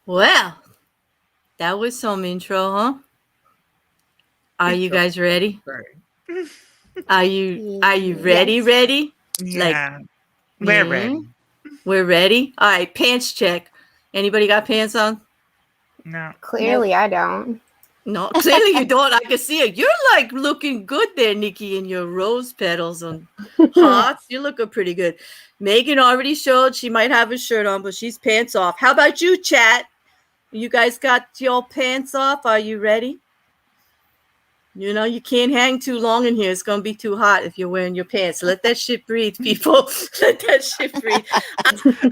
Well, that was some intro, huh? Are you guys ready? Are you ready? Yes. Ready? Yeah. We're ready. We're ready. All right, pants check. Anybody got pants on? No. Clearly, I don't. No, clearly you don't. I can see it. You're like looking good there, Nikki, in your rose petals and hearts. You're looking pretty good. Megan already showed she might have a shirt on, but she's pants off. How about you, chat? You guys got your pants off? Are you ready? You know, you can't hang too long in here. It's going to be too hot if you're wearing your pants. Let that shit breathe, people. Let that shit breathe.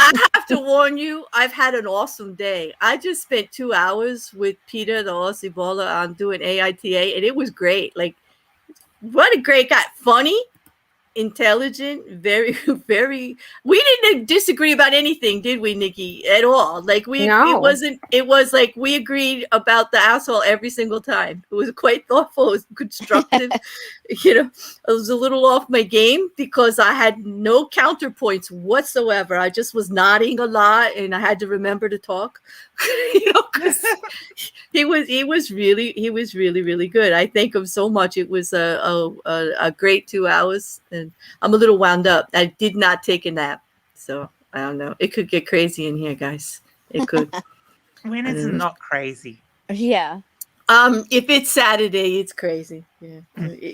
I have to warn you, I've had an awesome day. I just spent 2 hours with Peter, the Aussie baller, on doing AITA, and it was great. Like, what a great guy. Funny, intelligent, very, very. We didn't disagree about anything, did we, Nikki? At all? Like No. It was like we agreed about the asshole every single time. It was quite thoughtful. It was constructive. You know, I was a little off my game because I had no counterpoints whatsoever. I just was nodding a lot, and I had to remember to talk. You know, because he was really good. I thank him so much. It was a great 2 hours, and I'm a little wound up. I did not take a nap, so I don't know. It could get crazy in here, guys. It could. When is it not crazy? Yeah. If it's Saturday, it's crazy. Yeah,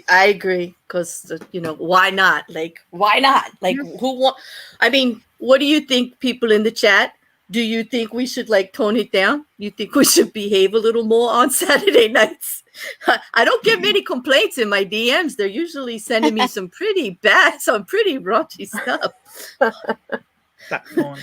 I agree. Because you know, why not? Like, why not? Like, who want? I mean, what do you think, people in the chat? Do you think we should like tone it down? You think we should behave a little more on Saturday nights? I don't get many complaints in my DMs. They're usually sending me some pretty raunchy stuff. Duck porn.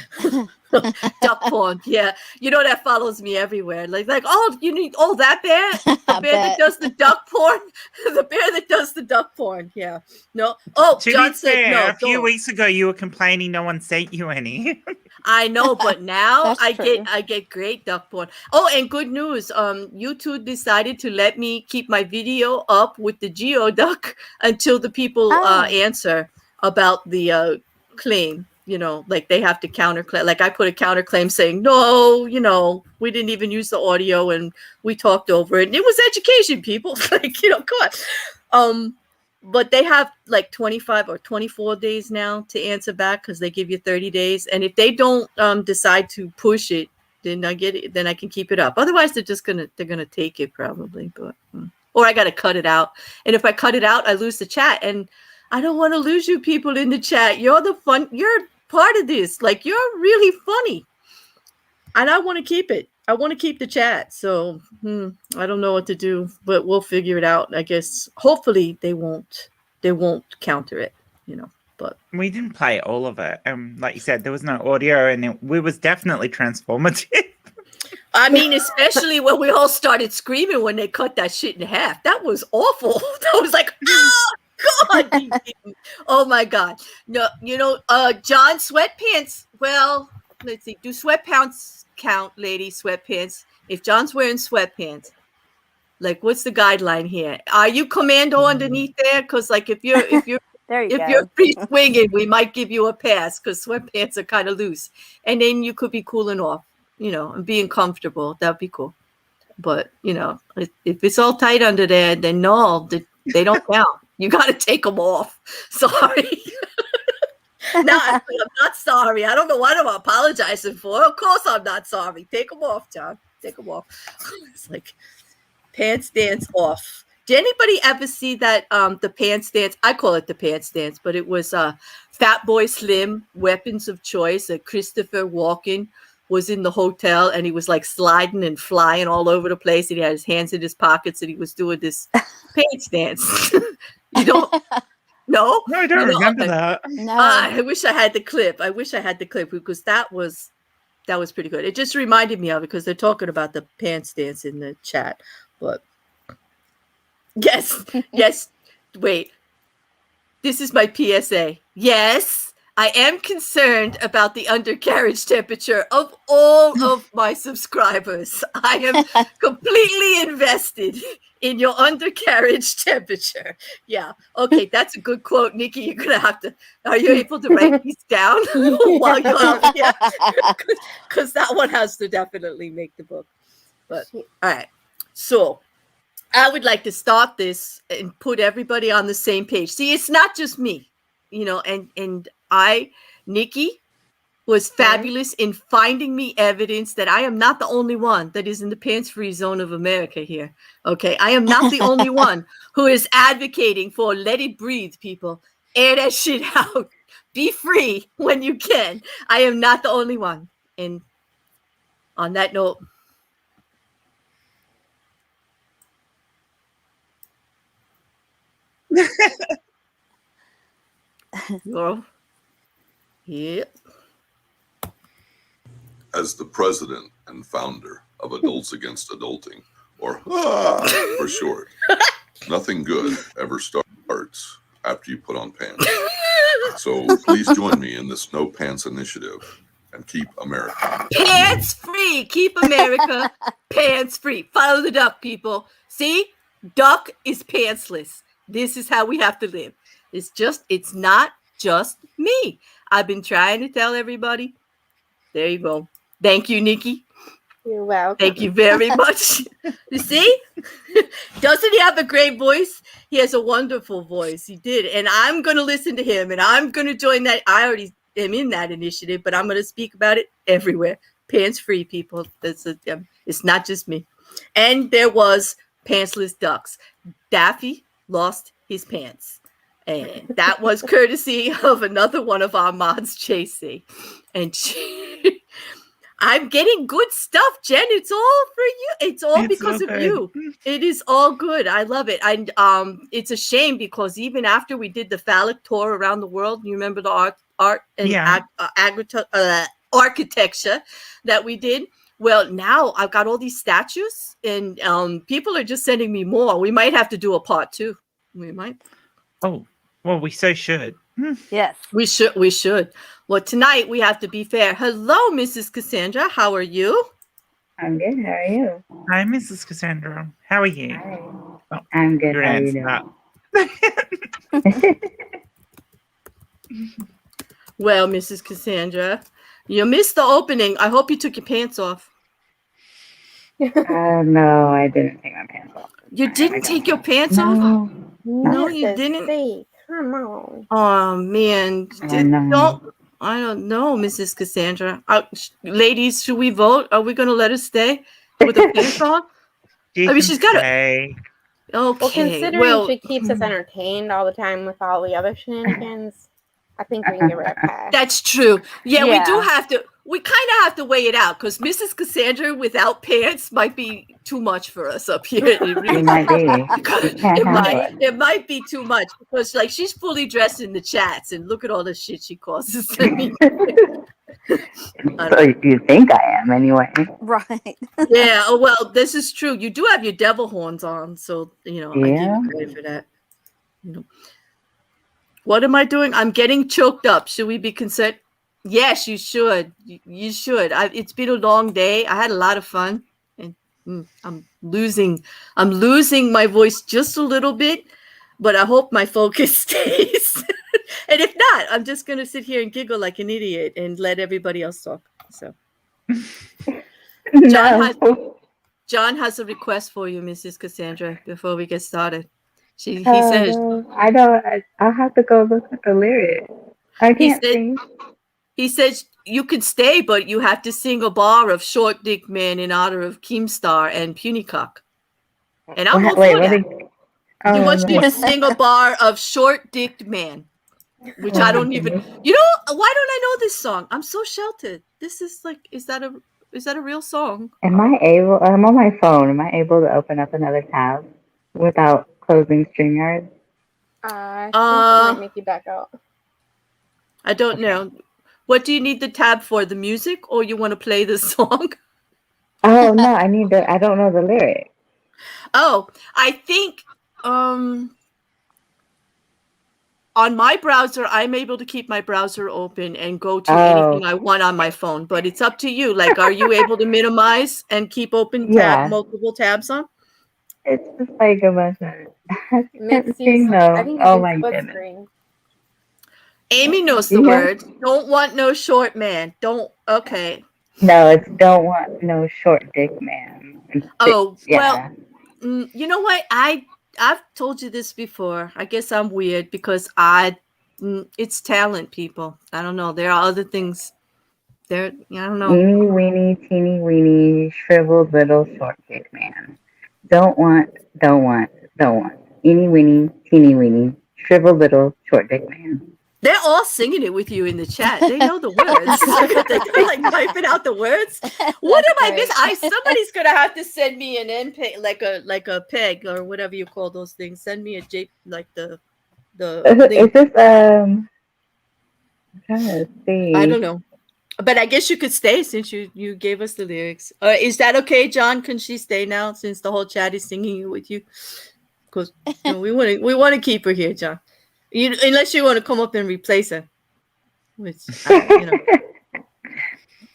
Duck porn, yeah. You know, that follows me everywhere. Like, oh, you need that bear? The bear that does the duck porn? The bear that does the duck porn, yeah. No. Oh, To John be said fair, no. a few weeks ago you were complaining no one sent you any. I know, but now That's true. I get great duck porn. Oh, and good news. YouTube decided to let me keep my video up with the geoduck until the people answer about the claim. like they have to counterclaim. Like I put a counterclaim saying, no, we didn't even use the audio and we talked over it. And it was education, people. Like, come on. But they have like 25 or 24 days now to answer back because they give you 30 days. And if they don't decide to push it, then I get it. Then I can keep it up. Otherwise, they're gonna take it probably. But or I gotta cut it out. And if I cut it out, I lose the chat. And I don't want to lose you people in the chat. You're part of this. Like, you're really funny. And I want to keep it. I want to keep the chat. So I don't know what to do, but we'll figure it out. I guess hopefully they won't counter it, but we didn't play all of it. Like you said, there was no audio and it was definitely transformative. I mean, especially when we all started screaming when they cut that shit in half. That was awful. That was like, oh God. Oh my God. No, John sweatpants. Well, let's see. Do sweatpants count, lady? Sweatpants. If John's wearing sweatpants, like, what's the guideline here? Are you commando underneath there? Because like if you're you're free swinging, we might give you a pass because sweatpants are kind of loose, and then you could be cooling off, and being comfortable. That'd be cool. But if it's all tight under there, then no, they don't count. You got to take them off. Sorry. No, I'm not sorry. I don't know what I'm apologizing for. Of course I'm not sorry. Take them off, John. Take them off. It's like pants dance off. Did anybody ever see that the pants dance? I call it the pants dance, but it was Fat Boy Slim, Weapons of Choice. Christopher Walken was in the hotel and he was like sliding and flying all over the place. And he had his hands in his pockets and he was doing this pants dance. You don't? No, I don't remember that. No. I wish I had the clip. Because that was pretty good. It just reminded me of it because they're talking about the pants dance in the chat. But yes. Wait, this is my PSA. Yes, I am concerned about the undercarriage temperature of all of my subscribers. I am completely invested in your undercarriage temperature. Yeah. Okay, that's a good quote, Nikki. You're gonna have to. Are you able to write these down while you're out here? Because that one has to definitely make the book. But all right. So I would like to start this and put everybody on the same page. See, it's not just me, and Nikki was fabulous in finding me evidence that I am not the only one that is in the pants-free zone of America here. Okay, I am not the only one who is advocating for let it breathe, people. Air that shit out. Be free when you can. I am not the only one. And on that note, yeah. As the president and founder of Adults Against Adulting, or for short, nothing good ever starts after you put on pants. So please join me in this No Pants initiative and keep America pants free. Keep America pants free. Follow the duck, people. See, duck is pantsless. This is how we have to live. It's not just me. I've been trying to tell everybody. There you go. Thank you, Nikki. You're welcome. Thank you very much. You see? Doesn't he have a great voice? He has a wonderful voice. He did. And I'm going to listen to him and I'm going to join that. I already am in that initiative, but I'm going to speak about it everywhere. Pants free, people. It's not just me. And there was pantsless ducks. Daffy lost his pants. And that was courtesy of another one of our mods, JC. And I'm getting good stuff, Jen. It's all for you. It's all because of you. It is all good. I love it. And it's a shame because even after we did the phallic tour around the world, you remember the art and architecture that we did? Well, now I've got all these statues and people are just sending me more. We might have to do a part 2. We might. Oh, well, we so should. Yes. We should. Well, tonight we have to be fair. Hello, Mrs. Cassandra. How are you? I'm good. How are you? Hi, Mrs. Cassandra. How are you? Hi. Oh, I'm good. How are you doing? Well, Mrs. Cassandra, you missed the opening. I hope you took your pants off. No, I didn't take my pants off. You didn't take your pants off? No. No, you didn't. Come on. Oh man, I don't know, Mrs. Cassandra. Ladies, should we vote? Are we going to let her stay with the pants on? She I mean, can she's got to. stay. Okay. Well, considering she keeps us entertained all the time with all the other shenanigans, I think we can give her a pass. That's true. Yeah, we do Yeah. have to. We kind of have to weigh it out because Mrs. Cassandra without pants might be too much for us up here. It really It might be. You can't handle it. it might be too much because like she's fully dressed in the chats and look at all the shit she causes. I mean, So you think I am anyway. Right. yeah. Oh well, this is true. You do have your devil horns on, so I give Yeah. you credit for that. What am I doing? I'm getting choked up. Should we be concerned? Yes, you should. You should. It's been a long day. I had a lot of fun, and I'm losing my voice just a little bit, but I hope my focus stays. And if not, I'm just gonna sit here and giggle like an idiot and let everybody else talk. So, John has a request for you, Mrs. Cassandra. Before we get started, he says, I don't. I'll have to go look at the lyrics. I can't sing. He says you can stay, but you have to sing a bar of Short Dick Man in honor of Keemstar and Punycock. And I'm all for that. He wants you to sing a bar of Short Dicked Man, which I don't even. You know, why don't I know this song? I'm so sheltered. This is like, is that a real song? Am I able? I'm on my phone. Am I able to open up another tab without closing StreamYard? I think it might make you back out. I don't know. What do you need the tab for? The music, or you want to play the song? Oh no, I need the. I don't know the lyrics. Oh, I think on my browser, I'm able to keep my browser open and go to anything I want on my phone. But it's up to you. Like, are you able to minimize and keep open multiple tabs on? It's just like a bunch of. I think oh my goodness. Screen. Amy knows the word. Don't want no short man. Don't. Okay. No, it's don't want no short dick man. Well, you know what? I've told you this before. I guess I'm weird because it's talent, people. I don't know. There are other things. I don't know. Teeny weeny, shriveled little short dick man. Don't want. Eeny weeny, teeny weeny, shriveled little short dick man. They're all singing it with you in the chat. They know the words. They're like typing out the words. What am I missing? Somebody's gonna have to send me an MPEG, like a peg or whatever you call those things. Send me a J, like the. Is this I'm trying to see. I don't know, but I guess you could stay since you gave us the lyrics. Is that okay, John? Can she stay now since the whole chat is singing it with you? Because we want to keep her here, John. Unless you want to come up and replace her, which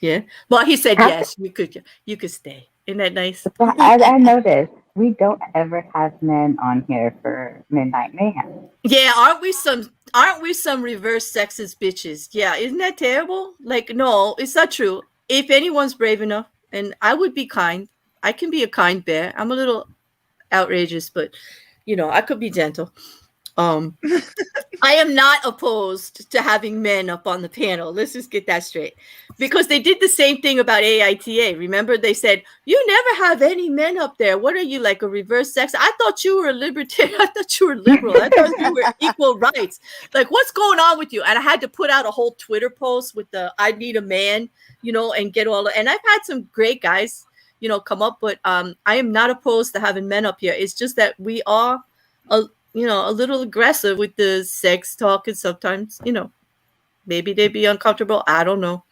yeah. Well, he said yes. You could stay. Isn't that nice? I noticed we don't ever have men on here for Midnight Mayhem. Yeah, aren't we some reverse sexist bitches? Yeah, isn't that terrible? Like, no, it's not true. If anyone's brave enough, and I would be kind, I can be a kind bear. I'm a little outrageous, but I could be gentle. I am not opposed to having men up on the panel. Let's just get that straight. Because they did the same thing about AITA. Remember, they said, you never have any men up there. What are you, like a reverse sex? I thought you were a libertarian. I thought you were liberal. I thought you were equal rights. Like, what's going on with you? And I had to put out a whole Twitter post with the I need a man, and get all and I've had some great guys, come up, but I am not opposed to having men up here. It's just that we are a little aggressive with the sex talk, and sometimes, maybe they'd be uncomfortable. I don't know,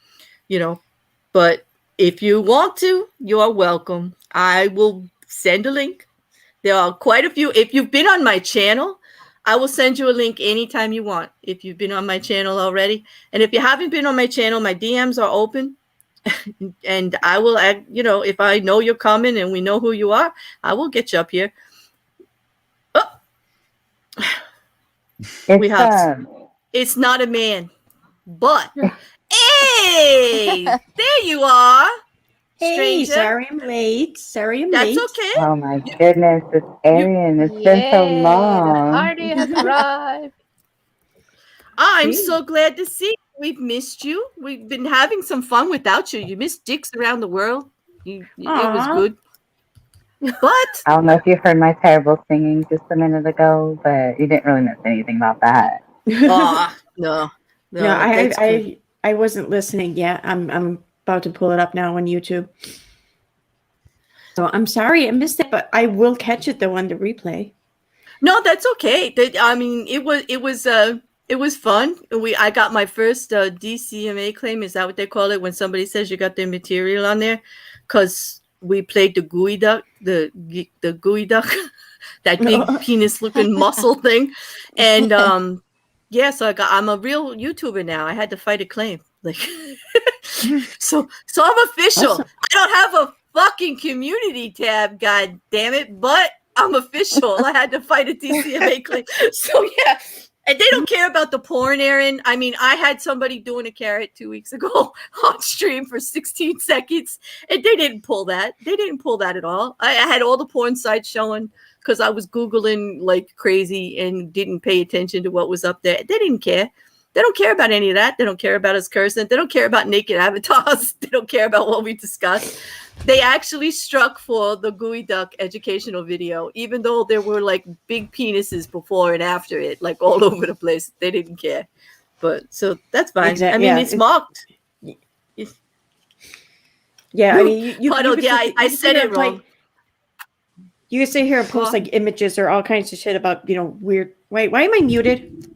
but if you want to, you are welcome. I will send a link. There are quite a few. If you've been on my channel, I will send you a link anytime you want. If you've been on my channel already, and if you haven't been on my channel, my DMs are open. And I will, if I know you're coming and we know who you are, I will get you up here. It's not a man. But hey, there you are. Hey, Stranger. sorry I'm late. That's okay. Oh my goodness, it's Arian. It's been so Yay, long. the party has arrived. I'm Gee. so glad to see you. We've missed you. We've been having some fun without you. You missed Dicks Around the World. It was Aw. good. But I don't know if you heard my terrible singing just a minute ago, but you didn't really miss anything about that. no, No, that's good. I wasn't listening yet. I'm about to pull it up now on YouTube. So I'm sorry I missed it, but I will catch it though on the replay. No, that's okay. I mean, it was fun. I got my first DCMA claim. Is that what they call it when somebody says you got their material on there? Because we played the gooey duck, the gooey duck, that big penis looking muscle thing, and yeah. So I'm a real YouTuber now. I had to fight a claim, like so I'm official. Awesome. I don't have a fucking community tab, god damn it, but I'm official. I had to fight a DCMA claim. So yeah. And they don't care about the porn, Aaron. I mean, I had somebody doing a carrot 2 weeks ago on stream for 16 seconds, and they didn't pull that. They didn't pull that at all. I had all the porn sites showing because I was Googling like crazy and didn't pay attention to what was up there. They didn't care. They don't care about any of that. They don't care about us cursing. They don't care about naked avatars. They don't care about what we discussed. They actually struck for the gooey duck educational video, even though there were like big penises before and after it, like all over the place. They didn't care. But so that's fine. Exactly. I mean, Yeah, it's mocked. Yeah, I mean, you Puddle, yeah, I said it wrong. You can sit here and post like images or all kinds of shit about, weird. Wait, why am I muted?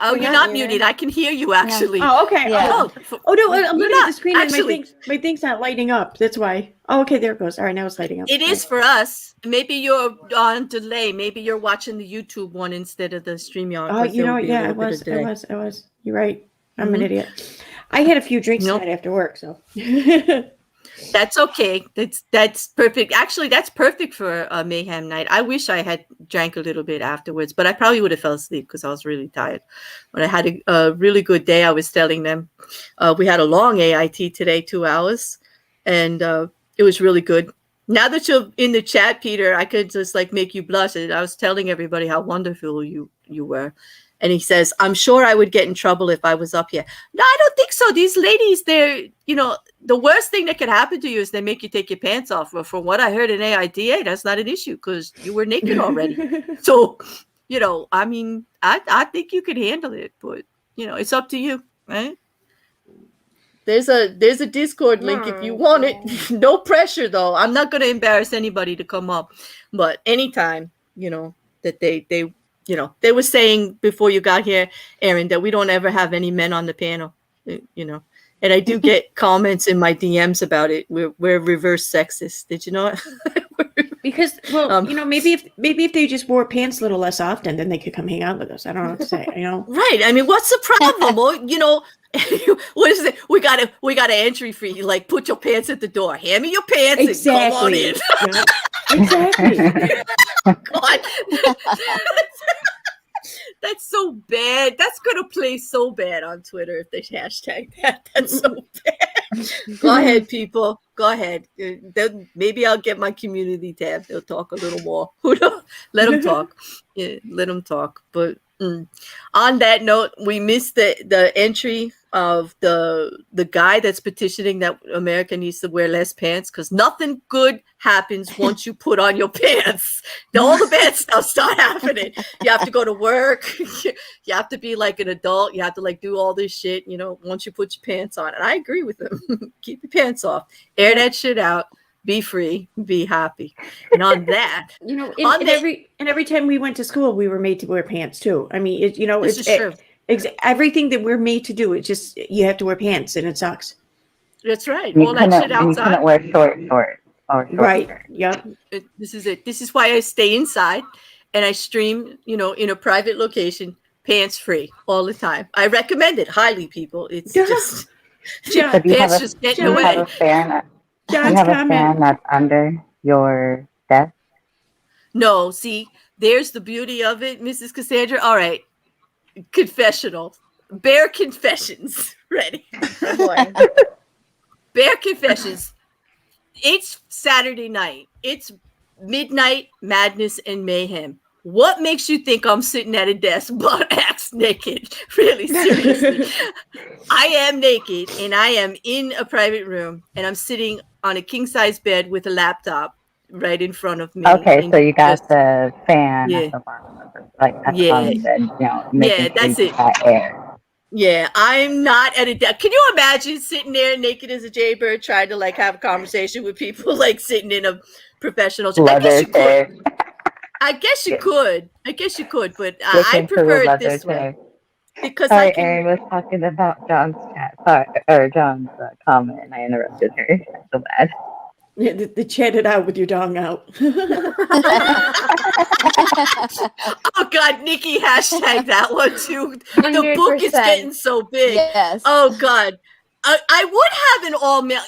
Oh, you're not muted. I can hear you actually. Oh, okay. Yeah. Oh no, I'm looking at the screen actually, and my thing's not lighting up. That's why. Oh, okay, there it goes. All right, now it's lighting up. It is for us. Maybe you're on delay. Maybe you're watching the YouTube one instead of the StreamYard. Oh, yeah, I was. You're right. I'm an idiot. I had a few drinks tonight after work, so. That's okay. That's perfect. Actually, that's perfect for a Mayhem night. I wish I had drank a little bit afterwards, but I probably would have fell asleep because I was really tired. But I had a really good day. I was telling them we had a long AIT today, 2 hours, and it was really good. Now that you're in the chat, Peter, I could just like make you blush. And I was telling everybody how wonderful you were. And he says, I'm sure I would get in trouble if I was up here. No, I don't think so. These ladies, they're, the worst thing that could happen to you is they make you take your pants off. But from what I heard in AITA, that's not an issue because you were naked already. So, I mean, I think you could handle it, but, it's up to you, right? There's a Discord link if you want it. No pressure, though. I'm not going to embarrass anybody to come up. But anytime, that they were saying before you got here, Aaron, that we don't ever have any men on the panel, and I do get comments in my DMs about it. We're reverse sexist. Did you know it? Because, maybe if they just wore pants a little less often, then they could come hang out with us. I don't know what to say, Right. I mean, what's the problem? Well, what is it? We got an entry fee. Like, put your pants at the door. Hand me your pants and come on in. Exactly. God. That's so bad. That's gonna play so bad on Twitter if they hashtag that. That's so bad. Go ahead, people. Go ahead. Then maybe I'll get my community tab. They'll talk a little more. Let them talk. Yeah, let them talk. But on that note, we missed the entry of the guy that's petitioning that America needs to wear less pants because nothing good happens once you put on your pants. All the bad stuff start happening. You have to go to work. You have to be like an adult. You have to like do all this shit, once you put your pants on. And I agree with him. Keep your pants off. Air that shit out. Be free. Be happy. And on that, every time we went to school, we were made to wear pants too. I mean, this is true. Everything that we're made to do, it's just you have to wear pants, and it sucks. That's right. All that shit outside. You couldn't wear short shorts. Right. Yep. This is it. This is why I stay inside and I stream, in a private location, pants free all the time. I recommend it highly, people. It's just pants just getting away. Do you have a fan that's under your desk? No, see, there's the beauty of it, Mrs. Cassandra. All right. Confessional. Bear confessions. Ready? Oh boy. Bear confessions. It's Saturday night. It's midnight madness and mayhem. What makes you think I'm sitting at a desk butt-ass naked? Really, seriously. I am naked, and I am in a private room, and I'm sitting on a king-size bed with a laptop right in front of me. Okay, so you got just- the fan Yeah. at the bottom of the, like at the Yeah. bottom of the bed, making sure that's you it. got air. Yeah, I'm not at a desk. Can you imagine sitting there naked as a jaybird trying to like have a conversation with people like sitting in a professional chair? I guess Leather you could. chair. I guess you could, but Get I into the prefer it leather this way chair. because Sorry, I can. Erin was talking about John's chat, or John's comment, and I interrupted her. I feel bad. Yeah, the chat it out with your dong out. Oh God, Nikki, hashtag that one too. The book is 100%. getting so big. Yes. Oh God. I would have an all male.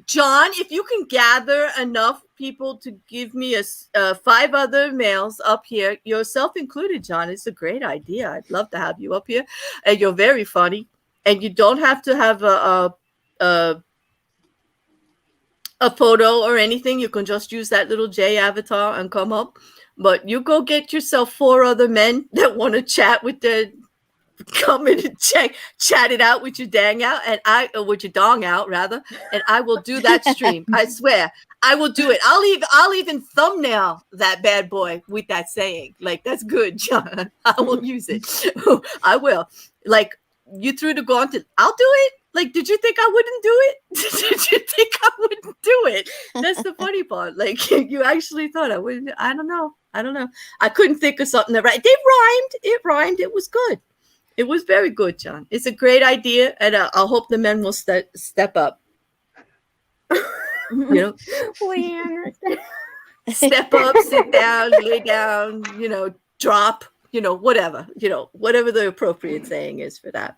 John, if you can gather enough people to give me 5 other males up here, yourself included, John, it's a great idea. I'd love to have you up here, and you're very funny. And you don't have to have a photo or anything. You can just use that little J avatar and come up. But you go get yourself 4 other men that want to chat with their. Come in and chat it out with your dang out, and with your dong out rather, and I will do that stream. I swear, I will do it. I'll even thumbnail that bad boy with that saying. Like, that's good, John. I will use it. I will. Like, you threw the gauntlet. I'll do it. Like, did you think I wouldn't do it? Did you think I wouldn't do it? That's the funny part. Like, you actually thought I wouldn't. I don't know. I couldn't think of something that right. They rhymed. It rhymed. It was good. It was very good, John. It's a great idea, and I'll hope the men will step up. Leanne. Step up, sit down, lay down, drop, whatever, whatever the appropriate saying is for that.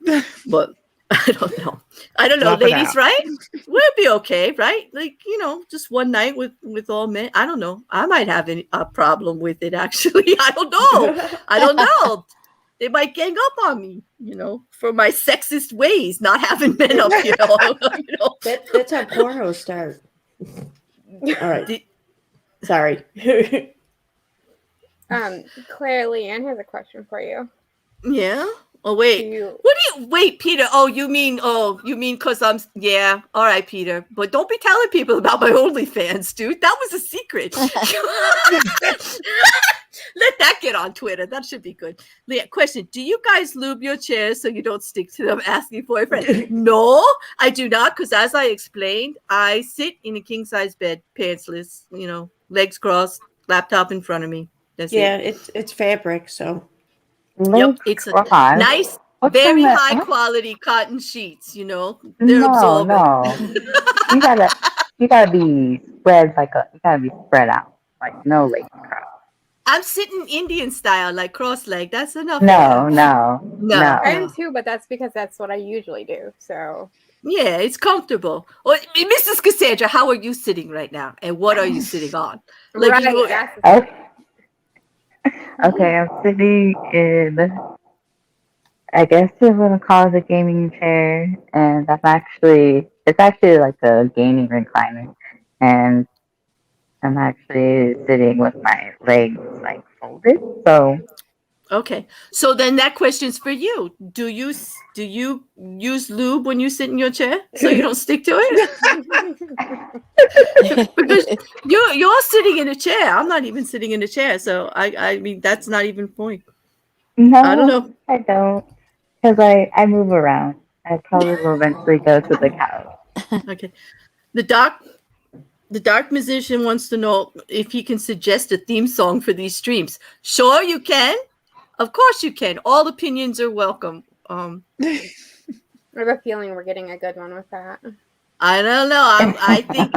But I don't know. Drop it Ladies, out. right? We'll be okay, right? Like, just one night with all men. I don't know. I might have a problem with it, actually. I don't know. They might gang up on me, for my sexist ways, not having men up here. That's how pornos start. All right. Sorry. Claire Leanne has a question for you. Yeah. Oh wait. Wait, Peter? Oh, you mean because I'm all right, Peter. But don't be telling people about my OnlyFans, dude. That was a secret. Let that get on Twitter. That should be good. Leah, question: do you guys lube your chairs so you don't stick to them asking for a friend? No, I do not, because as I explained, I sit in a king size bed, pantsless, legs crossed, laptop in front of me. That's it. it's fabric, so Yep, it's a nice, very high quality cotton sheets. They're absorbent. No. you gotta be spread spread out, like no legs crossed. I'm sitting Indian style, like cross-legged. That's enough. No. I am too, but that's because that's what I usually do. So yeah, it's comfortable. Well, Mrs. Cassandra, how are you sitting right now, and what are you sitting on? Like, Okay, I'm sitting in, I guess you want to call it a gaming chair, and it's actually like a gaming recliner, and I'm actually sitting with my legs like folded. So okay, so then that question's for you. Do you use lube when you sit in your chair so you don't stick to it? Because you're sitting in a chair. I'm not even sitting in a chair, so I mean that's not even point. no, I don't know. I don't, because I move around. I probably will eventually go to the couch. Okay, the dark musician wants to know if he can suggest a theme song for these streams. Sure, you can. Of course you can. All opinions are welcome. I have a feeling we're getting a good one with that. I don't know. I think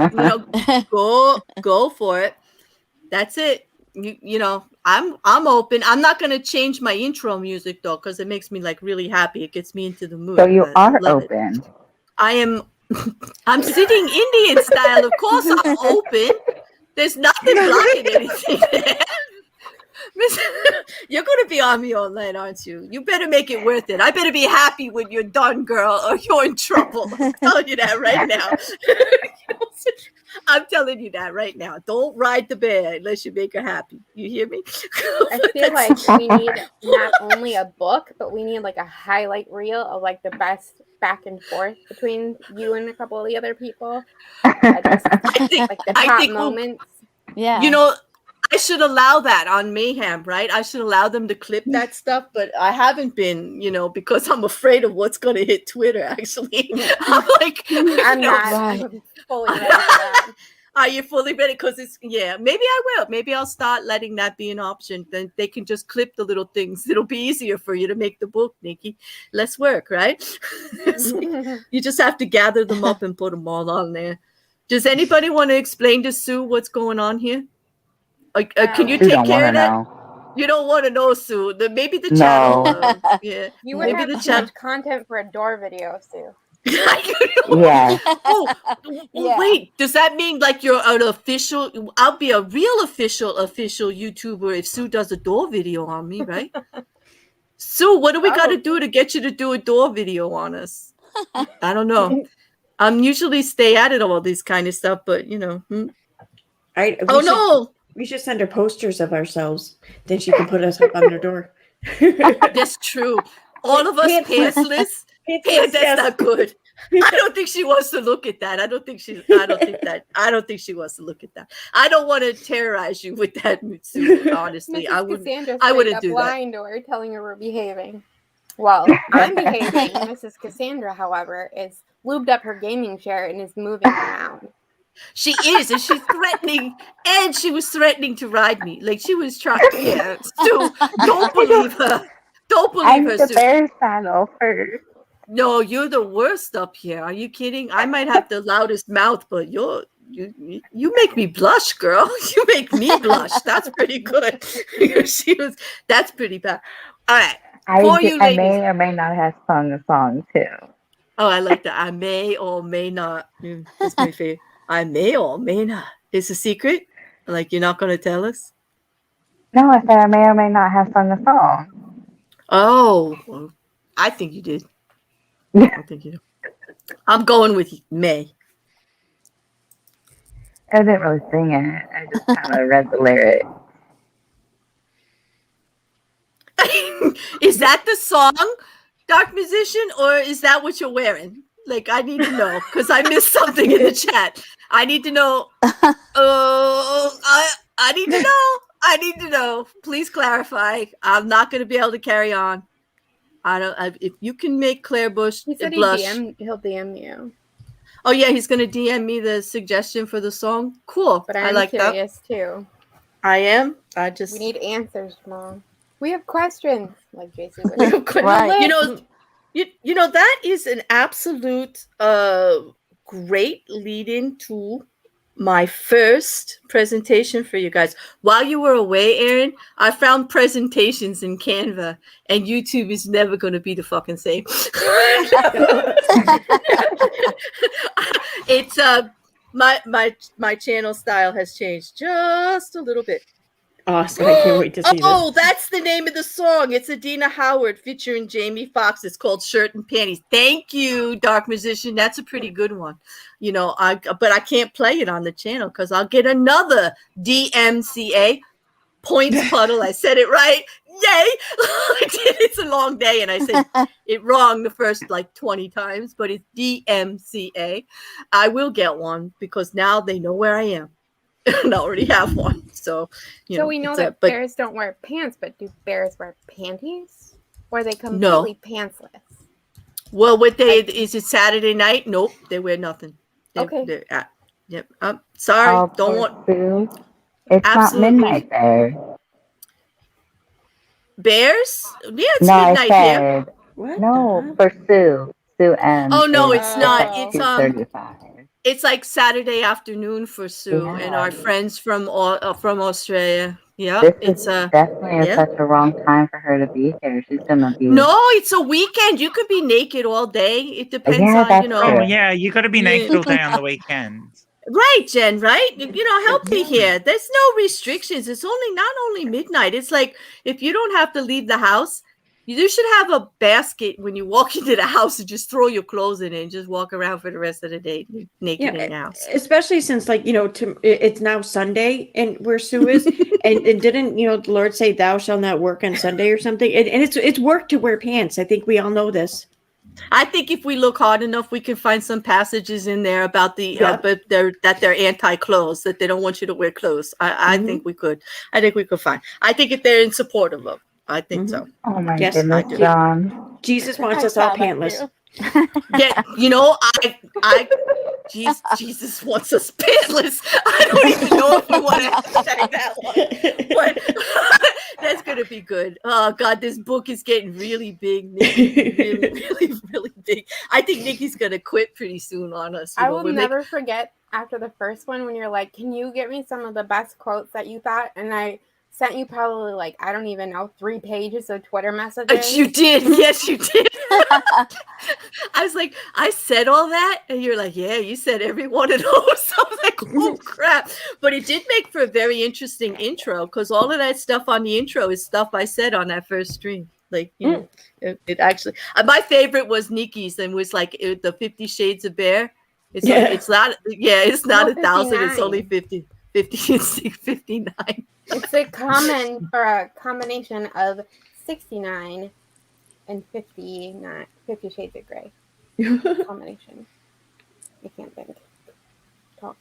go for it. That's it. I'm open. I'm not gonna change my intro music though, because it makes me like really happy. It gets me into the mood. So you are love open. it. I am. I'm sitting Indian style. Of course, I'm open. There's nothing blocking anything there. You're going to be on me all night, aren't you? You better make it worth it. I better be happy when you're done, girl, or you're in trouble. I'm telling you that right now. I'm telling you that right now. Don't ride the bear unless you make her happy. You hear me? I feel like we need not only a book, but we need like a highlight reel of like the best back and forth between you and a couple of the other people. Like the top moments. Yeah. You know, I should allow that on Mayhem, right? I should allow them to clip that stuff, but I haven't been, because I'm afraid of what's going to hit Twitter, actually. I'm like, I'm not fully ready for that. Are you fully ready? Because maybe I will. Maybe I'll start letting that be an option. Then they can just clip the little things. It'll be easier for you to make the book, Nikki. Less work, right? You just have to gather them up and put them all on there. Does anybody want to explain to Sue what's going on here? Can you Sue take care of that? know. You don't want to know, Sue. Maybe the channel. Yeah. You would have too much content for a door video, Sue. Yeah. Wait. Does that mean like you're an official? I'll be a real official YouTuber if Sue does a door video on me, right? Sue, what do we got to do to get you to do a door video on us? I don't know. I'm usually stay at it all this kind of stuff, but We should send her posters of ourselves. Then she can put us up on her door. That's true. All of us pantsless. That's not good. I don't think she wants to look at that. I don't think she wants to look at that. I don't want to terrorize you with that, Sue, honestly. Mrs. I wouldn't do that. Blind or telling her we're behaving. Well, I'm behaving. Mrs. Cassandra, however, is lubed up her gaming chair and is moving around. She is, and she's threatening, and she was threatening to ride me. Like she was trying. Yeah, Sue, don't believe her. Don't believe her, I'm the Sue. bear saddle first. No, you're the worst up here. Are you kidding? I might have the loudest mouth, but you make me blush, girl. You make me blush. That's pretty good. That's pretty bad. All right. I may or may not have sung a song too. Oh, I like that. I may or may not. That's my favorite. I may or may not. It's a secret? Like you're not going to tell us? No, I said I may or may not have sung a song. Oh, well, I think you did. I think you did. I'm going with May. I didn't really sing it. I just kind of read the lyrics. Is that the song, Dark Musician, or is that what you're wearing? Like, I need to know because I missed something in the chat. I need to know. I need to know. I need to know. Please clarify. I'm not going to be able to carry on. If you can make Claire Bush blush. He'll DM you. Oh yeah, he's going to DM me the suggestion for the song. Cool. But I'm like curious too. I am. We need answers, Mom. We have questions, like JC would. Right. You know that is an absolute great lead-in to my first presentation for you guys. While you were away, Aaron, I found presentations in Canva, and YouTube is never going to be the fucking same. It's my channel style has changed just a little bit. Awesome. I can't wait to see this. Oh, that's the name of the song. It's Adina Howard featuring Jamie Foxx. It's called Shirt and Panties. Thank you, Dark Musician. That's a pretty good one. But I can't play it on the channel because I'll get another DMCA. Points puddle. I said it right. Yay. It's a long day and I said it wrong the first 20 times, but it's DMCA. I will get one because now they know where I am. And I already have one. So we know that bears don't wear pants, but do bears wear panties? Or are they completely pantsless? Well, is it Saturday night? Nope, they wear nothing. Okay. Yep. Sorry, don't want. Food. It's Absolutely. not midnight there. Bears? Yeah, it's No, midnight I here. said What? no for Sue. Sue M. Oh no, is it's not. It's 2:35. It's like Saturday afternoon for Sue and our friends from Australia. Yeah, This is definitely such a wrong time for her to be here. She's gonna be. No, it's a weekend. You could be naked all day. It depends Yeah, on that's Oh true. yeah, you got to be naked all day on the weekend. Right, Jen, right? Help me here. There's no restrictions. It's not only midnight. It's like if you don't have to leave the house, you should have a basket when you walk into the house and just throw your clothes in it and just walk around for the rest of the day naked in the house. Especially since, like, it's now Sunday and where Sue is, and didn't the Lord say, "Thou shalt not work on Sunday" or something? And it's work to wear pants. I think we all know this. I think if we look hard enough, we can find some passages in there about that they're anti-clothes, that they don't want you to wear clothes. I think we could. I think we could find. I think if they're in support of them, I think so. Oh my Yes, goodness, I do. John. Jesus wants us all pantless. Yeah, Jesus wants us pantless. I don't even know if we want to hashtag that one, but that's gonna be good. Oh God, this book is getting really big, Nikki. Really, really, really big. I think Nikki's gonna quit pretty soon on us. I will never forget after the first one when you're like, "Can you get me some of the best quotes that you thought?" And I sent you probably like, I don't even know, 3 pages of Twitter messages. You did. Yes, you did. I was like, I said all that. And you're like, yeah, you said every one of those. I was like, oh, crap. But it did make for a very interesting intro because all of that stuff on the intro is stuff I said on that first stream. Like, it actually, my favorite was Nikki's and was like the 50 Shades of Bear. It's not 1,000. It's only 50. 59. It's a combination of 69 and 59. 50 Shades of Grey. Combination. I can't think. Talk.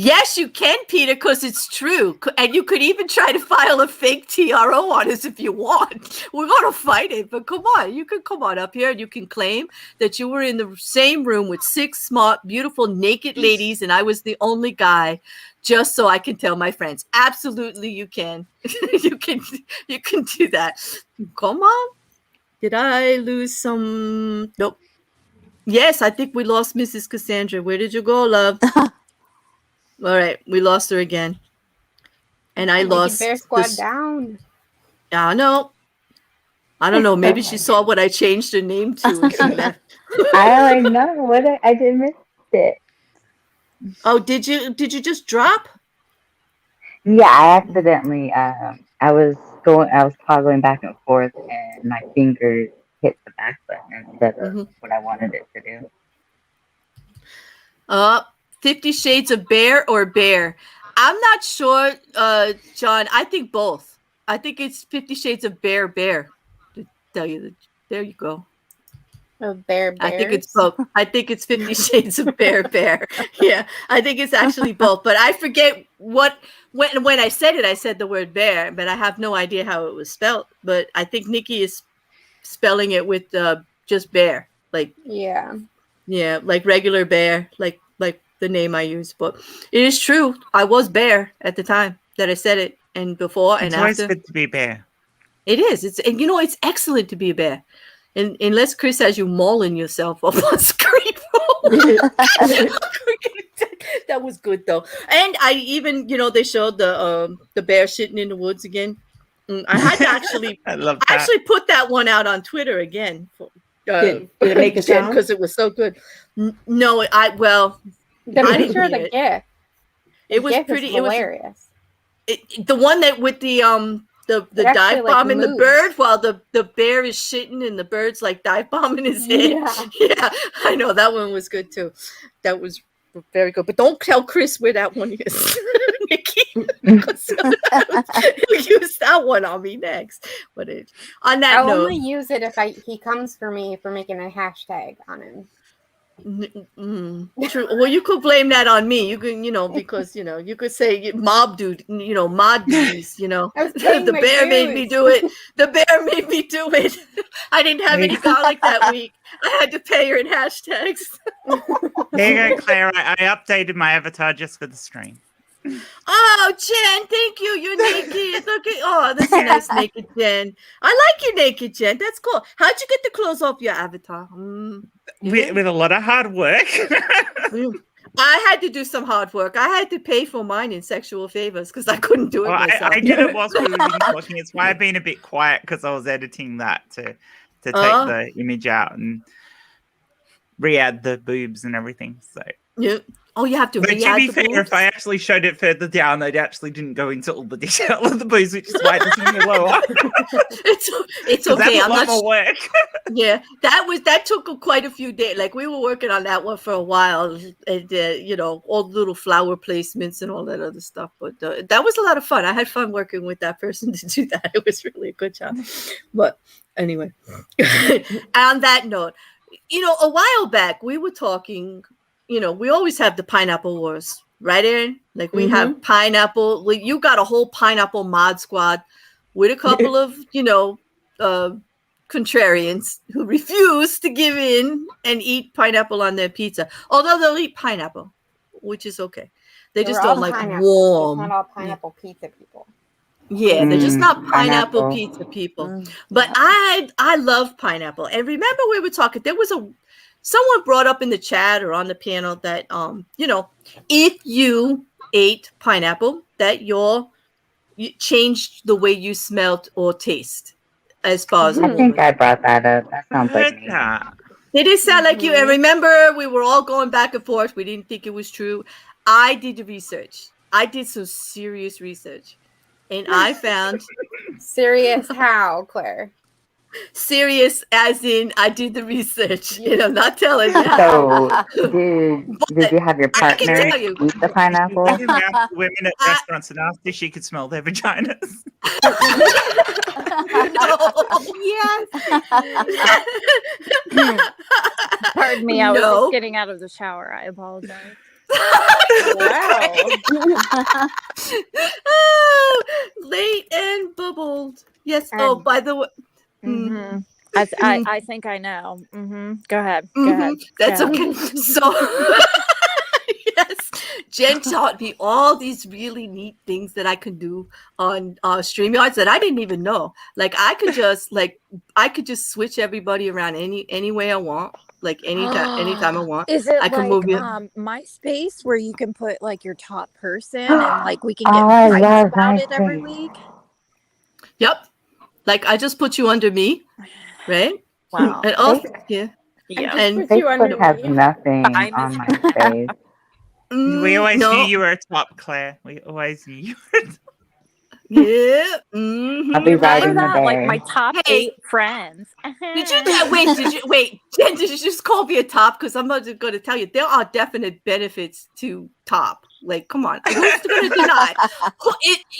Yes, you can, Peter, because it's true. And you could even try to file a fake TRO on us if you want. We're going to fight it, but come on. You can come on up here and you can claim that you were in the same room with 6 smart, beautiful, naked ladies, and I was the only guy, just so I can tell my friends. Absolutely, you can. you can do that. Come on. Did I lose some? Nope. Yes, I think we lost Mrs. Cassandra. Where did you go, love? All right, we lost her again. And I lost Bear Squad down. I don't know. Maybe she saw what I changed her name to and she left. I don't know what I did miss it. Oh, did you just drop? Yeah, I accidentally I was toggling back and forth and my fingers hit the back button instead of what I wanted it to do. 50 Shades of Bear or Bear? I'm not sure, John. I think both. I think it's 50 Shades of Bear. To tell you there you go. Bear. I think it's both. I think it's 50 Shades of Bear. Yeah, I think it's actually both. But I forget when I said it, I said the word bear, but I have no idea how it was spelled. But I think Nikki is spelling it with just bear, like like regular bear, like the name I use. But it is true. I was bear at the time that I said it, and before and after. It's always good to be a bear. It is. It's excellent to be a bear. And unless Chris has you mauling yourself up on screen. That was good though. And I even, they showed the bear shitting in the woods again. I had to actually put that one out on Twitter again. Did it make a sound? Because it was so good. No, I picture of the GIF. It was pretty hilarious. The one that with the dive bomb in the bird while the bear is shitting and the bird's like dive bombing his head. Yeah, I know that one was good too. That was very good. But don't tell Chris where that one is, Nikki. He'll use that one on me next. But on that note, I'll only use it if he comes for me for making a hashtag on him. True. Well, you could blame that on me. You can, because you could say mob dude, mod duties. The bear made me do it. The bear made me do it. I didn't have any garlic that week. I had to pay her in hashtags. There you go, Claire. I updated my avatar just for the stream. Oh, Jen, thank you. You're naked. That's a nice naked Jen. I like your naked Jen. That's cool. How'd you get the clothes off your avatar? With a lot of hard work. I had to do some hard work. I had to pay for mine in sexual favors because I couldn't do it myself. I did it whilst we were talking. It's why I've been a bit quiet because I was editing that to take the image out and re-add the boobs and everything. So yeah. Oh, you have to But to re-add be the fair, boobs? if I actually showed it further down, they actually didn't go into all the detail of the boobs, which is why it doesn't go lower. It's 'Cause okay. That's a I'm lot not. more work. Yeah, that took quite a few days. Like we were working on that one for a while, and all the little flower placements and all that other stuff. But that was a lot of fun. I had fun working with that person to do that. It was really a good job. But anyway, on that note, a while back we were talking. We always have the pineapple wars, right, Aaron? Like we have pineapple. Like you got a whole pineapple mod squad with a couple of contrarians who refuse to give in and eat pineapple on their pizza. Although they'll eat pineapple, which is okay. They just don't like warm. Not all pineapple pizza people. Yeah, they're just not pineapple pineapple. pizza people. But I love pineapple. And remember we were talking, there was someone brought up in the chat or on the panel that if you ate pineapple, that you changed the way you smelled or taste as far as I think I brought that up. That sounds like me. It did sound like you. And remember, we were all going back and forth. We didn't think it was true. I did the research. I did some serious research. And I found Serious how, Claire? serious as in I did the research. And I'm not telling you. So, did you have your I can partner tell you. eat the pineapple? Women at restaurants and asked if she could smell their vaginas. Pardon me, I was No. just getting out of the shower. I apologize. Wow. Late and bubbled. Yes. Oh, by the way. Mm-hmm. I think I know. Go ahead. Go ahead. That's Go okay. So, yes, Jen taught me all these really neat things that I can do on StreamYards that I didn't even know. Like I could just switch everybody around any way I want. Like anytime I want. Is it I can like move you. MySpace where you can put like your top person and like we can get I fights love about it every MySpace. week? Yep. Like I just put you under me, right? Wow. And also, yeah. Yeah. And Put you under Facebook has me. nothing I on miss- my face. We always no. knew you were a top, Claire. We always knew you were a top. Yeah. I'll be Remember riding the that? Like bear. my top Hey. 8 friends. Did you wait, Jen, did you just call me a top? Because I'm not going to tell you there are definite benefits to top. Like, come on, who's going to deny?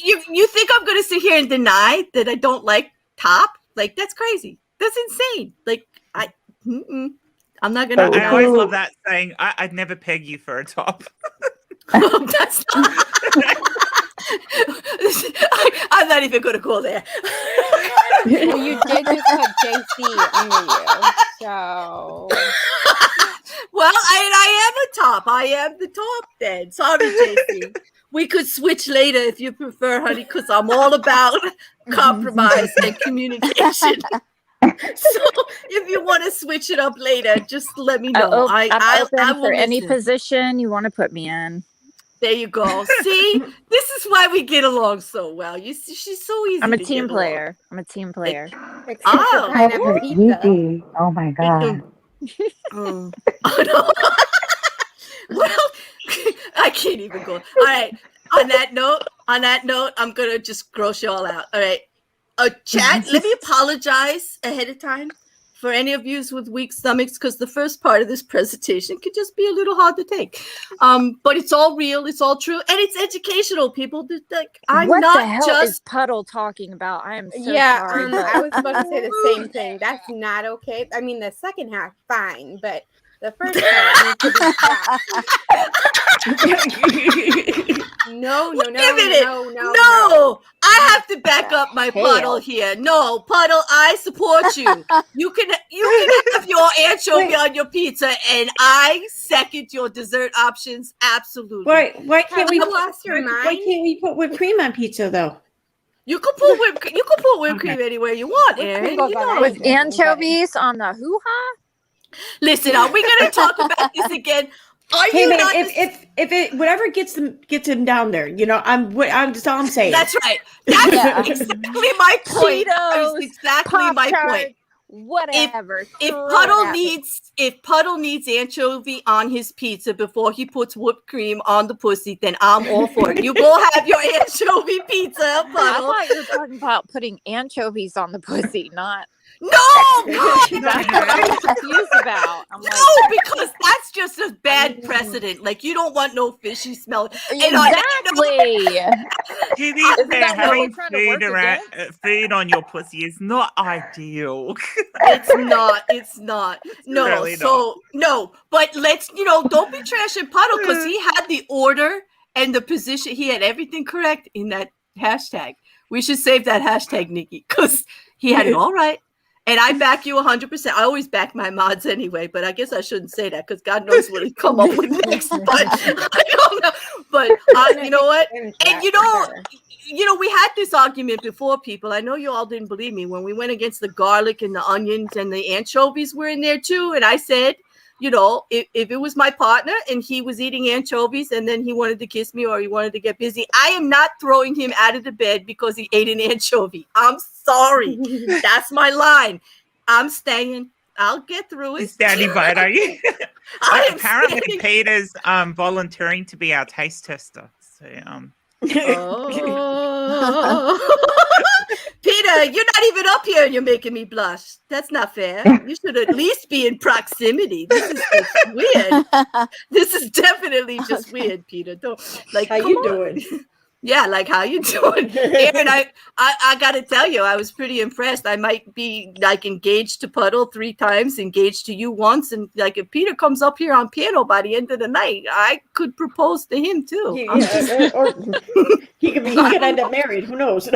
You think I'm going to sit here and deny that I don't like top? Like, that's crazy. That's insane. Like, I'm not going to So I deny. always love that saying, I'd never peg you for a top. That's not. I'm not even going to go there. Well, you did just put JC under you, so Well, I am a top. I am the top then. Sorry, JC. We could switch later if you prefer, honey, because I'm all about compromise and communication. So if you want to switch it up later, just let me know. I'm open I will for any listen. position you want to put me in. There you go. See, this is why we get along so well. You see, she's so easy. I'm a to team get along. player. I'm a team player. except Oh. for pineapple Oh, pizza. easy. Oh my god. Oh, no. Well, I can't even go. All right. On that note, I'm gonna just gross you all out. All right. Chat, let me apologize ahead of time for any of you with weak stomachs, because the first part of this presentation could just be a little hard to take. But it's all real, it's all true, and it's educational, people. Like, I'm what not the hell just is Puddle talking about? I am so Yeah, sorry. I was about to say the same thing. That's not okay. I mean, the second half, fine, but the first part needs to be stopped. No. Wait a minute. No, I have to back up my Puddle here. No, Puddle, I support you. You can have your anchovy on your pizza, and I second your dessert options. Absolutely. Why can't we Have you lost your Why mind? can't we put whipped cream on pizza though? You can put whipped cream anywhere you want, Whipped Aaron. cream goes You on know it. With anchovies on the hoo-ha? Listen, are we going to talk about this again? Are Hey you man, not? if it whatever gets him down there, I'm that's all I'm saying. That's right. That's exactly my point. That Cheetos, was exactly my point. Whatever. If throw Puddle it at me. needs anchovy on his pizza before he puts whipped cream on the pussy, then I'm all for it. You go have your anchovy pizza, I Puddle. thought you were talking about putting anchovies on the pussy, not. No, God, That's what I was confused about. I'm like, no, because that's just a bad precedent. Like, you don't want no fishy smell. exactly. To be Isn't fair, that what having we're trying to work food on your pussy is not ideal. It's not. No, really no. But let's, don't be trashing Puddle, because he had the order and the position. He had everything correct in that hashtag. We should save that hashtag, Nikki, because he had it all right. And I back you 100%. I always back my mods anyway, but I guess I shouldn't say that because God knows what he'd come up with next. But I don't know. But you know what? And we had this argument before, people. I know you all didn't believe me when we went against the garlic and the onions and the anchovies were in there too. And I said, if it was my partner and he was eating anchovies and then he wanted to kiss me or he wanted to get busy, I am not throwing him out of the bed because he ate an anchovy. I'm sorry. That's my line. I'm staying. I'll get through it. Is Daddy Bite, are you? Apparently, staying. Peter's volunteering to be our taste tester. So, Peter, you're not even up here and you're making me blush. That's not fair. You should at least be in proximity. This is just weird. This is definitely just weird, Peter. Don't How you doing? Yeah, like how you doing? Aaron, I gotta tell you, I was pretty impressed. I might be like engaged to Puddle 3 times, engaged to you once, and like if Peter comes up here on piano by the end of the night, I could propose to him too. Or he could end up married. Who knows?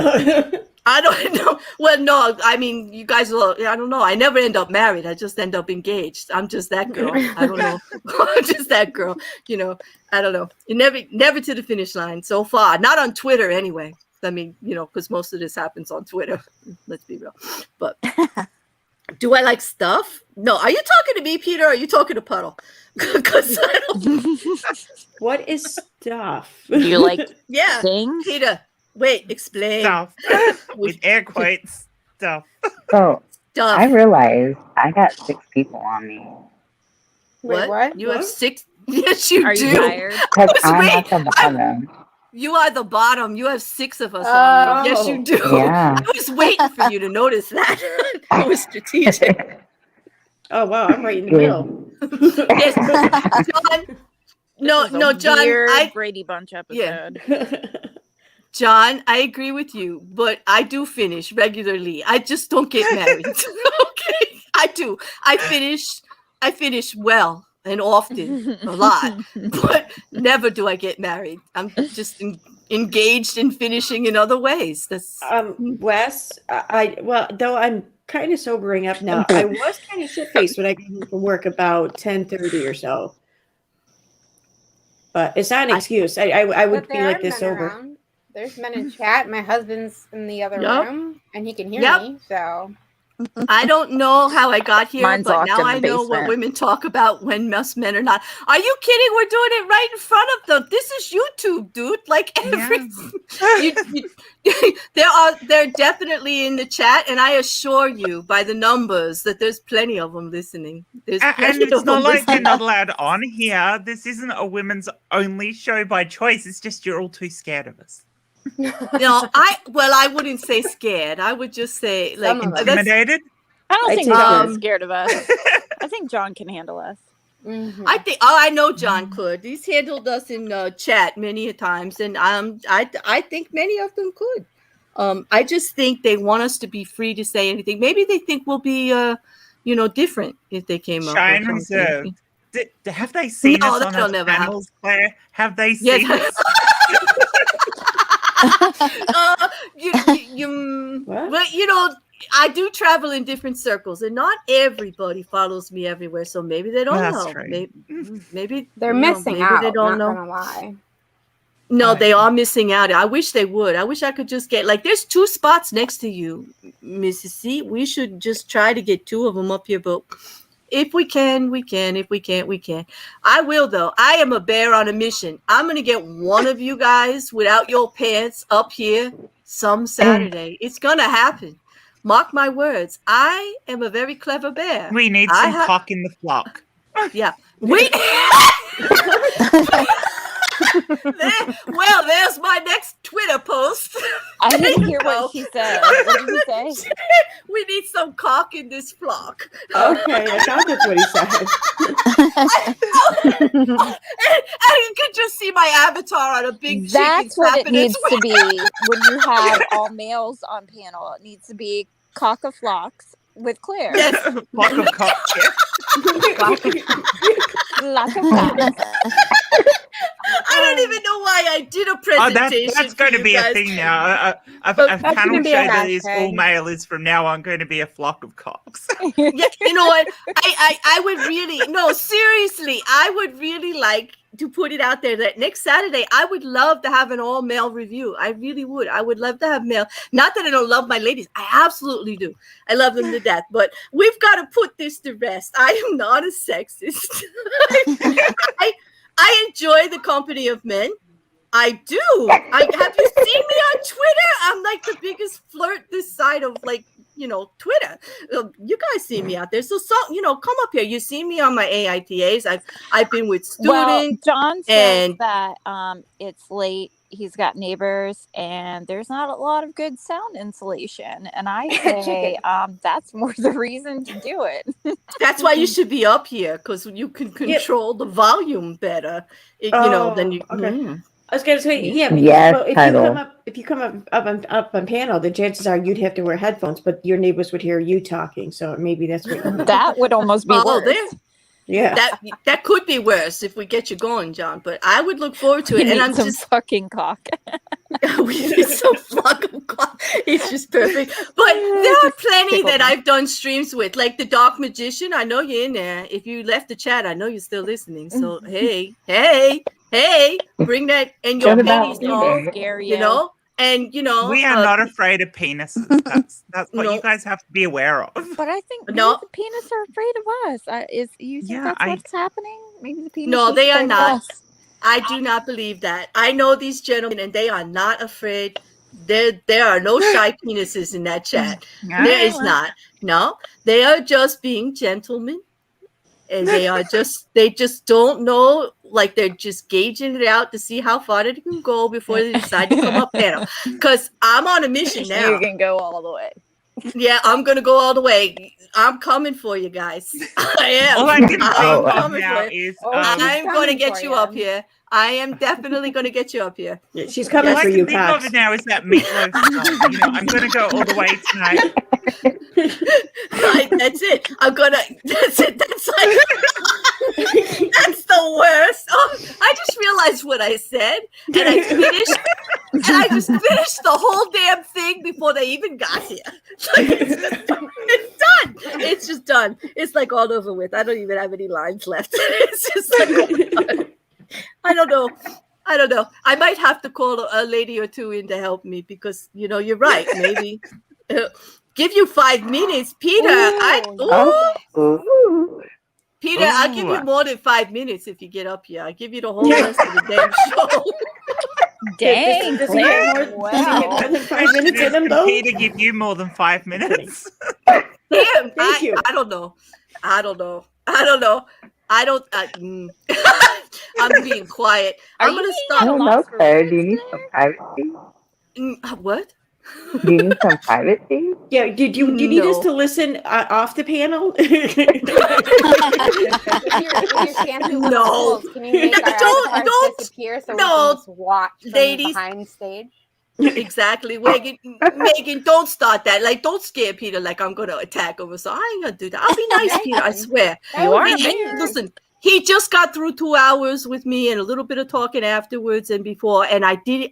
I don't know. Well, no, I mean, you guys will, I don't know. I never end up married. I just end up engaged. I'm just that girl. I don't know. I'm just that girl. I don't know. You never to the finish line so far. Not on Twitter anyway. I mean, because most of this happens on Twitter. Let's be real. But do I like stuff? No. Are you talking to me, Peter? Or are you talking to Puddle? Because I don't. What is stuff? You like things? Peter. Wait, explain. Stuff. With air quotes. Stuff. So Stuff. I realized I got 6 people on me. Wait, what? You have 6? Yes, you Are do. you tired? Because I'm at the bottom. You are the bottom. You have 6 of us on you. Yes, you do. Yeah. I was waiting for you to notice that. It was strategic. Oh wow, I'm right in the middle. Yes, John. No, John. Weird Brady Bunch episode. John, I agree with you, but I do finish regularly. I just don't get married. Okay, I do. I finish well and often, a lot, but never do I get married. I'm just engaged in finishing in other ways. That's Wes. Though I'm kind of sobering up now. I was kind of shit-faced when I came home from work about 10:30 or so, but it's not an excuse. I would be like this sober. Around. There's men in chat. My husband's in the other room, and he can hear me. So I don't know how I got here, Mine's but locked now in the I know what basement. women talk about when most men are not. Are you kidding? We're doing it right in front of them. This is YouTube, dude. Like they're definitely in the chat, and I assure you by the numbers that there's plenty of them listening. There's And plenty it's of not them like they're listening. not allowed on here. This isn't a women's only show by choice. It's just you're all too scared of us. I wouldn't say scared. I would just say like Some of us. Intimidated? I don't I think take John's it. scared of us. I think John can handle us. mhm. I think I know John could. He's handled us in chat many a times, and I think many of them could. I just think they want us to be free to say anything. Maybe they think we'll be different if they came up. Shine with something. reserved. Have they seen No, us on that'll our never panels, Claire? Have they seen Yes. us? What? Well, I do travel in different circles, and not everybody follows me everywhere. So maybe they don't That's know. true. Maybe They're missing maybe out. They don't not know. gonna lie. No, Right. they are missing out. I wish they would. I wish I could just get there's 2 spots next to you, Mrs. C. We should just try to get 2 of them up here, but if we can, we can. If we can't, we can. I will though. I am a bear on a mission. I'm gonna get one of you guys without your pants up here some Saturday. It's gonna happen. Mark my words. I am a very clever bear. We need some cock in the flock. Yeah. Well, there's my next Twitter post. I didn't hear what she said. What did you say? We need some cock in this flock. Okay, I thought that's what he said. And you can just see my avatar on a big chicken. That's what it flapping its needs to be when you have all males on panel. It needs to be cock of flocks with Claire. Yes. Flock of cock chips. Lots of flocks. I don't even know why I did a presentation. That's going to be a thing now. A panel be show a that is hashtag. all male is from now on going to be a flock of cocks. Yeah, you know what? I would really, no, seriously, I would really like to put it out there that next Saturday, I would love to have an all male review. I really would. I would love to have male. Not that I don't love my ladies. I absolutely do. I love them to death. But we've got to put this to rest. I am not a sexist. I enjoy the company of men. I do. Have you seen me on Twitter? I'm like the biggest flirt this side of Twitter. You guys see me out there. So come up here. You see me on my AITAs. I've been with students. Well, John says and that it's late. He's got neighbors, and there's not a lot of good sound insulation. And I say that's more the reason to do it. that's why you should be up here, because you can control the volume better. Than you. Okay. Yeah. I was going to say, yeah, because, Yes, well, if you come up on panel, the chances are you'd have to wear headphones, but your neighbors would hear you talking. So maybe that's what. That would almost be worse. Yeah, that could be worse if we get you going, John. But I would look forward to it. We And need I'm some just fucking cock. we need some fucking cock. It's just perfect. But there are plenty that I've done streams with, like the Dark Magician. I know you're in there. If you left the chat, I know you're still listening. So hey, bring that and your pennies on, Scary, and we are not afraid of penises. That's what you guys have to be aware of. But I think maybe No. the penis are afraid of us. You think that's what's happening? Maybe the penis. No, is they are afraid of not. us. I do not believe that. I know these gentlemen, and they are not afraid. There are no shy penises in that chat. There is not. No, they are just being gentlemen, and they just don't know. Like they're just gauging it out to see how far they can go before they decide to come up panel. Because I'm on a mission now. You can go all the way. Yeah, I'm gonna go all the way. I'm coming for you guys. I am. All I can think I'm of coming now for you. is I'm going to coming get for you you. up here. I am definitely going to get you up here. yeah, she's coming all I for can you, think of Cox. it now is that meatloaf song. I'm going to go all the way tonight. Right, that's it. That's it. That's like, that's the worst. Oh, I just realized what I said. And I just finished the whole damn thing before they even got here. Like, it's done. It's just done. It's like all over with. I don't even have any lines left. It's just like, I don't know. I might have to call a lady or two in to help me because, you're right. Maybe give you 5 minutes, Peter. Peter, I'll give you more than 5 minutes if you get up here. I'll give you the whole rest of the damn show. Dang, Does he get more than 5 minutes in him, though? Peter give you more than 5 minutes. Damn, Thank you. I don't know. I'm being quiet. Are I'm you going to being I stop. don't know, Claire. Do you need some privacy? What? Do you need some privacy? Yeah, did you need us No. to listen off the panel? With your fancy little No. tools, can you make our avatars don't- disappear so no, we can just watch from ladies. behind stage? Exactly. Megan, don't start that. Like, don't scare Peter like I'm going to attack him. So I ain't going to do that. I'll be nice, Peter. I swear. You are Listen, he just got through 2 hours with me and a little bit of talking afterwards and before. And he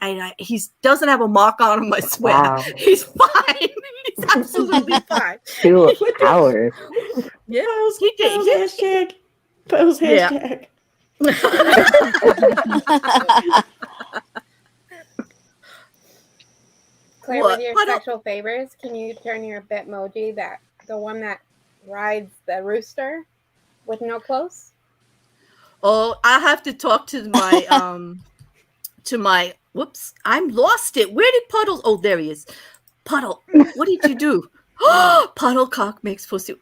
doesn't have a mark on him, I swear. Wow. He's fine. He's absolutely fine. 2 hours. Yeah, Pose, he did. pose Yeah. hashtag. Pose Yeah. hashtag. Claire, What? with your I don't- sexual favors, can you turn your Bitmoji the one that rides the rooster with no clothes? Oh, I have to talk to my whoops, I'm lost it. Where did Puddles? Oh, there he is. Puddle, what did you do? Puddle cock makes pussy.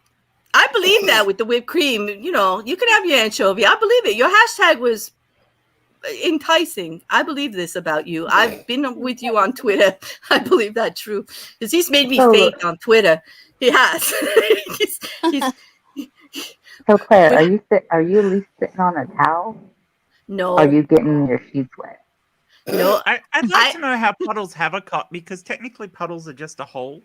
I believe that with the whipped cream. You know, you can have your anchovy. I believe it. Your hashtag was enticing. I believe this about you. I've been with you on Twitter. I believe that true. Because he's made me faint on Twitter. He has. he's So Claire, are you at least sitting on a towel? no. Or are you getting your sheets wet? No. I'd like to know how puddles have a cock, because technically puddles are just a hole.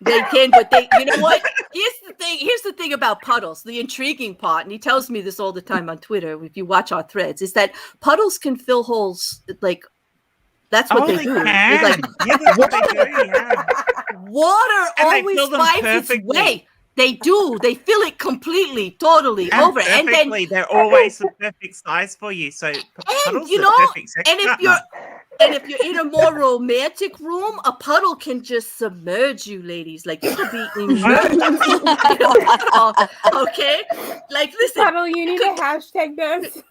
They can, but you know what? Here's the thing about puddles. The intriguing part, and he tells me this all the time on Twitter, if you watch our threads, is that puddles can fill holes. Like, that's what they do. Can. Like, Yeah, that's what they do, yeah. Water And they always fill them finds its perfectly. way. They do. They fill it completely, totally over. And then they're always the perfect size for you. So puddles you are know, the perfect sex partner. and if you're in a more romantic room, a puddle can just submerge you, ladies. Like, you could be immersed. Okay? Like, listen. Puddle, you need to hashtag this.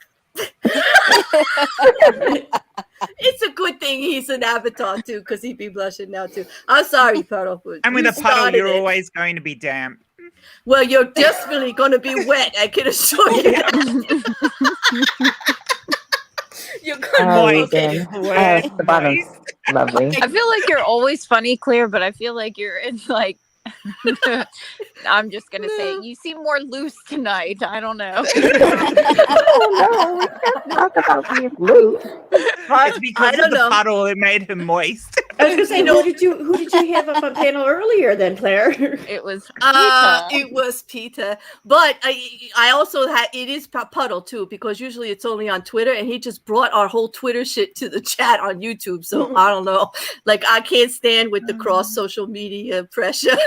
It's a good thing he's an avatar too, because he'd be blushing now too. I'm sorry, Puddle. And with a puddle, you're always going to be damp. Well, you're definitely going to be wet. I can assure you that. You're going to be the bottom's lovely. I feel like you're always funny, Claire, but I feel like you're in like. I'm just gonna say you seem more loose tonight. I don't know. Oh no, we can't talk about being loose. It's because of the puddle. It made him moist. I was gonna say, who did you have up on panel earlier then, Claire? It was Peter. It was Peter, but I also had it is Puddle too, because usually it's only on Twitter, and he just brought our whole Twitter shit to the chat on YouTube. So I don't know, like I can't stand with the cross social media pressure.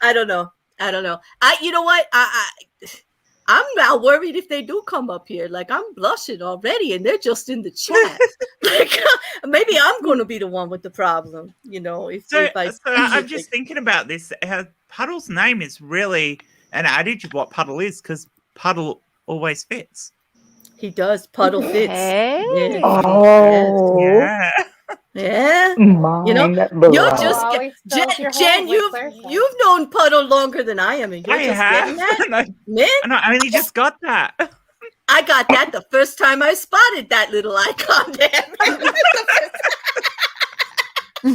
I don't know. You know what? I'm now worried if they do come up here. Like, I'm blushing already, and they're just in the chat. Like, maybe I'm going to be the one with the problem. You know, I'm just thinking about this. Puddle's name is really an adage of what Puddle is, because Puddle always fits. He does. Puddle fits. Hey. Yeah. Oh. Yeah. Yeah. Mine, You know, you're just Jen. You've known Puddle longer than I am, and you're just getting that. Man, I only just got that. I got that the first time I spotted that little icon there. the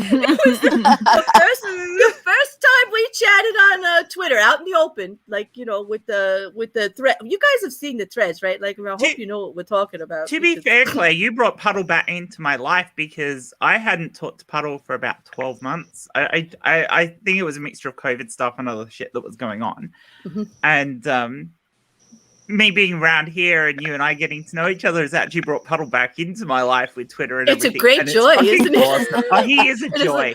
first time we chatted on Twitter, out in the open, like, you know, with the thread. You guys have seen the threads, right? Like, I hope you know what we're talking about. To be fair, Claire, you brought Puddle back into my life because I hadn't talked to Puddle for about 12 months. I think it was a mixture of COVID stuff and other shit that was going on, and me being around here and you and I getting to know each other has actually brought Puddle back into my life with Twitter and everything. It's a great joy, isn't it? Awesome. Oh, he is a joy.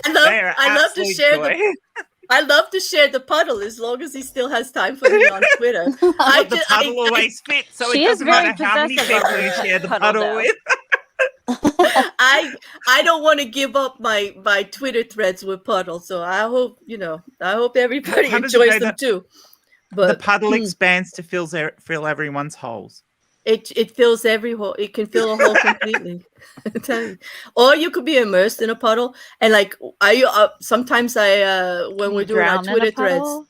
I love to share I love to share the Puddle as long as he still has time for me on Twitter. The Puddle always fits, so it doesn't matter how many people you share the Puddle with. I don't want to give up my Twitter threads with Puddle, so I hope everybody enjoys them too. But the Puddle expands to fill everyone's holes. It fills every hole. It can fill a hole completely. Or you could be immersed in a puddle, and like sometimes when we're doing our Twitter threads.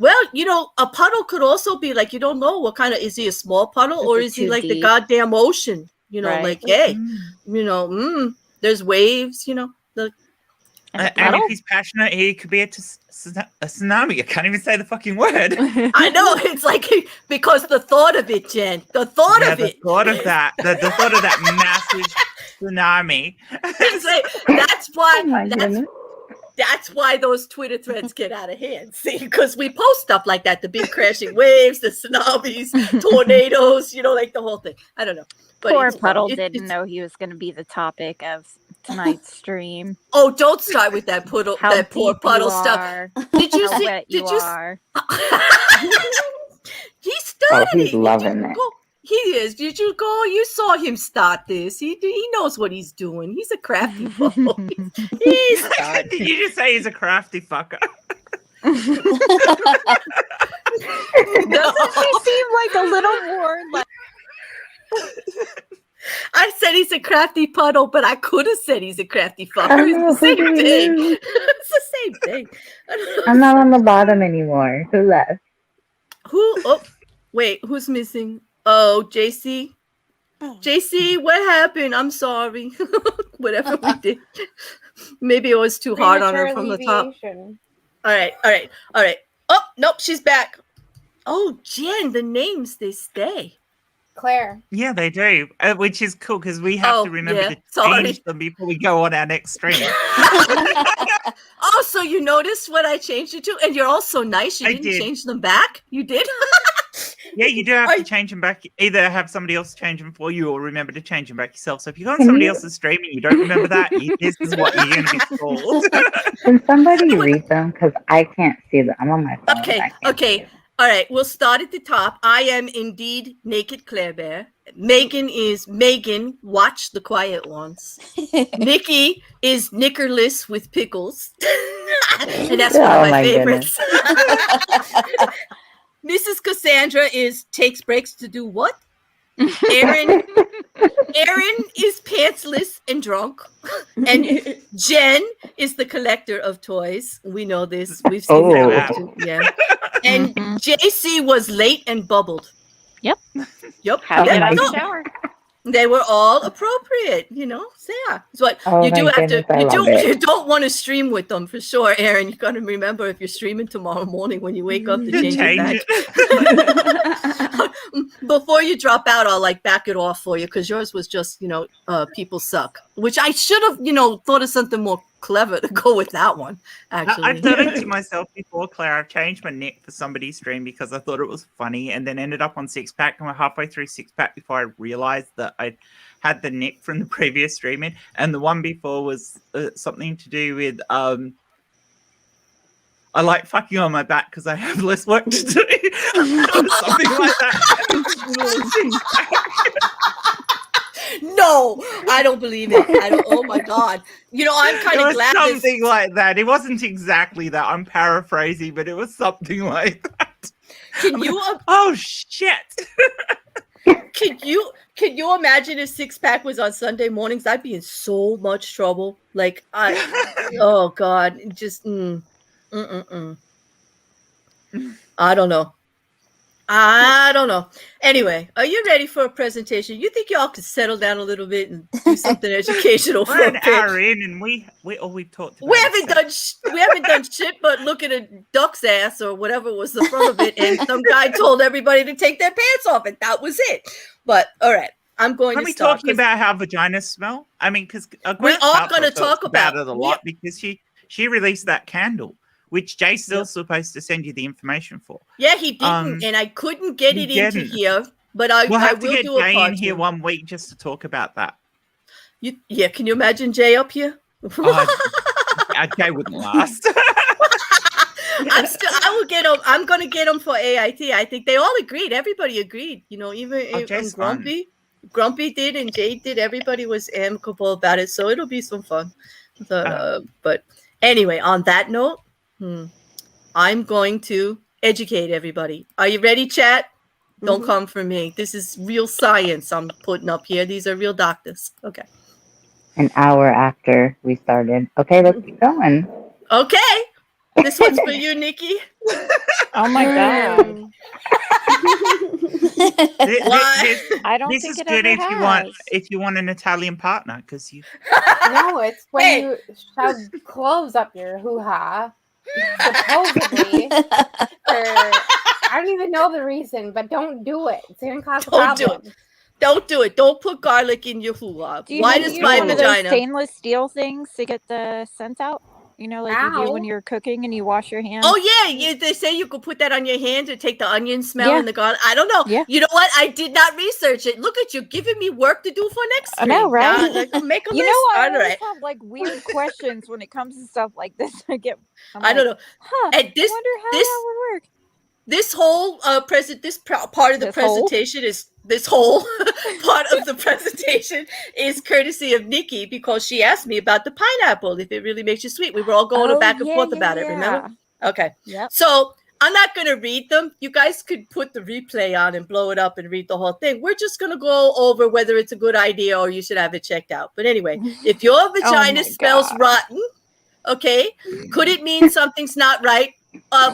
Well, you know, a puddle could also be like, you don't know what kind of, is he a small puddle or is he like the goddamn ocean? You know, like, hey, you know, there's waves, you know. And if he's passionate, he could be a tsunami. I can't even say the fucking word. I know, it's like, because the thought of it, Jen, the thought of that, the thought of that massive tsunami. It's like, that's why those Twitter threads get out of hand. See, because we post stuff like that, the big crashing waves, the tsunamis, tornadoes, you know, like the whole thing. I don't know. But poor Puddle didn't know he was going to be the topic of tonight's stream. Oh, don't start with that poor Puddle stuff. Did you see? Wet you are. He started. Oh, he's loving it. He is. Did you go? You saw him start this. He knows what he's doing. He's a crafty boy. Did you just say he's a crafty fucker? Doesn't he seem like a little more like? I said he's a crafty puddle, but I could have said he's a crafty fucker. I don't know, It's the same who do we thing. lose? It's the same thing. I don't know. I'm not on the bottom anymore. Who left? Who? Oh, wait. Who's missing? Oh, JC. JC, what happened? I'm sorry. Whatever we did. Maybe it was too hard on her from the top. Alleviation. All right. Oh, nope, she's back. Oh, Jen, the names, they stay. Claire. Yeah, they do, which is cool because we have to remember to sorry. change them before we go on our next stream. Oh, so you noticed what I changed it to? And you're all so nice. You I didn't did. change them back? You did? Yeah, you do have to change them back. Either have somebody else change them for you or remember to change them back yourself. So if you go on somebody else's stream and you don't remember that, this is what you're going to get called. Can somebody read them? Because I can't see them. I'm on my phone. Okay, I can't see okay. them. All right, we'll start at the top. I am indeed Naked Claire Bear. Megan is Megan, Watch the Quiet Ones. Nikki is Knickerless with Pickles. And that's one Oh, of my my favorites. Mrs. Cassandra is Takes Breaks to Do What? Aaron is Pantsless and Drunk. And Jen is the collector of toys. We know this. We've seen Oh. that often. Yeah. And JC was late and bubbled. Yep. Yep. Had to Oh get my out of the No, shower. they were all appropriate, So yeah. It's what Oh you do my have goodness, to I you love it. you don't want to stream with them for sure, Aaron. You gotta remember if you're streaming tomorrow morning when you wake up to change it back. Before you drop out, I'll back it off for you because yours was just, people suck, which I should have, thought of something more clever to go with that one. Actually, I've done it to myself before, Claire. I've changed my neck for somebody's stream because I thought it was funny and then ended up on Six Pack and we're halfway through Six Pack before I realized that I had the neck from the previous streaming. And the one before was something to do with I like fucking on my back because I have less work to do. Something like that. No, I don't believe it. Oh my god! I'm kind It of was glad. something like that. It wasn't exactly that. I'm paraphrasing, but it was something like that. Can you? Oh shit! Can you imagine if Six Pack was on Sunday mornings? I'd be in so much trouble. Oh god, just I don't know. Anyway, are you ready for a presentation? You think y'all could settle down a little bit and do something educational for We're a an bit? hour in, and we've talked. About We haven't done shit but look at a duck's ass or whatever was the front of it, and some guy told everybody to take their pants off, and that was it. But all right, I'm going Are to we start. talking about how vaginas smell? I mean, because We are gonna talk about it a lot because she released that candle, which Jay's still supposed to send you the information for. Yeah, he didn't, and I couldn't get it into here. But I We'll have to will get do a Jay part in here 2. 1 week just to talk about that. Can you imagine Jay up here? Jay wouldn't last. I will get him. I'm going to get him for AIT. I think they all agreed. Everybody agreed. Even Jay's Grumpy. Grumpy did and Jay did. Everybody was amicable about it. So it'll be some fun. But anyway, on that note, I'm going to educate everybody. Are you ready, chat? Don't come for me. This is real science I'm putting up here. These are real doctors. Okay. An hour after we started. Okay, let's keep going. Okay. This one's for you, Nikki. Oh my god. I don't This think is it good ever if you want an Italian partner because you. No, it's when you shove clothes up your hoo-ha. Supposedly. I don't even know the reason, but don't do it. It's going to cause problems. Don't do it. Don't put garlic in your hoo-ha. Why does my one of vagina? those stainless steel things to get the scent out? Like you do when you're cooking and you wash your hands. Oh yeah, they say you could put that on your hand to take the onion smell and the garlic. I don't know. Yeah. You know what? I did not research it. Look at you giving me work to do for next stream. I know, right? Make a list. I All always right. have weird questions when it comes to stuff like this. I don't know. And I wonder how that would work. This whole part of the presentation is this whole part of the presentation is courtesy of Nikki because she asked me about the pineapple if it really makes you sweet. We were all going back and forth about it. Remember? Okay. Yep. So I'm not going to read them. You guys could put the replay on and blow it up and read the whole thing. We're just going to go over whether it's a good idea or you should have it checked out. But anyway, if your vagina smells rotten, okay, could it mean something's not right?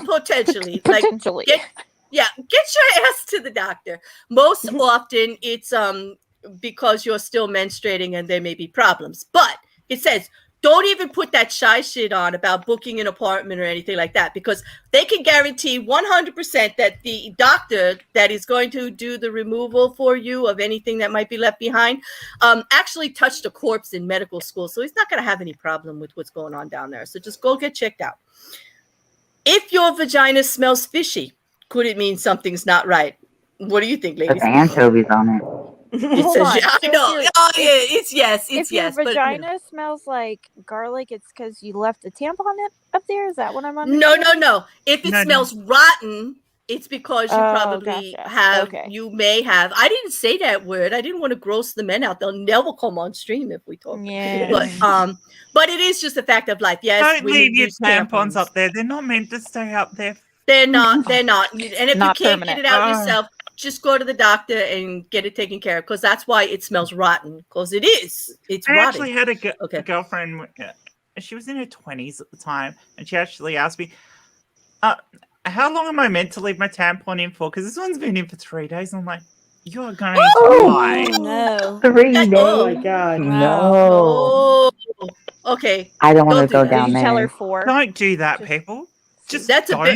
Potentially. Potentially. Get your ass to the doctor. Most often it's because you're still menstruating and there may be problems. But it says, don't even put that shy shit on about booking an apartment or anything like that, because they can guarantee 100% that the doctor that is going to do the removal for you of anything that might be left behind actually touched a corpse in medical school. So he's not going to have any problem with what's going on down there. So just go get checked out. If your vagina smells fishy, could it mean something's not right? What do you think, ladies? With anchovies on it. It says, yeah, I know. Oh, yeah, it's yes. It's If your yes. vagina smells like garlic, it's because you left a tampon up there. Is that what I'm But, understanding? no. If it smells rotten, it's because you probably have. Okay. You may have. I didn't say that word. I didn't want to gross the men out. They'll never come on stream if we talk. Yeah. But it is just a fact of life. Yes, Don't we leave your use tampons up there. They're not meant to stay up there. They're not. And if Not you can't permanent. get it out yourself, just go to the doctor and get it taken care of, because that's why it smells rotten, because it is. It's I rotten. actually had a girlfriend. She was in her 20s at the time, and she actually asked me, how long am I meant to leave my tampon in for? Because this one's been in for 3 days. I'm like, you are going to die. No. 3 days. Oh my God. No. Oh, okay. I don't want to Don't go do that. down You tell her there. 4. Don't do that, people. Just That's don't. a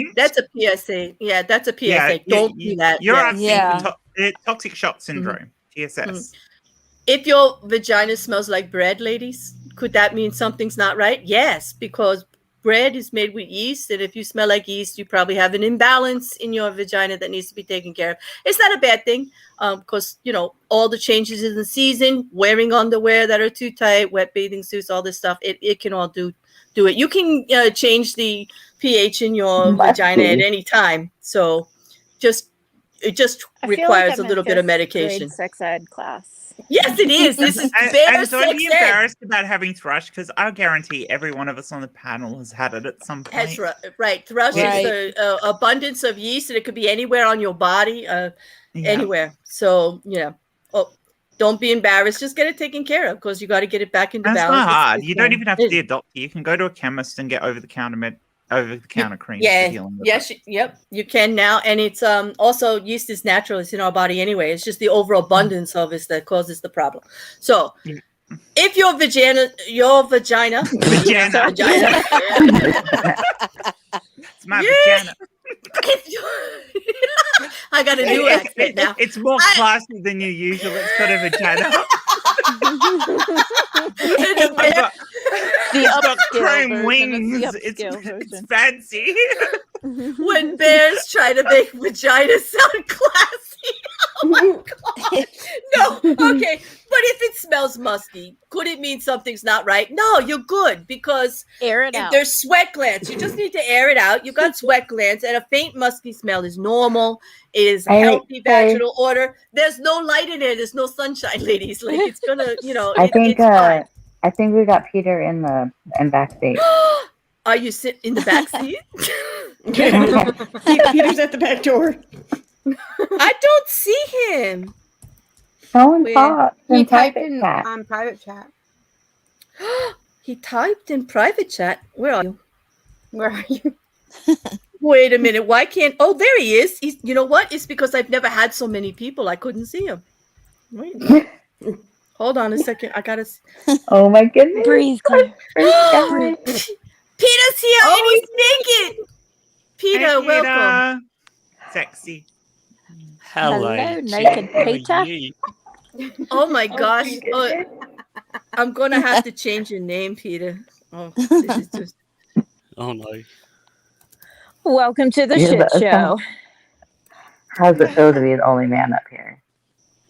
PSA. Yeah, that's a PSA. Yeah, Don't do that. You're Yeah. asking for toxic shock syndrome, TSS. If your vagina smells like bread, ladies, could that mean something's not right? Yes, because bread is made with yeast, and if you smell like yeast, you probably have an imbalance in your vagina that needs to be taken care of. It's not a bad thing, because all the changes in the season, wearing underwear that are too tight, wet bathing suits, all this stuff, it can all do it. You can change the pH in your vagina at any time. So it just requires a little bit of medication. Sex ed class. Yes, it is. This is And better don't be sex ed. embarrassed about having thrush, because I guarantee every one of us on the panel has had it at some point. Right. Thrush is the abundance of yeast, and it could be anywhere on your body, anywhere. So, don't be embarrassed. Just get it taken care of, because you got to get it back into That's balance. not hard. You don't even have to see a doctor. You can go to a chemist and get over-the-counter cream. Yeah. For dealing with Yes. Yep. You can now, and it's also yeast is natural. It's in our body anyway. It's just the overabundance of it that causes the problem. So, if your vagina, It's my vagina. I got a new accent now. It's more classy than your usual. It's got a vagina. It's got chrome wings. It's fancy. When bears try to make vagina sound classy. Oh my God. No, okay. But if it smells musky, could it mean something's not right? No, you're good, because air it out. There's sweat glands. You just need to air it out. You got sweat glands, and a faint musky smell is normal. It is healthy vaginal odor. There's no light in there. There's no sunshine, ladies. Like, it's gonna, I think we got Peter in backstage. Are you sitting in the back seat? Peter's at the back door. I don't see him. Someone thought He in typed private in chat. on private chat. He typed in private chat. Where are you? Where are you? Wait a minute. Why can't? Oh, there he is. You know what? It's because I've never had so many people. I couldn't see him. Wait. Hold on a second. I gotta. Oh my goodness! Breathe, Claire. Peter's here and he's naked. Peter, Hey, welcome. Sexy. Hello, naked Peter. Oh my gosh. Oh, I'm gonna have to change your name, Peter. Oh, this is just. Oh no. Welcome to the shit show. How's it feel to be the only man up here?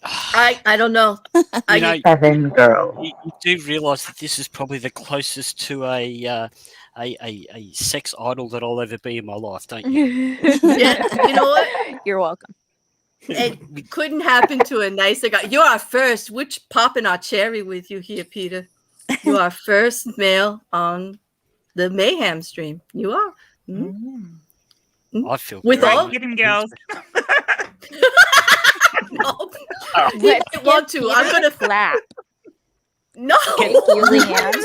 I don't know. You know, 7 girls. you do realise that this is probably the closest to a sex idol that I'll ever be in my life, don't you? Yeah, you know what? You're welcome. It couldn't happen to a nicer guy. You're our first. We're popping our cherry with you here, Peter. You are first male on the Mayhem stream. You are. Mm-hmm. I feel With very all- much Get him, girls. No, Let's I want give to. I'm Peter gonna a clap. no. Excuse hands.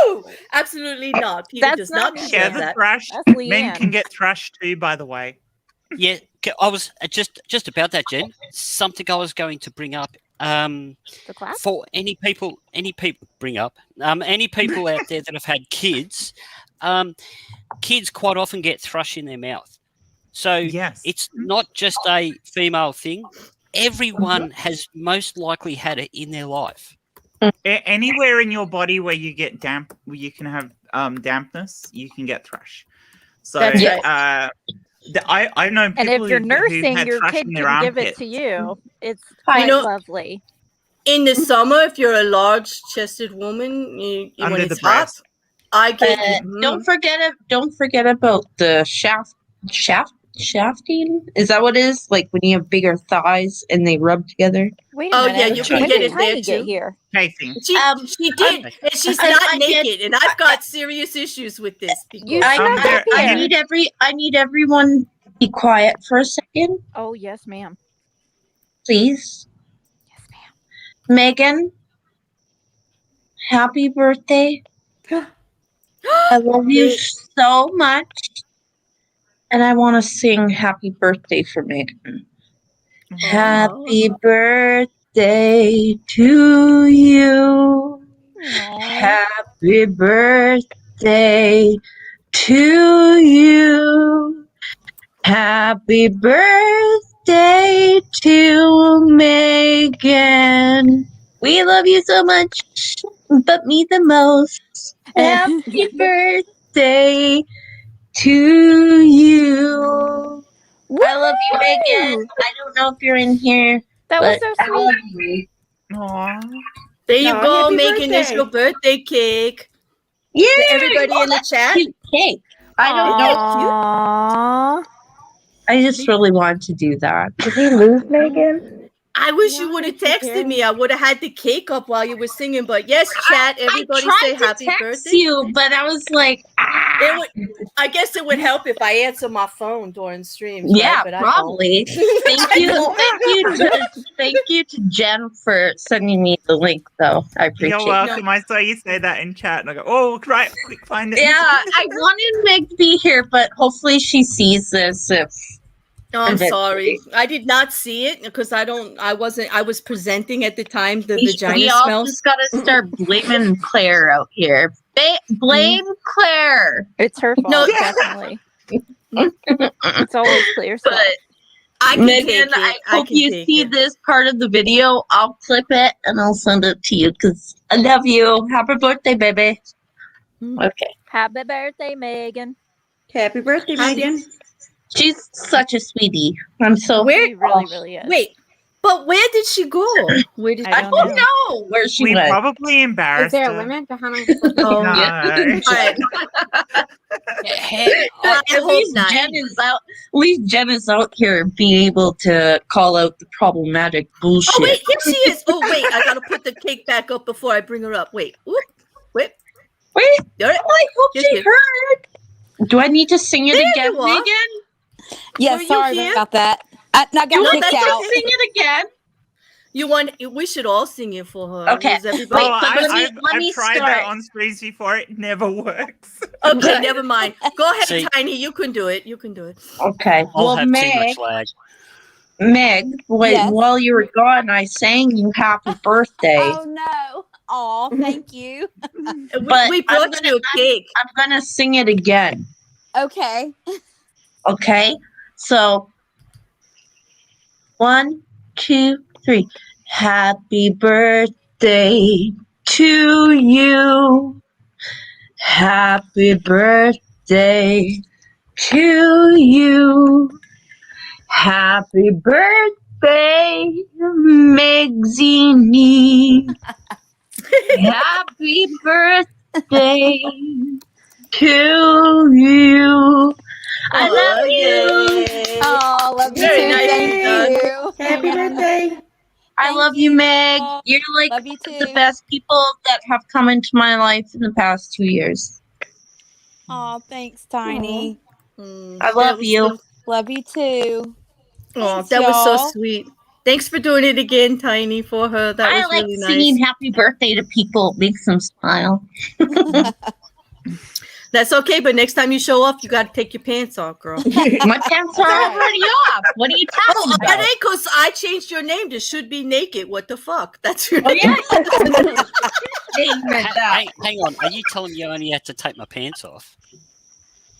No, absolutely not. Peter That's does not not me. Share deserve the that. thrash. That's Men can Leanne. get thrashed too, by the way. Yeah, I was just about that, Jen. Something I was going to bring up. The clap? For any people bring up any people out there that have had kids, kids quite often get thrush in their mouth. So Yes. it's not just a female thing. Everyone has most likely had it in their life. Anywhere in your body where you get damp, where you can have dampness, you can get thrush. So That's right. I know people And if you're who've nursing, had your thrush kid in their can give it armpits. to you. It's I quite know- lovely. In the summer, if you're a large-chested woman, when Under the it's hot, breast. I get. Don't forget about the shafting. Is that what it is? Like when you have bigger thighs and they rub together. Wait a Oh, minute. yeah, you can When get did it there, Tiny get too. here? Chafing. She did, and she's I- not I get- naked, and I've got serious issues with this. You because- snuck there- up here. I need everyone to be quiet for a second, Oh, yes, ma'am. please. Yes, ma'am. Megan, happy birthday. I love you so much. And I want to sing happy birthday for Megan. Happy birthday to you. Happy birthday to you. Happy birthday to Megan. We love you so much, but me the most. Happy birthday to you. I love you, Megan. I don't know if you're in here, That was but so I sweet. love you. Aww. There you No, go, happy Megan. There's birthday. your birthday cake. Yeah, To everybody in the chat. cute cake. I don't know. Aww. I just really want to do that. Did we lose Megan? I wish you No, would have thank you, texted Karen. me. I would have had the cake up while you were singing. But yes, chat. Everybody I tried say to happy text birthday. you, but I was like, It would, I guess it would help if I answer my phone during streams. yeah, right? But I don't. probably. Thank you to Jen for sending me the link, though. I appreciate You're it. welcome. I saw you say that in chat, and I go, "Oh, right, quick, find it." Yeah, I wanted Meg to be here, but hopefully she sees this. No, I'm Eventually. sorry. I did not see it because I was presenting at the time the We vagina all smells. just gotta start blaming Claire out here. Blame Claire. It's her fault, No. definitely. It's always Claire's fault. But I can Megan, take it. I I hope can you take see it. this part of the video. I'll clip it and I'll send it to you because I love you. Happy birthday, baby. Okay. Happy birthday, Megan. Happy birthday, Hi. Megan. She's such a sweetie. I'm so. Where? She really, really is. Wait, but where did she go? Where did I I she don't go? know where she We went. probably Is embarrassed there a her. limit to how many? Oh, No. all right. I At hope least not. Jen is out. At least Jen is out here being able to call out the problematic bullshit. Oh wait, here she is. Oh wait, I gotta put the cake back up before I bring her up. Wait, whoop, wait. Wait, There it- I hope Here she she is. heard. Do I need to sing it There again, you are. Megan? Yeah, Were you sorry here? about that. I got No, kicked that's out. okay. Sing it again. You want? We should all sing it for her. Okay. Is everybody? Wait, Oh, but let me I've tried start. that on streams before. It never works. Okay, never mind. Go ahead, See- Tiny. You can do it. You can do it. Okay. I'll Well, have too Meg, much lag. Yes. while you were gone, I sang you happy birthday. Oh no. Oh, thank you. But We I'm brought gonna- you a cake. I'm gonna sing it again. Okay. Okay. So 1, 2, 3. Happy birthday to you. Happy birthday to you. Happy birthday, Megzini. Happy birthday to you. I love you. Yay. Oh, love you Very too. nicely Thank done. you. Happy birthday. I Thank love you, you. Meg. You're like Love you the too. best people that have come into my life in the past 2 years. Oh, thanks, Tiny. I love you. Love you too. Oh, Thanks, that was so y'all. sweet. Thanks for doing it again, Tiny, for her. That I was like really singing nice. happy birthday to people. It makes them smile. That's okay, but next time you show up, you got to take your pants off, girl. My pants are already off. What are you talking Oh, about? because I changed your name to Should Be Naked. What the fuck? That's your name. Yeah. Hang on. Are you telling me you only had to take my pants off?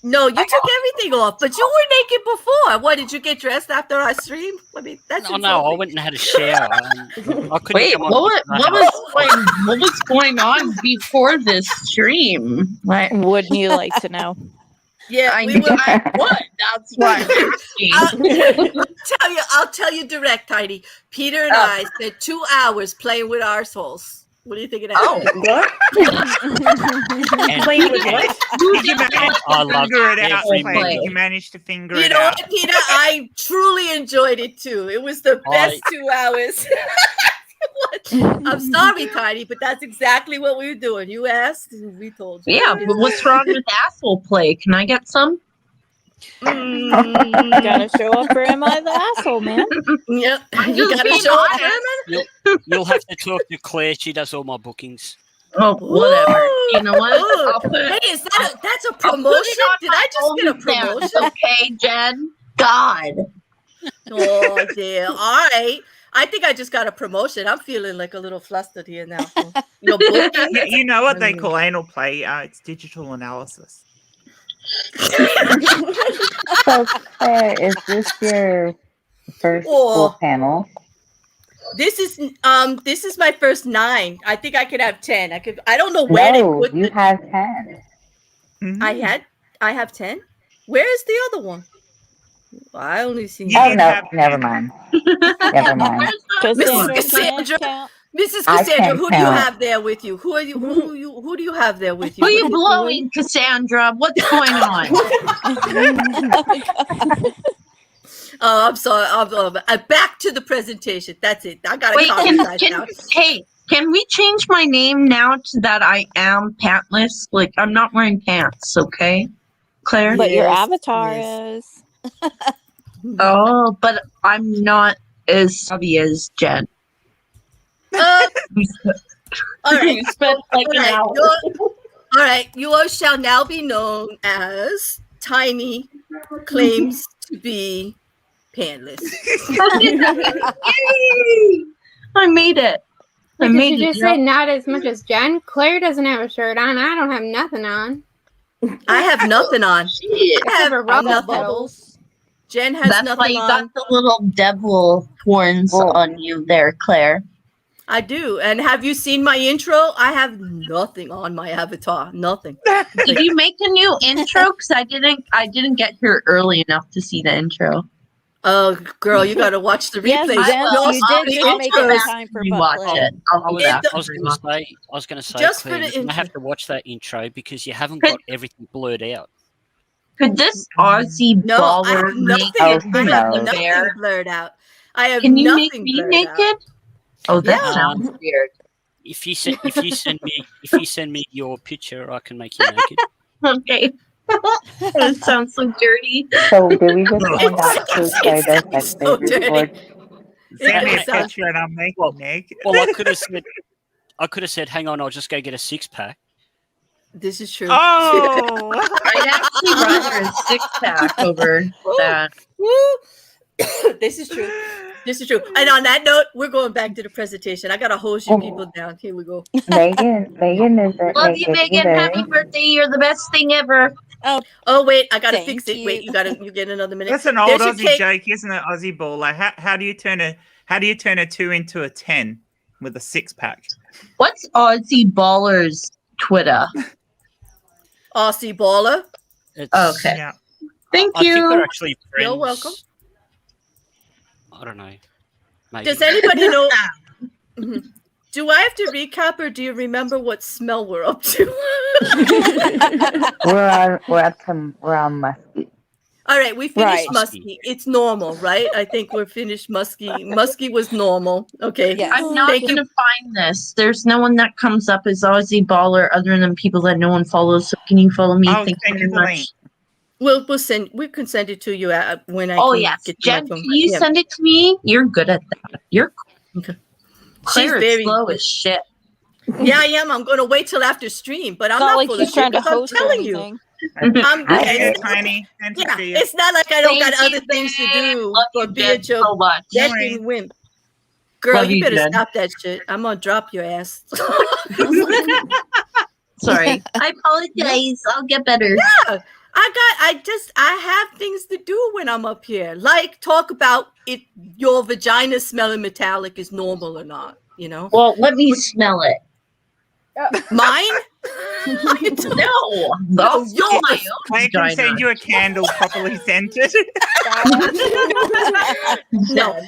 No, you took everything off, but you were naked before. What, did you get dressed after I streamed? I mean, that's Oh no, I went and had a shower. I couldn't Wait, come on what the- was going on before this stream? Like, Wouldn't you like to know? Yeah, I we were. would. That's why I'm asking. I'll tell you direct, Tiny. Peter and I spent 2 hours playing with arseholes. What do you think of that? Oh, And- Playing with what? Did you manage I to love finger it out, every Clay? play. Did you manage to finger You it know out? what, Peter? I truly enjoyed it too. It was the best 2 hours. I'm sorry, Tiny, but that's exactly what we were doing. You asked, and we told you. Yeah, but what's wrong with asshole play? Can I get some? Gotta show up for Am I the Asshole, man? Yep. I'm You just gotta being show up, honest. You'll have to talk to Claire. She does all my bookings. Oh, whatever. You know what? Ooh. I'll put Hey, it. that's a I'll put it promotion? on Did my I just get a OnlyFans, promotion? okay, Jen? God. Oh dear. All right. I think I just got a promotion. I'm feeling like a little flustered here now. Booking. You know what they call anal play? It's digital analysis. So, Claire, is this your first full panel? This is my first 9. I think I could have 10. I don't know where No, they put you have 10. I have 10. Where is the other one? I only see. Oh no, never mind. Never mind. Mrs. Cassandra. Mrs. Cassandra, who do you have there with you? Who do you have there with you? Who are you blowing, Cassandra? What's going on? Oh, I'm sorry. Back to the presentation. That's it. I gotta can we change my name now to that I am pantless? Like, I'm not wearing pants, okay, Claire? But your avatar is. Oh, but I'm not as savvy as Jen. All right. We spent like an hour. All right. You shall now be known as Tiny claims to be pantless. Yay! I made it. Did you just say not as much as Jen? Claire doesn't have a shirt on. I don't have nothing on. I have nothing on. I have a rubber bubbles. Jen has That's nothing why you on. got the little devil horns on you there, Claire. I do. And have you seen my intro? I have nothing on my avatar. Nothing. Did you make a new intro? Because I didn't get here early enough to see the intro. Oh, girl, you got to watch the Yes, replays. Jen, No, you I'll did be just make intros. it time for butt play. I was going to say, Just Claire, for the you're going to intro. have to watch that intro because you haven't got everything blurred out. Could this Aussie No, I have baller make nothing. it I have the nothing bear? blurred out. I have Can you nothing make me blurred out. naked? Oh, that Yeah. sounds weird. If you send me your picture, I can make you naked. Okay. That sounds so dirty. So, do we just find out who Claire does sex so favors dirty. for? Send me a sounds- picture and I'll make Well, it naked. Well, I could have said, hang on, I'll just go get a 6-pack. This is true. Oh, I'd actually rather a 6-pack over that. Woo. This is true. This is true. And on that note, we're going back to the presentation. I gotta hose you people down. Here we go. Megan isn't Love you, naked Megan. either. Happy birthday. You're the best thing ever. Oh wait, I gotta Thank fix it. you. Wait, you get another minute. that's an old There's your Aussie cake. joke, isn't it? Aussie baller. How do you turn a 2 into a 10 with a 6-pack? What's Aussie Ballers Twitter? Aussie baller. It's, Okay. Yeah. Thank I think you. they're actually friends. You're welcome. I don't know. Maybe. Does anybody know? Mhm. Do I have to recap, or do you remember what smell we're up to? We're on Muskie. All right, we finished Right. Muskie. It's normal, right? I think we're finished Muskie. Muskie was normal. Okay. Yes. I'm not Thank going to find this. There's no one that comes up as Aussie Baller other than people that no one follows. So can you follow me? Oh, Thank you thank very you, much. Link. we'll send. We can send it to you when I. Oh can yes, get to my Jen, phone. can you Yeah. send it to me? You're good at that. You're Okay. Claire She's is very slow good. as shit. Yeah, I am. I'm going to wait till after stream, but I'm Not not like full of he's shit trying to because I'm host or telling you. anything. I'm Thank yeah, you, it's, Tiny. Thank you yeah, for you. it's not like I don't Thank got other you, things to Jen. do Love you, but be Jen, at your so much. No worries. beck and whim. Girl, Love you you, better Jen. stop that shit. I'm gonna drop your ass. Sorry. I apologize. I'll get better. Yeah, I have things to do when I'm up here. Like talk about if your vagina smelling metallic is normal or not, you know? Well, let me smell it. Mine? No, No, I'll smell my yours. own I can vagina. send you a candle properly scented. No.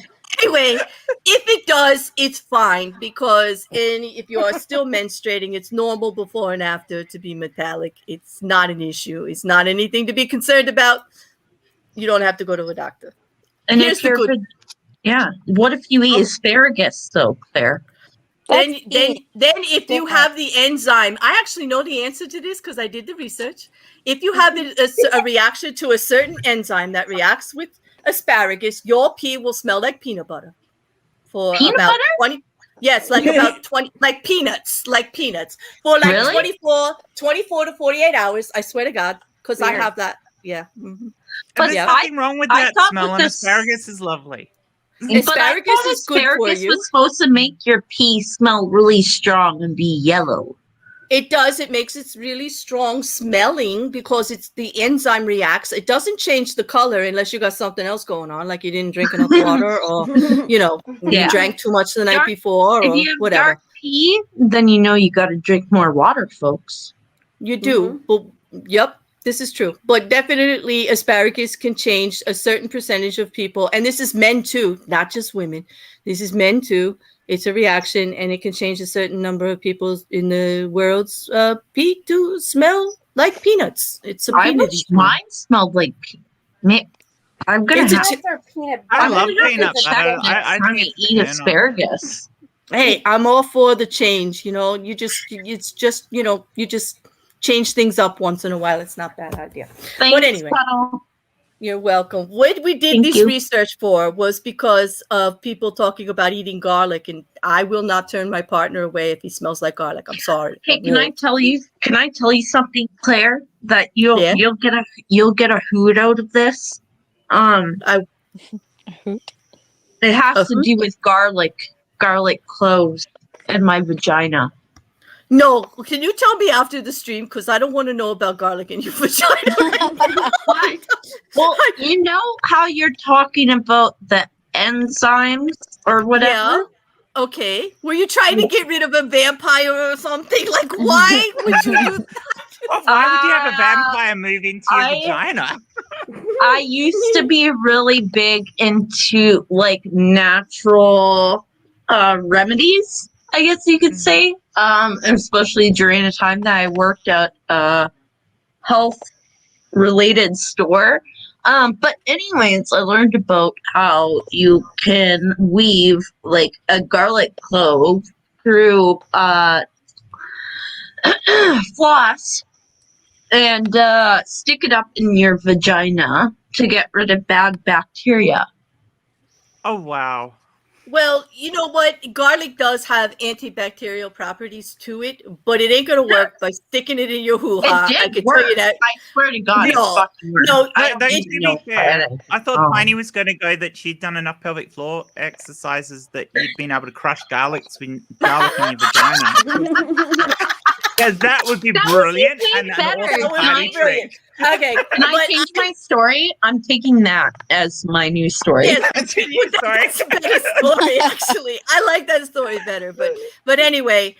Anyway, if it does, it's fine because if you are still menstruating, it's normal before and after to be metallic. It's not an issue. It's not anything to be concerned about. You don't have to go to a doctor. And Here's if the you're good. yeah, what if you eat asparagus though, Claire? Then That's if you different. have the enzyme, I actually know the answer to this because I did the research. If you have a reaction to a certain enzyme that reacts with asparagus, your pee will smell like peanut butter for Peanut about butter? 20. Yes, like about 20, like peanuts for like Really? 24 to 48 hours. I swear to God, because I Weird. have that. Yeah. Mhm. But There's yeah. nothing wrong with I that thought smell, with and this- asparagus is lovely. But I Asparagus thought is good for asparagus you. was supposed to make your pee smell really strong and be yellow. It does. It makes it really strong smelling because it's the enzyme reacts. It doesn't change the color unless you got something else going on, like you didn't drink enough water or, you Yeah. drank too much the night Dark- before If or you have whatever. dark pee, then you know you got to drink more water, folks. You do. But, yep, this is true. But definitely asparagus can change a certain percentage of people. And this is men too, not just women. This is men too. It's a reaction and it can change a certain number of people in the world's pee to smell like peanuts. It's a I peanut. wish mine smelled like I'm gonna It's a have chi- Are peanut I I'm love gonna have peanut to butter. check next I time think I it's eat turn on. asparagus. Hey, I'm all for the change. It's just you just change things up once in a while. It's not a bad idea. Thanks, anyway. Puddle. You're welcome. What we did Thank this you. research for was because of people talking about eating garlic, and I will not turn my partner away if he smells like garlic. I'm sorry. Hey, can I tell you something, Claire? That you'll get a hoot out of this. I- It has A to hoot? do with garlic cloves and my vagina. No, can you tell me after the stream? Because I don't want to know about garlic in your vagina. Why? Well, you know how you're talking about the enzymes or whatever? Yeah. Okay. Were you trying to get rid of a vampire or something? Like, why would you do that? Why would you have a vampire move into your I- vagina? I used to be really big into like natural remedies, I guess you could say. Especially during a time that I worked at a health related store. But anyways, I learned about how you can weave like a garlic clove through floss and stick it up in your vagina to get rid of bad bacteria. Oh wow. Well, you know what? Garlic does have antibacterial properties to it, but it ain't gonna work by sticking it in your hoo-ha. It I did can work. tell you that. I swear to God, it No, fucking worked. no, I Though, don't to even be know fair, anything. I thought Tiny was going to go that she'd done enough pelvic floor exercises that you'd been able to crush garlic in your vagina. Because that would be That would be brilliant way and an better. awesome That would party be trick. Okay, Can I change my story? I'm taking that as my new story. Yes, That's a new story. that's a better story, actually. I like that story better. But anyway,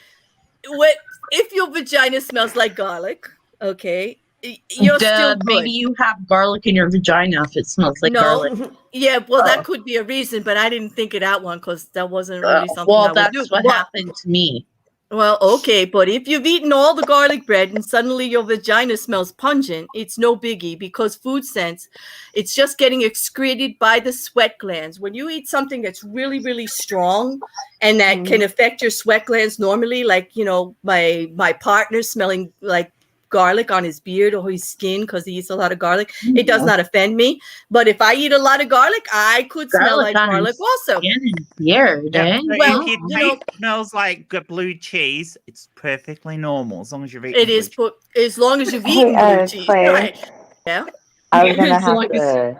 what if your vagina smells like garlic? Okay, you're still good. Maybe you have garlic in your vagina if it smells like No. garlic. Yeah, well, Oh. that could be a reason, but I didn't think of that one because that wasn't really something I Well, would that's do. what But- happened to me. Well, okay, but if you've eaten all the garlic bread and suddenly your vagina smells pungent, it's no biggie because food sense, it's just getting excreted by the sweat glands. When you eat something that's really, really strong and that can affect your sweat glands normally, like, my partner smelling like garlic on his beard or his skin because he eats a lot of garlic. It does not offend me. But if I eat a lot of garlic, I could smell like on garlic his also. skin and beard, Yeah, eh? but Well, if your you know- taste smells like blue cheese, it's perfectly normal as long as you've eaten It is blue cheese. as long as you've Hey, eaten blue cheese. Claire. Right. Yeah. I was gonna As have long as- to.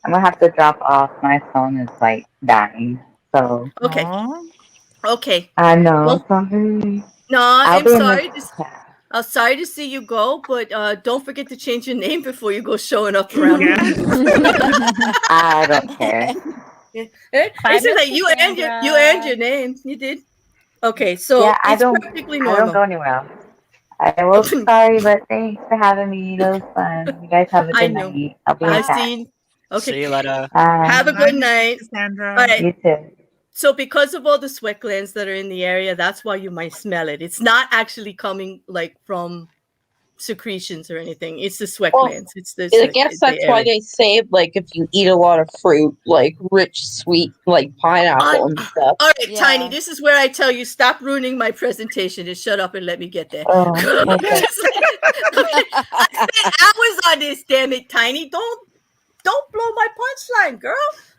I'm gonna have to drop off. My phone is like dying. So Okay. Aw. Okay. I know. Well, Sorry. No, I'll I'm be in sorry. the. I'm sorry to see you go, but don't forget to change your name before you go showing up around. Yeah. I don't care. They said that you earned your name. You did. Okay, so Yeah, it's perfectly I don't normal. go anywhere else. I will. Sorry, but thanks for having me. It was fun. You guys have a I good know. night. I'll be in I've touch. seen. Okay. See you later. Bye. Have a good night. Cassandra. All right. You too. So because of all the sweat glands that are in the area, that's why you might smell it. It's not actually coming like from secretions or anything. It's the sweat glands. It's the. I guess that's why they say, like, if you eat a lot of fruit, like rich, sweet, like pineapple and stuff. All right, Tiny, this is where I tell you stop ruining my presentation and shut up and let me get there. Oh, okay. I spent hours on this, damn it, Tiny. Don't blow my punchline, girl.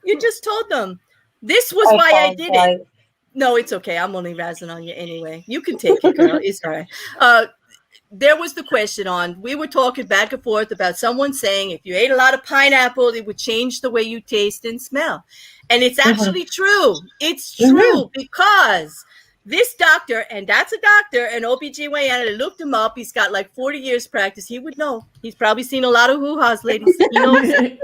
You just told them. This was why I did it. No, it's okay. I'm only razzing on you anyway. You can take it, girl. It's all right. There was the question on, we were talking back and forth about someone saying if you ate a lot of pineapple, it would change the way you taste and smell. And it's actually true. It's true because this doctor, and that's a doctor, an OBGYN, I looked him up. He's got like 40 years practice. He would know. He's probably seen a lot of hoo-has, ladies. He knows. Okay.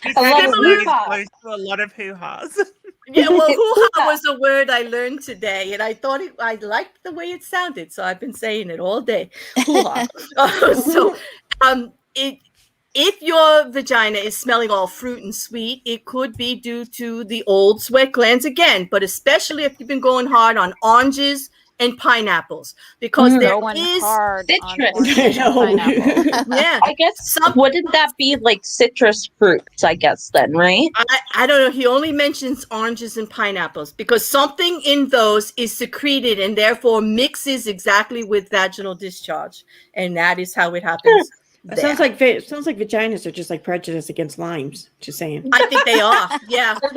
He's actually close to a lot of hoo-has. Yeah, well, hoo-ha was a word I learned today, and I thought I liked the way it sounded, so I've been saying it all day. Hoo-ha. If your vagina is smelling all fruit and sweet, it could be due to the old sweat glands again, but especially if you've been going hard on oranges and pineapples, because there is citrus. Yeah, I guess wouldn't that be like citrus fruits? I guess then, right? I don't know. He only mentions oranges and pineapples because something in those is secreted and therefore mixes exactly with vaginal discharge, and that is how it happens. It sounds like vaginas are just like prejudice against limes. Just saying. I think they are. Yeah, I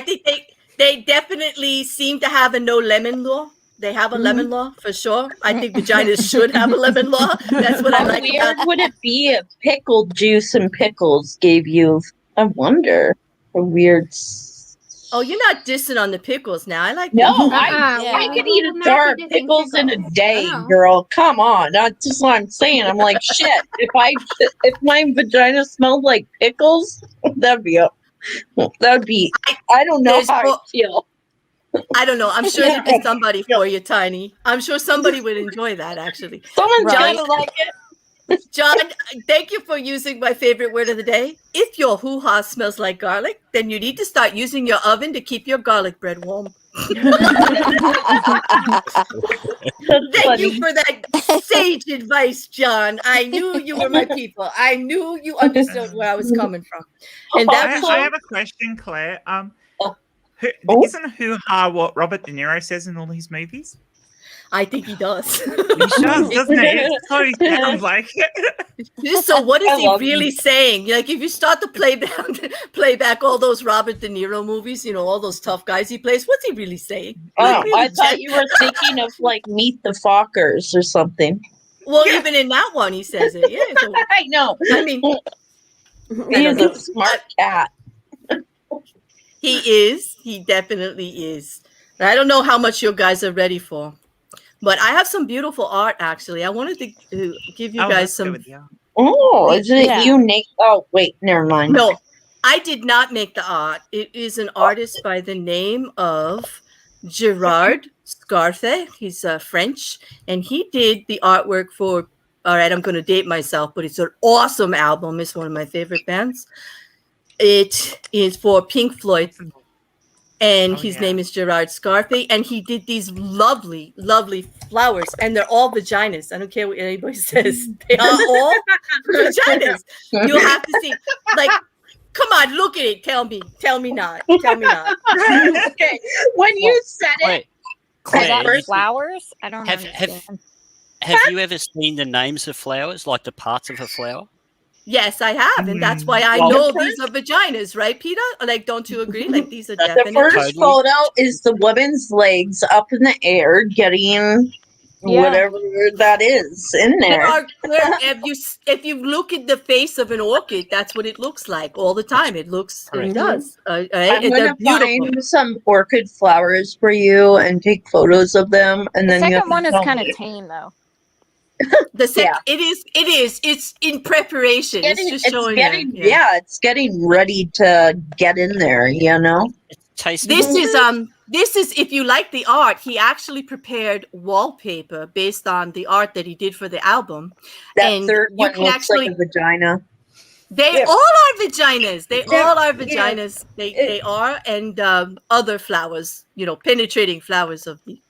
think they definitely seem to have a no lemon law. They have a lemon law for sure. I think vaginas should have a lemon law. That's what I like. How weird would it be if pickle juice and pickles gave you? I wonder. A weird. Oh, you're not dissing on the pickles now. I like. No, pickles. I could eat a jar of pickles in a day, girl. Come on, that's just what I'm saying. I'm like, shit. If my vagina smelled like pickles, that'd be. I don't know how I feel. I don't know. I'm sure there'd be somebody for you, Tiny. I'm sure somebody would enjoy that, actually. Someone's John, gonna like it. John, thank you for using my favorite word of the day. If your hoo-ha smells like garlic, then you need to start using your oven to keep your garlic bread warm. Thank you for that sage advice, John. I knew you were my people. I knew you understood where I was coming from. And that I have a question, Claire. Isn't hoo-ha what Robert De Niro says in all his movies? I think he does. He does, doesn't he? It's so he sounds like it. So what is he really saying? Like, if you start to play back all those Robert De Niro movies, you know, all those tough guys he plays, what's he really saying? Oh, really I thought you were thinking of like Meet the Fockers or something. Well, even in that one, he says it. Yeah, so, I know. I mean, he's a smart cat. He is. He definitely is. I don't know how much you guys are ready for, but I have some beautiful art. Actually, I wanted to give you guys some. Oh, is it unique? Oh, wait, never mind. No, I did not make the art. It is an artist by the name of Gerard Scarfe. He's French, and he did the artwork for. All right, I'm going to date myself, but it's an awesome album. It's one of my favorite bands. It is for Pink Floyd, and his name is Gerard Scarfe, and he did these lovely, lovely flowers, and they're all vaginas. I don't care what anybody says; they are all vaginas. You'll have to see. Like, come on, look at it. Tell me not. Okay, when you said it, Claire, flowers? I don't have understand. have you ever seen the names of flowers, like the parts of a flower? Yes, I have, and that's why I Well- know these are vaginas, right, Peter? Like, don't you agree? Like, these are The definite. first Totally. photo is the woman's legs up in the air getting whatever that is in there. If you look at the face of an orchid, that's what it looks like all the time. It Correct. does. I'm They're going to beautiful. find some orchid flowers for you and take photos of them, and The then you have second to one is tell kind me. of tame, though. It is. It's in preparation. It's just showing getting, that. Yeah. it's getting ready to get in there. You know. Tasty. This is if you like the art, he actually prepared wallpaper based on the art that he did for the album. That and third you one can looks actually like a vagina. They all are vaginas. They all are yeah. vaginas. They are, and other flowers, penetrating flowers of the,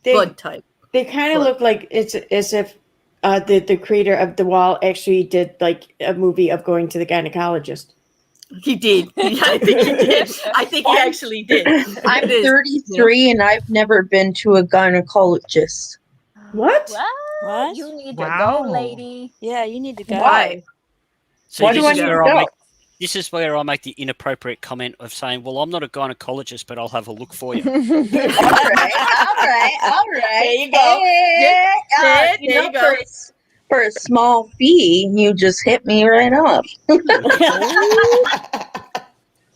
bud type. They kind of But- look like it's as if the creator of the wall actually did like a movie of going to the gynecologist. He did. Yeah, I think he did. I think he actually did. I'm It is, 33 and I've never been to a gynecologist. What? What? You need Wow. to go, lady. Yeah, you need to go. Why? See, Why this do I is need where to I'll go? make this is where I make the inappropriate comment of saying, "Well, I'm not a gynecologist, but I'll have a look for you." all right. There you go. Hey, There you know, you go. for a small fee, you just hit me right up.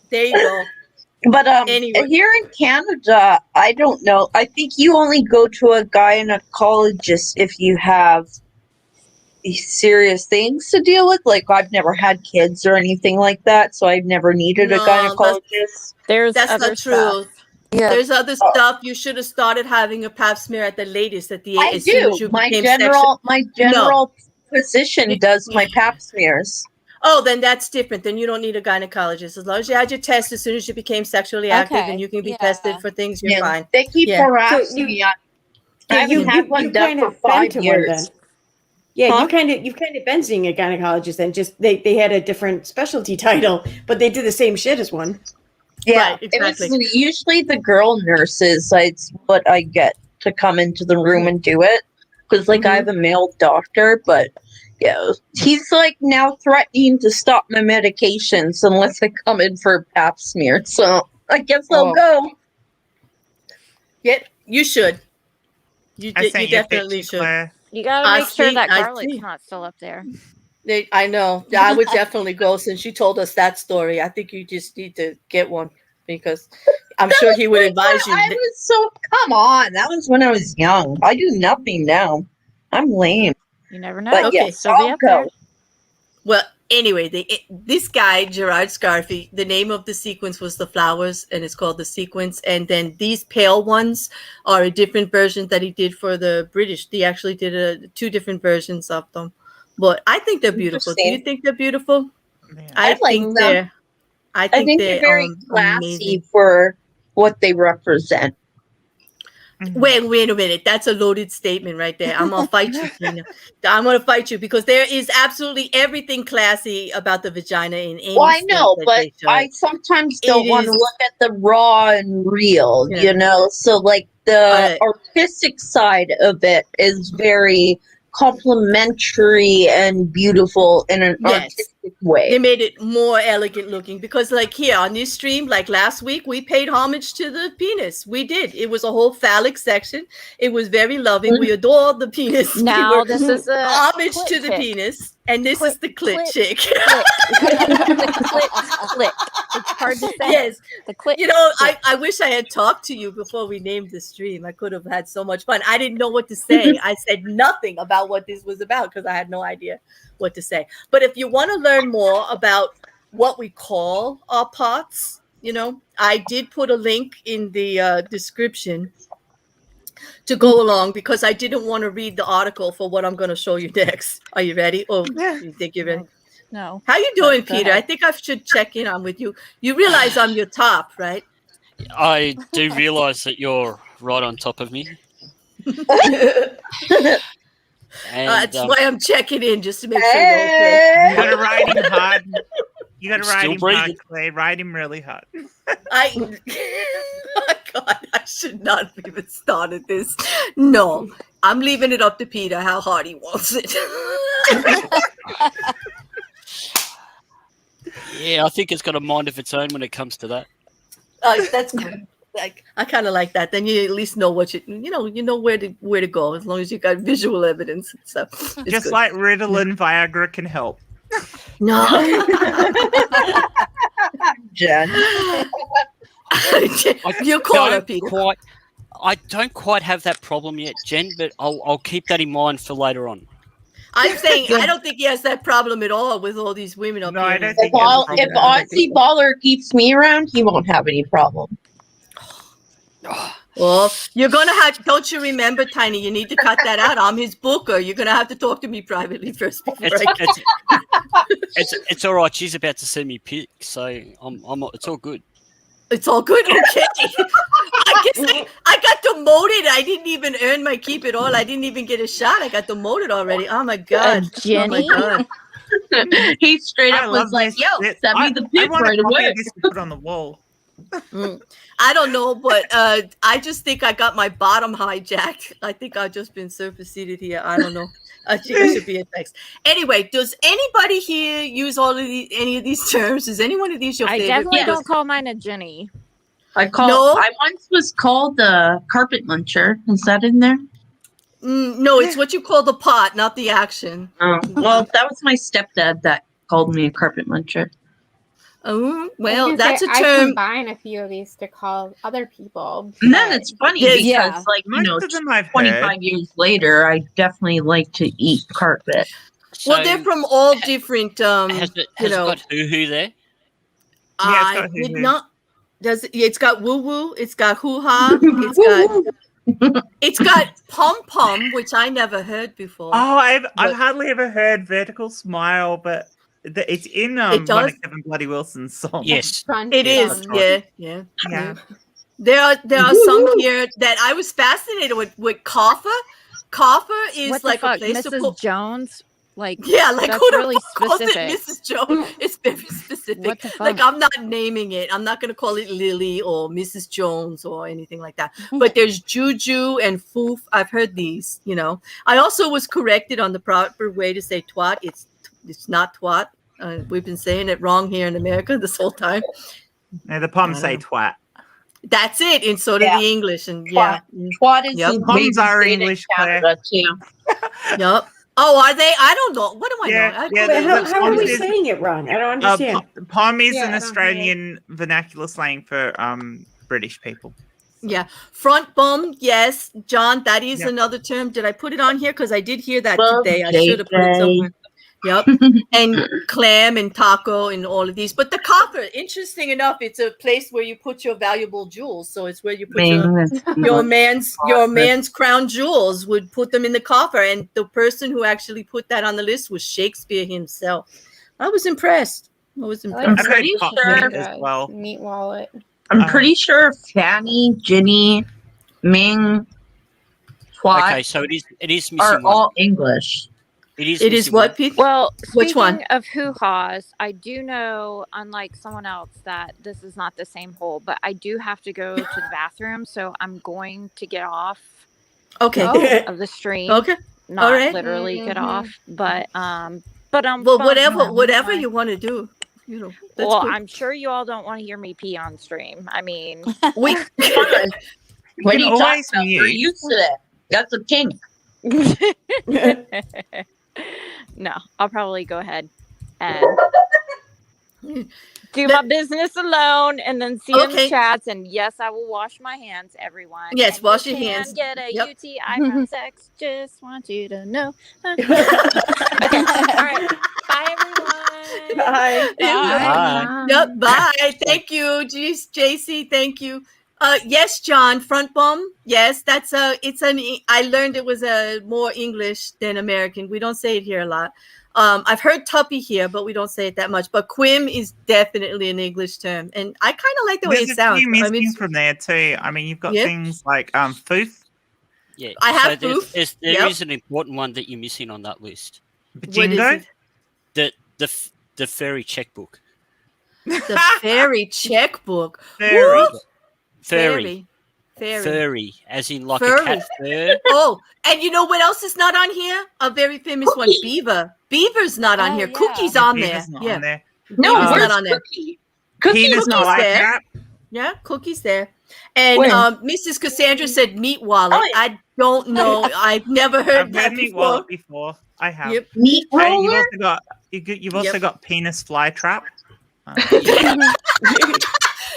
There you go. But Anyway. here in Canada, I don't know. I think you only go to a gynecologist if you have serious things to deal with. Like, I've never had kids or anything like that, so I've never needed a No, gynecologist. There's That's other not stuff. true. Yeah. There's other stuff. You should have started having a pap smear at the latest at the I as soon as do. you My became general physician does my pap smears. Oh, then that's different. Then you don't need a gynecologist. As long as you had your test as soon as you became sexually active Okay, and you can be yeah. tested for things, you're fine. They keep Yeah. harassing me. I haven't had one done for 5 years. Yeah, Huh? you've kind of been seeing a gynecologist then. Just they had a different specialty title, but they did the same shit as one. Yeah, Right, exactly. it was usually the girl nurses. It's what I get to come into the room and do it because, like, I have a male doctor, but yeah, he's like now threatening to stop my medications unless I come in for a pap smear. So I guess I'll go. Yeah, you should. You I sent you a definitely picture, should. Claire. You gotta I make sure see, that I garlic's see. not still up there. I know. I would definitely go since you told us that story. I think you just need to get one because I'm sure he would advise you. I was so come on. That was when I was young. I do nothing now. I'm lame. You never know. But Okay, yes, still be I'll up there. go. Well, anyway, this guy, Gerard Scarfy, the name of the sequence was The Flowers, and it's called The Sequence. And then these pale ones are a different version that he did for the British. He actually did 2 different versions of them. But I think they're beautiful. Do you Interesting. think they're beautiful? Yeah. I like think them. they're. I think they're very classy amazing. for what they represent. Wait a minute. That's a loaded statement right there. I'm gonna fight you, Tina. I'm gonna fight you because there is absolutely everything classy about the vagina in any. Well, I know, state that but they show I it. sometimes don't It want to is- look at the raw and real, Yeah. you know? So, like, the artistic side of it is very complimentary and beautiful in an Yes. artistic way. They made it more elegant looking because, like, here on this stream, like last week, we paid homage to the penis. We did. It was a whole phallic section. It was very loving. We adored the penis. Now We were this is a homage clit to the chick. penis, and this is the clit clit chick. Click. The clit click. It's hard to say. Yes. The clit. You know, click. I wish I had talked to you before we named the stream. I could have had so much fun. I didn't know what to say. I said nothing about what this was about because I had no idea what to say. But if you want to learn more about what we call our pots, you know, I did put a link in the description to go along because I didn't want to read the article for what I'm going to show you next. Are you ready? Oh, you think you're ready? No. How you doing, Go Peter? ahead. I think I should check in on with you. You realize I'm your top, right? I do realise that you're right on top of me. And That's why I'm checking in just to make sure you're okay. You gotta ride him hard. You gotta ride Still him hard, breathing. Clay. Ride him really hard. Oh God, I should not have even started this. No, I'm leaving it up to Peter how hard he wants it. Yeah, I think it's got a mind of its own when it comes to that. That's good. Like I kind of like that. Then you at least know what you know where to go as long as you got visual evidence. So it's Just good. like Ritalin, Viagra can help. No. Jen. You call her, Peter. I don't quite have that problem yet, Jen, but I'll keep that in mind for later on. I'm saying I don't think he has that problem at all with all these women up No, here. I don't think he has a If problem. Aussie Baller keeps me around, he won't have any problem. Well, you're gonna have. Don't you remember, Tiny? You need to cut that out. I'm his booker. You're gonna have to talk to me privately first. It's all right. She's about to send me pics, so it's all good. It's all good. Okay. I guess I got demoted. I didn't even earn my keep at all. I didn't even get a shot. I got demoted already. Oh my god, Jenny? Oh my god. He straight I up love was like, this "Yo, shit. send me the I pic want right a copy away." of this to put on the wall. I don't know, but I just think I got my bottom hijacked. I think I've just been superseded here. I don't know. I think it should be a text. Anyway, does anybody here use any of these terms? Is any one of these your I favorite? definitely Yes. don't call mine a Jenny. I No? once was called the carpet muncher. Is that in there? No, it's what you call the pot, not the action. Oh, well, that was my stepdad that called me a carpet muncher. Oh, I well, was that's a gonna say, I term. combine a few of these to call other people. And then but- it's funny Yes. because, Yeah. like, you Most know, of them I've 25 heard. years later, I definitely like to eat carpet. Well, they're So, from all different. has it got hoo Yeah, there? it's I got did hoo-hoo. not. It's got woo woo. It's got hoo ha. It's got pom pom, which I never heard before. Oh, I've But- hardly ever heard vertical smile, but it's in It one does? of Kevin Bloody Wilson's songs. Yes. Front It is. gun. Yeah, yeah. Yeah. There are some here that I was fascinated with. Coffer. Coffer is What like the fuck, a place to Mrs. put. Jones? Like, Yeah, like that's who the really fuck calls it specific. Mrs. Jones? It's very specific. What the Like fuck? I'm not naming it. I'm not gonna call it Lily or Mrs. Jones or anything like that. But there's Juju and Foof. I've heard these. I also was corrected on the proper way to say twat. It's not twat. We've been saying it wrong here in America this whole time. Now the poms say twat. That's it, and so do Yeah. the English. And Twat. Twat is Yep. the Poms way we are say it in English, Claire. Canada, too. Yep. Oh, are they? I don't know. What do I Yeah, know? I- yeah, But how are we Poms is- saying it wrong? I don't understand. Pom is Yeah, I an don't get it. Australian vernacular slang for British people. Yeah, front bum. Yes, John, that is Yep. another term. Did I put it on here? Because I did hear that Well, today. I should have put it JJ. somewhere. Yep, and clam and taco and all of these. But the coffer, interesting enough, it's a place where you put your valuable jewels. So it's where you put your man's crown jewels. Would put them in the coffer, and the person who actually put that on the list was Shakespeare himself. I was impressed. I was I impressed. like I've heard pretty pop sure- as well. Meat wallet. I'm pretty sure Fanny, Ginny, Ming, Twat Okay, so it is are missing one. all English. It is It is missing what, one. Pete? Well, Which speaking one? of hoo-haws, I do know, unlike someone else, that this is not the same hole, but I do have to go to the bathroom, so I'm going to get off Okay. of the stream. Okay. Not all right. literally get Mhm. off, but I'm Well, fine. whatever Fine. you want to do. That's Well, cool. I'm sure you all don't want to hear me pee on stream. I mean, We What can are you talking always about? mute. We're used to that. That's a kink. no, I'll probably go ahead and do my business alone and then see in the Okay. chats. And yes, I will wash my hands, everyone. Yes, And wash you your can hands. Get a Yep. UTI from sex. Just want you to know. Okay. All right. Bye, everyone. Bye. Bye. Yep. Bye. Thank you, JC. Thank you. Yes, John. Front bum. Yes, that's I learned it was a more English than American. We don't say it here a lot. I've heard tuppy here, but we don't say it that much. But quim is definitely an English term, and I kind of like the way There's it a sounds. few missing I mean, from there too. I mean, you've got Yeah. things like foof, Yeah. I have so proof. there Yep. is an important one that you're missing on that list. what is bajingo. it? The fairy checkbook. The fairy checkbook. Fairy. Woo! Fairy. Furry, as in like a Furry. cat fur. Oh, and you know what else is not on here? A very famous one, Beaver. Beaver's not on Oh, here. yeah. Cookie's Yeah, on Beaver's there. not on there. No, Beaver's where's not on there. Cookie? Penis Cookie's fly there. trap. Yeah, Cookie's there. And Where? Mrs. Cassandra said meat wallet. Oh, yeah. I don't know. I've never heard I've that heard meat before. wallet before. I have. Yep. Meat And you've roller? also got Yep. got penis fly trap.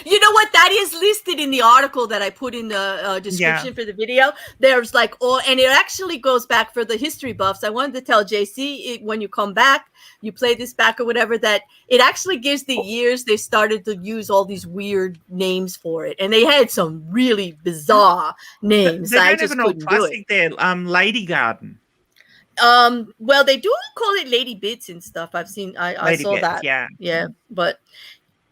You know what? That is listed in the article that I put in the description for the video. There's like, and it actually goes back for the history buffs. I wanted to tell JC when you come back, you play this back or whatever, that it actually gives the years they started to use all these weird names for it. And they had some really bizarre names. They I don't just even know couldn't do it. plastic there. Lady Garden. Well, they do call it lady bits and stuff. I've seen, I Lady saw Bits, that. yeah. But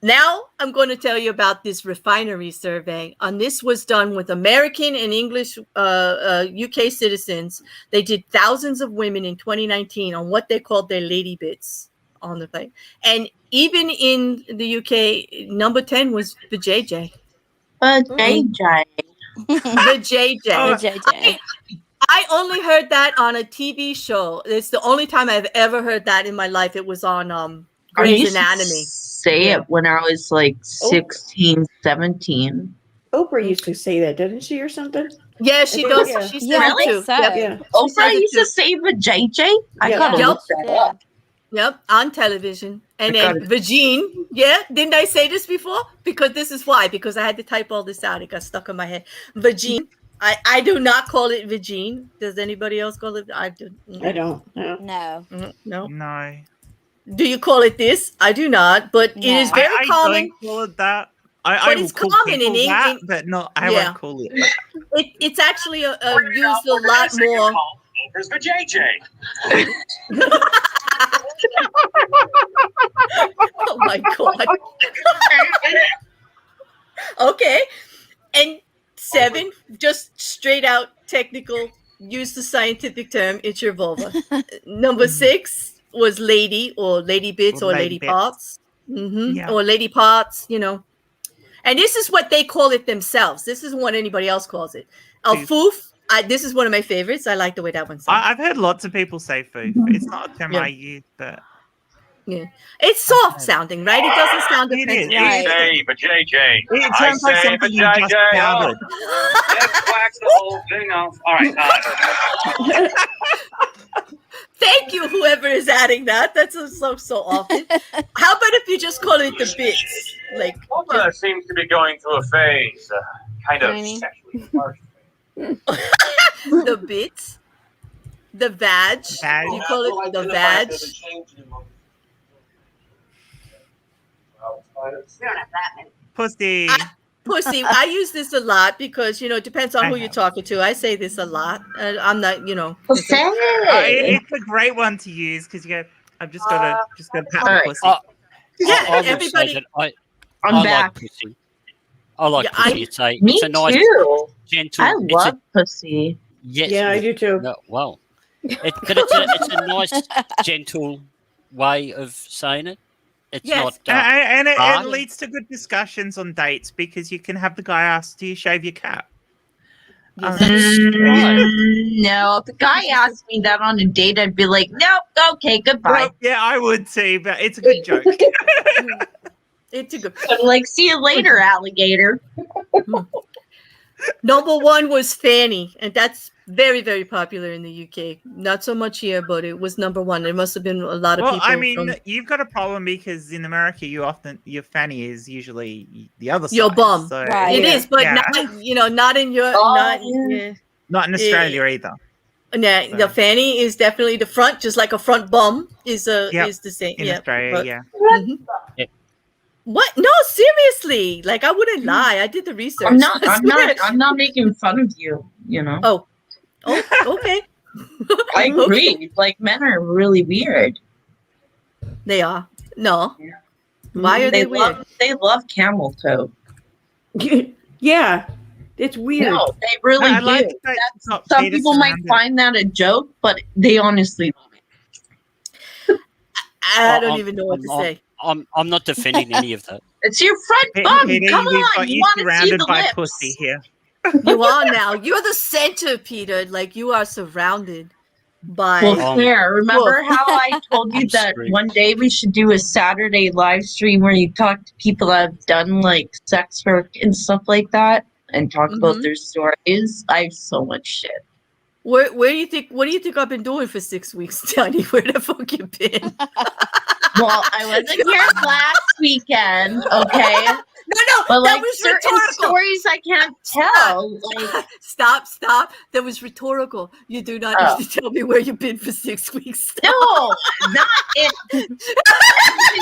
now I'm going to tell you about this refinery survey. And this was done with American and English UK citizens. They did thousands of women in 2019 on what they called their lady bits on the thing. And even in the UK, number 10 was the JJ. JJ. The JJ. Oh, JJ. I only heard that on a TV show. It's the only time I've ever heard that in my life. It was on I Grey's used to Anatomy. say it when I was like 16, 17. Oprah used to say that, didn't she, or something? Yeah, she think- does. yeah. She said Yeah, I it think too. so. Yep. Yeah. Oprah says it used too. to say the JJ? I Yeah. gotta Yep. look that Yeah. up. Yep, on television. And I then got Vagina. Yeah, didn't I say this before? Because this is why. Because I had to type all this out. It got stuck in my head. Vagina. I do not call it Vagina. Does anybody else call it? I do. I don't. No. No. No. No. Do you call it this? I do not. But it is No. very I common. don't call it that. I But will it's call common in people that, England. but not. I Yeah. won't call it that. It's actually used a lot more. Where's the JJ? Oh my god. Okay. And 7, just straight out technical, use the scientific term, it's your vulva. Number 6 was lady or lady bits or Lady lady bits. parts. Mm-hmm. Yeah. Or lady parts, you know. And this is what they call it themselves. This isn't what anybody else calls it. A Foof. foof. This is one of my favorites. I like the way that one sounds. I've heard lots of people say foof. It's not a term Yeah. I use, but Yeah. It's soft sounding, right? It doesn't sound It is. offensive. You Right. say, but JJ. it I sounds like say, something but you just JJ. powdered. Let's wax the whole thing off. All right. Thank you, whoever is adding that. That's so often. How about if you just call it the bits? Like Oprah seems to be going through a phase, kind of Tiny. sexually harsh. the bits, the vag. Vag. You call it the vag. Pussy. Pussy. I use this a lot because it depends on I who you're have. talking to. I say this a lot. I'm not, Pussy. It's a great one to use because you go. I've just got to pat the Alright. pussy. Yeah, I would say everybody. that I'm I back. like pussy. I like Yeah, pussy. It's a, Me it's a nice, too. gentle. I it's love a, pussy. yes, Yeah, I do too. No, well, but it's a nice, gentle way of saying it. It's Yes. not. And it hard. leads to good discussions on dates because you can have the guy ask, "Do you shave your cat?" Yes. No, if the guy asked me that on a date, I'd be like, nope, okay, goodbye. Well, yeah, I would too, but it's a good joke. It's a good. I'm like, see you later, alligator. Number 1 was Fanny, and that's very, very popular in the UK. Not so much here, but it was number 1. There must have been a lot of Well, people. I mean, from you've got a problem your because in America, your fanny is usually the other side. Your bum. So Right. it is, but Yeah. not in your. Oh, not, yeah. not in Australia either. Nah, the fanny is definitely the front, just like a front bum is Yep. is the same. In Yeah, Australia, but- yeah. Mhm. Yep. What? No, seriously. Like I wouldn't lie. I did the research. I'm not. I I'm swear. not. I'm not making fun of you. You know. Oh, okay. I agree. Like men are really weird. They are. No. Why are they weird? They love camel toe. Yeah, it's weird. No, they really I do. like that it's not Some penis people might surrounded. find that a joke, but they honestly love it. I don't even know what to say. I'm not defending any of that. It's your front Pe- bum. Peter, Come we've on, got you you want to see surrounded the by lips. pussy here. You are now. You're the center, Peter. Like you are surrounded by. Well, fair. Remember Wolf. how I told you I'm that screwed. one day we should do a Saturday live stream where you talk to people that have done like sex work and stuff like that and talk about their stories? I have so much shit. Where do you think? What do you think I've been doing for 6 weeks, Johnny? Where the fuck you been? Well, I wasn't here last weekend, okay? No, But that like was certain rhetorical. stories I can't tell. Like, Stop. That was rhetorical. You do not need to tell me where you've been for 6 weeks. Stop. no, not it. Everything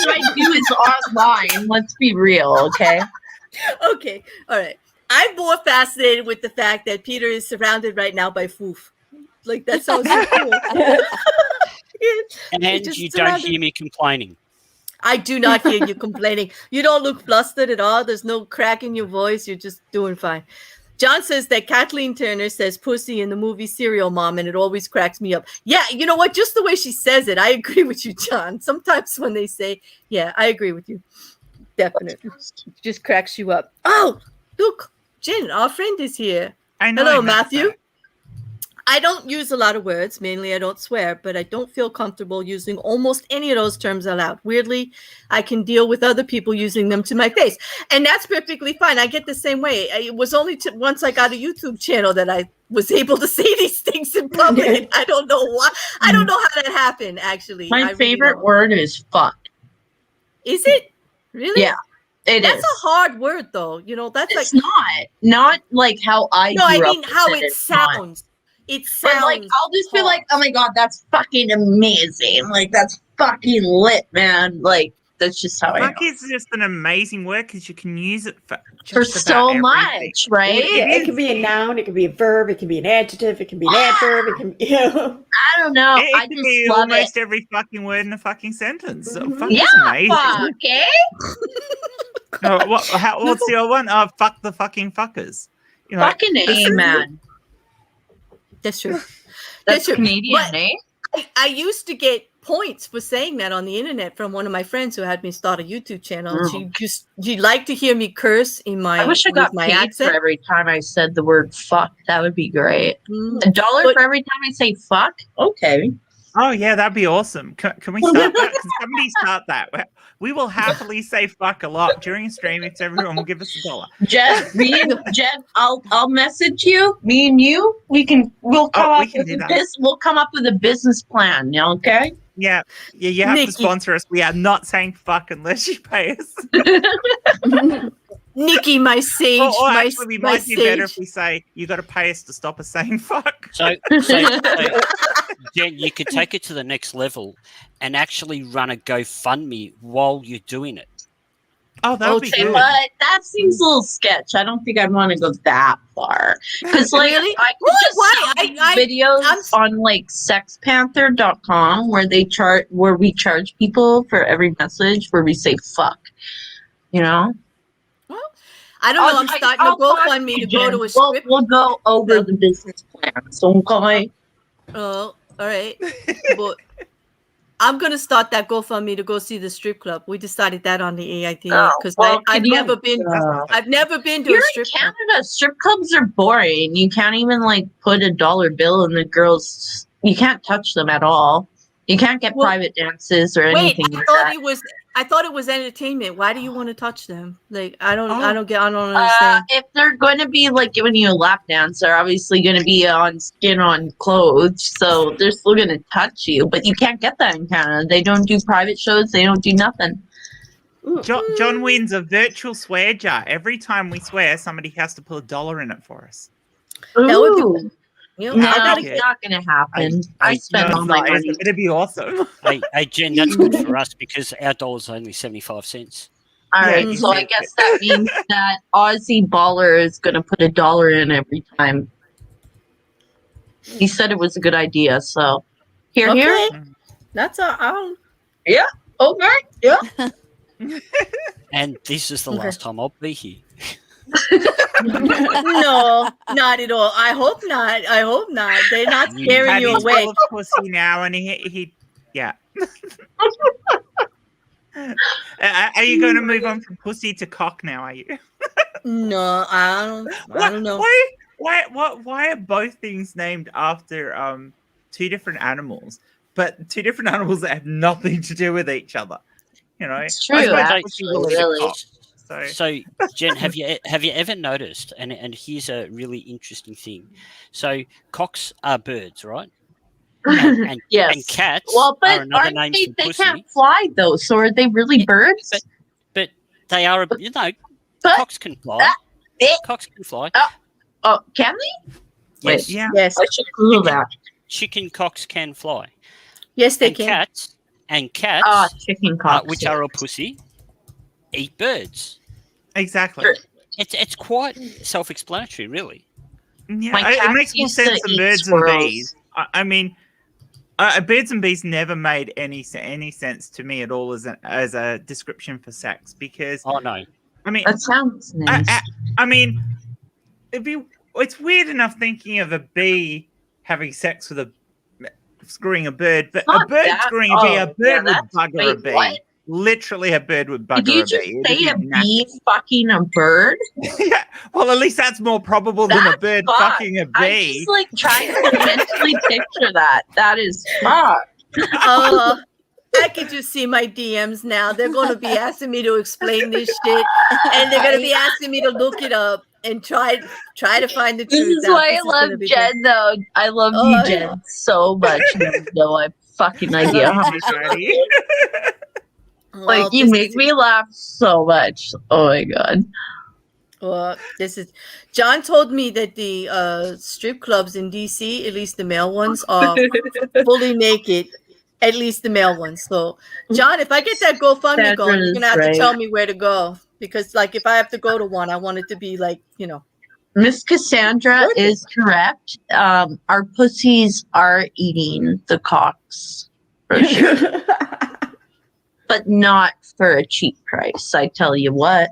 I do is online. Let's be real, okay? Okay, all right. I'm more fascinated with the fact that Peter is surrounded right now by foof. Like that sounds so cool. And just you don't surrounded. hear me complaining. I do not hear you complaining. You don't look flustered at all. There's no crack in your voice. You're just doing fine. John says that Kathleen Turner says pussy in the movie Serial Mom, and it always cracks me up. Yeah, you know what? Just the way she says it, I agree with you, John. Sometimes when they say, yeah, I agree with you. Definitely. It just cracks you up. Oh, look, Jen, our friend is here. I know. Hello, I missed Matthew. that. I don't use a lot of words. Mainly, I don't swear, but I don't feel comfortable using almost any of those terms aloud. Weirdly, I can deal with other people using them to my face. And that's perfectly fine. I get the same way. It was only once I got a YouTube channel that I was able to say these things in public. And I don't know why. I don't know how that happened, actually. I My really favorite don't. word is fuck. Is it? Really? Yeah, That's is. a hard word, though. You know, that's It's like... not like how I No, I grew mean up how with it It's not. sounds. It But sounds like I'll just be like, oh my god, that's fucking amazing. Like that's fucking lit, man. Like that's just how I Fuck am. is just an amazing word because you can use it for For just so about everything. much, right? Yeah, it can be a noun, it can be a verb, it can be an adjective, it can be an adverb, it can, you know. I don't know. It I can just be love almost it. every fucking word in a fucking sentence. So fuck Yeah, is amazing. fuck, eh? What's the other one? Fuck the fucking fuckers. You know, Fucking A, man. That's true. That's true. Canadian, But eh? I used to get points for saying that on the internet from one of my friends who had me start a YouTube channel. And she liked to hear me curse in my I wish I got my paid accent. for every time I said the word fuck. That would be great. $1 But- for every time I say fuck? Okay. Oh yeah, that'd be awesome. Can we start that? Can somebody start that? We will happily say fuck a lot during a stream if everyone will give us $1. Jen, I'll message you. Me and you, we'll come we up can with do a that. we'll come up with a business plan. Okay. Yeah, you have Nikki. to sponsor us. We are not saying fuck unless you pay us. Nikki, my sage. Or my, actually, we my might do better if sage. we say you got to pay us to stop us saying fuck. So Jen, you could take it to the next level and actually run a GoFundMe while you're doing it. Oh, that would be Okay, good. but that seems a little sketch. I don't think I'd want to go that far. Because like Really? I could Well, just why? sell these videos on like sexpanther.com where we charge people for every message where we say fuck. You know? I don't know. I'm starting to GoFundMe to go to a strip. We'll go over the business plans, okay? Oh, all right. But I'm gonna start that GoFundMe to go see the strip club. We decided that on the AIT because I've never been. I've never been to You're a strip in club. Canada. Strip clubs are boring. You can't even like put a dollar bill in the girls. You can't touch them at all. You can't get private dances or Wait, anything like that. I thought it was entertainment. Why do you want to touch them? Like I don't understand. If they're going to be like giving you a lap dance, they're obviously going to be on skin on clothes, so they're still going to touch you. But you can't get that in Canada. They don't do private shows. They don't do nothing. John wins a virtual swear jar. Every time we swear, somebody has to put $1 in it for us. That would be. You know, No, it's not going to happen. I spend all my money. It'd be awesome. Hey, Jen, that's good for us because our dollar's only 75 cents. All right, so I guess that means that Aussie Baller is going to put $1 in every time. He said it was a good idea, so here. That's all. Yeah. Okay. Yeah. And this is the last time I'll be here. No, not at all. I hope not. I hope not. They're not scaring you He's away. full of pussy now, and he yeah. Are you going to move on from pussy to cock now? Are you? No, I don't know. Why are both things named after two different animals, but two different animals that have nothing to do with each other? You know, It's true, I suppose actually, pussy will eat a really. cock, So, Jen, have you ever noticed? And here's a really interesting thing. So, cocks are birds, right? And Yes. and cats Well, but are another aren't name they? for They pussy. can't fly though. So are they really birds? But they are, But- cocks can fly. Cocks can fly. Oh, can they? Yes. Yeah. Yes. I should Google that. Chicken cocks can fly. Yes, they and can. Cats, Ah, chicken cocks, which yeah. are a pussy, eat birds. Exactly. Sure. It's quite self-explanatory, really. Yeah, My it cats makes more used to sense than eat birds squirrels. and bees. I mean, birds and bees never made any sense to me at all as a description for sex because. Oh no. I mean, That sounds nice. I mean, it's weird enough thinking of a bee having sex with screwing a bird, but a bird screwing a bee, a bird would bugger a bee. What? Literally, a bird would bugger Did you a just bee. say a bee fucking a bird? Yeah, well, at least that's more probable than a bird fucking a bee. I'm just like trying to mentally picture that. That is fuck. I can just see my DMs now. They're going to be asking me to explain this shit, and they're going to be asking me to look it up and try to find the truth. This is why I love Jen, though. I love you, Jen, so much. You have no fucking idea how much. Like, you make me laugh so much. Oh my god. Well, John told me that the strip clubs in DC, at least the male ones, are fully naked. At least the male ones. So, John, if I get that GoFundMe going, you're gonna have to tell me where to go because, like, if I have to go to one, I want it to be like, you know. Miss Cassandra is correct. Our pussies are eating the cocks for sure, but not for a cheap price. I tell you what.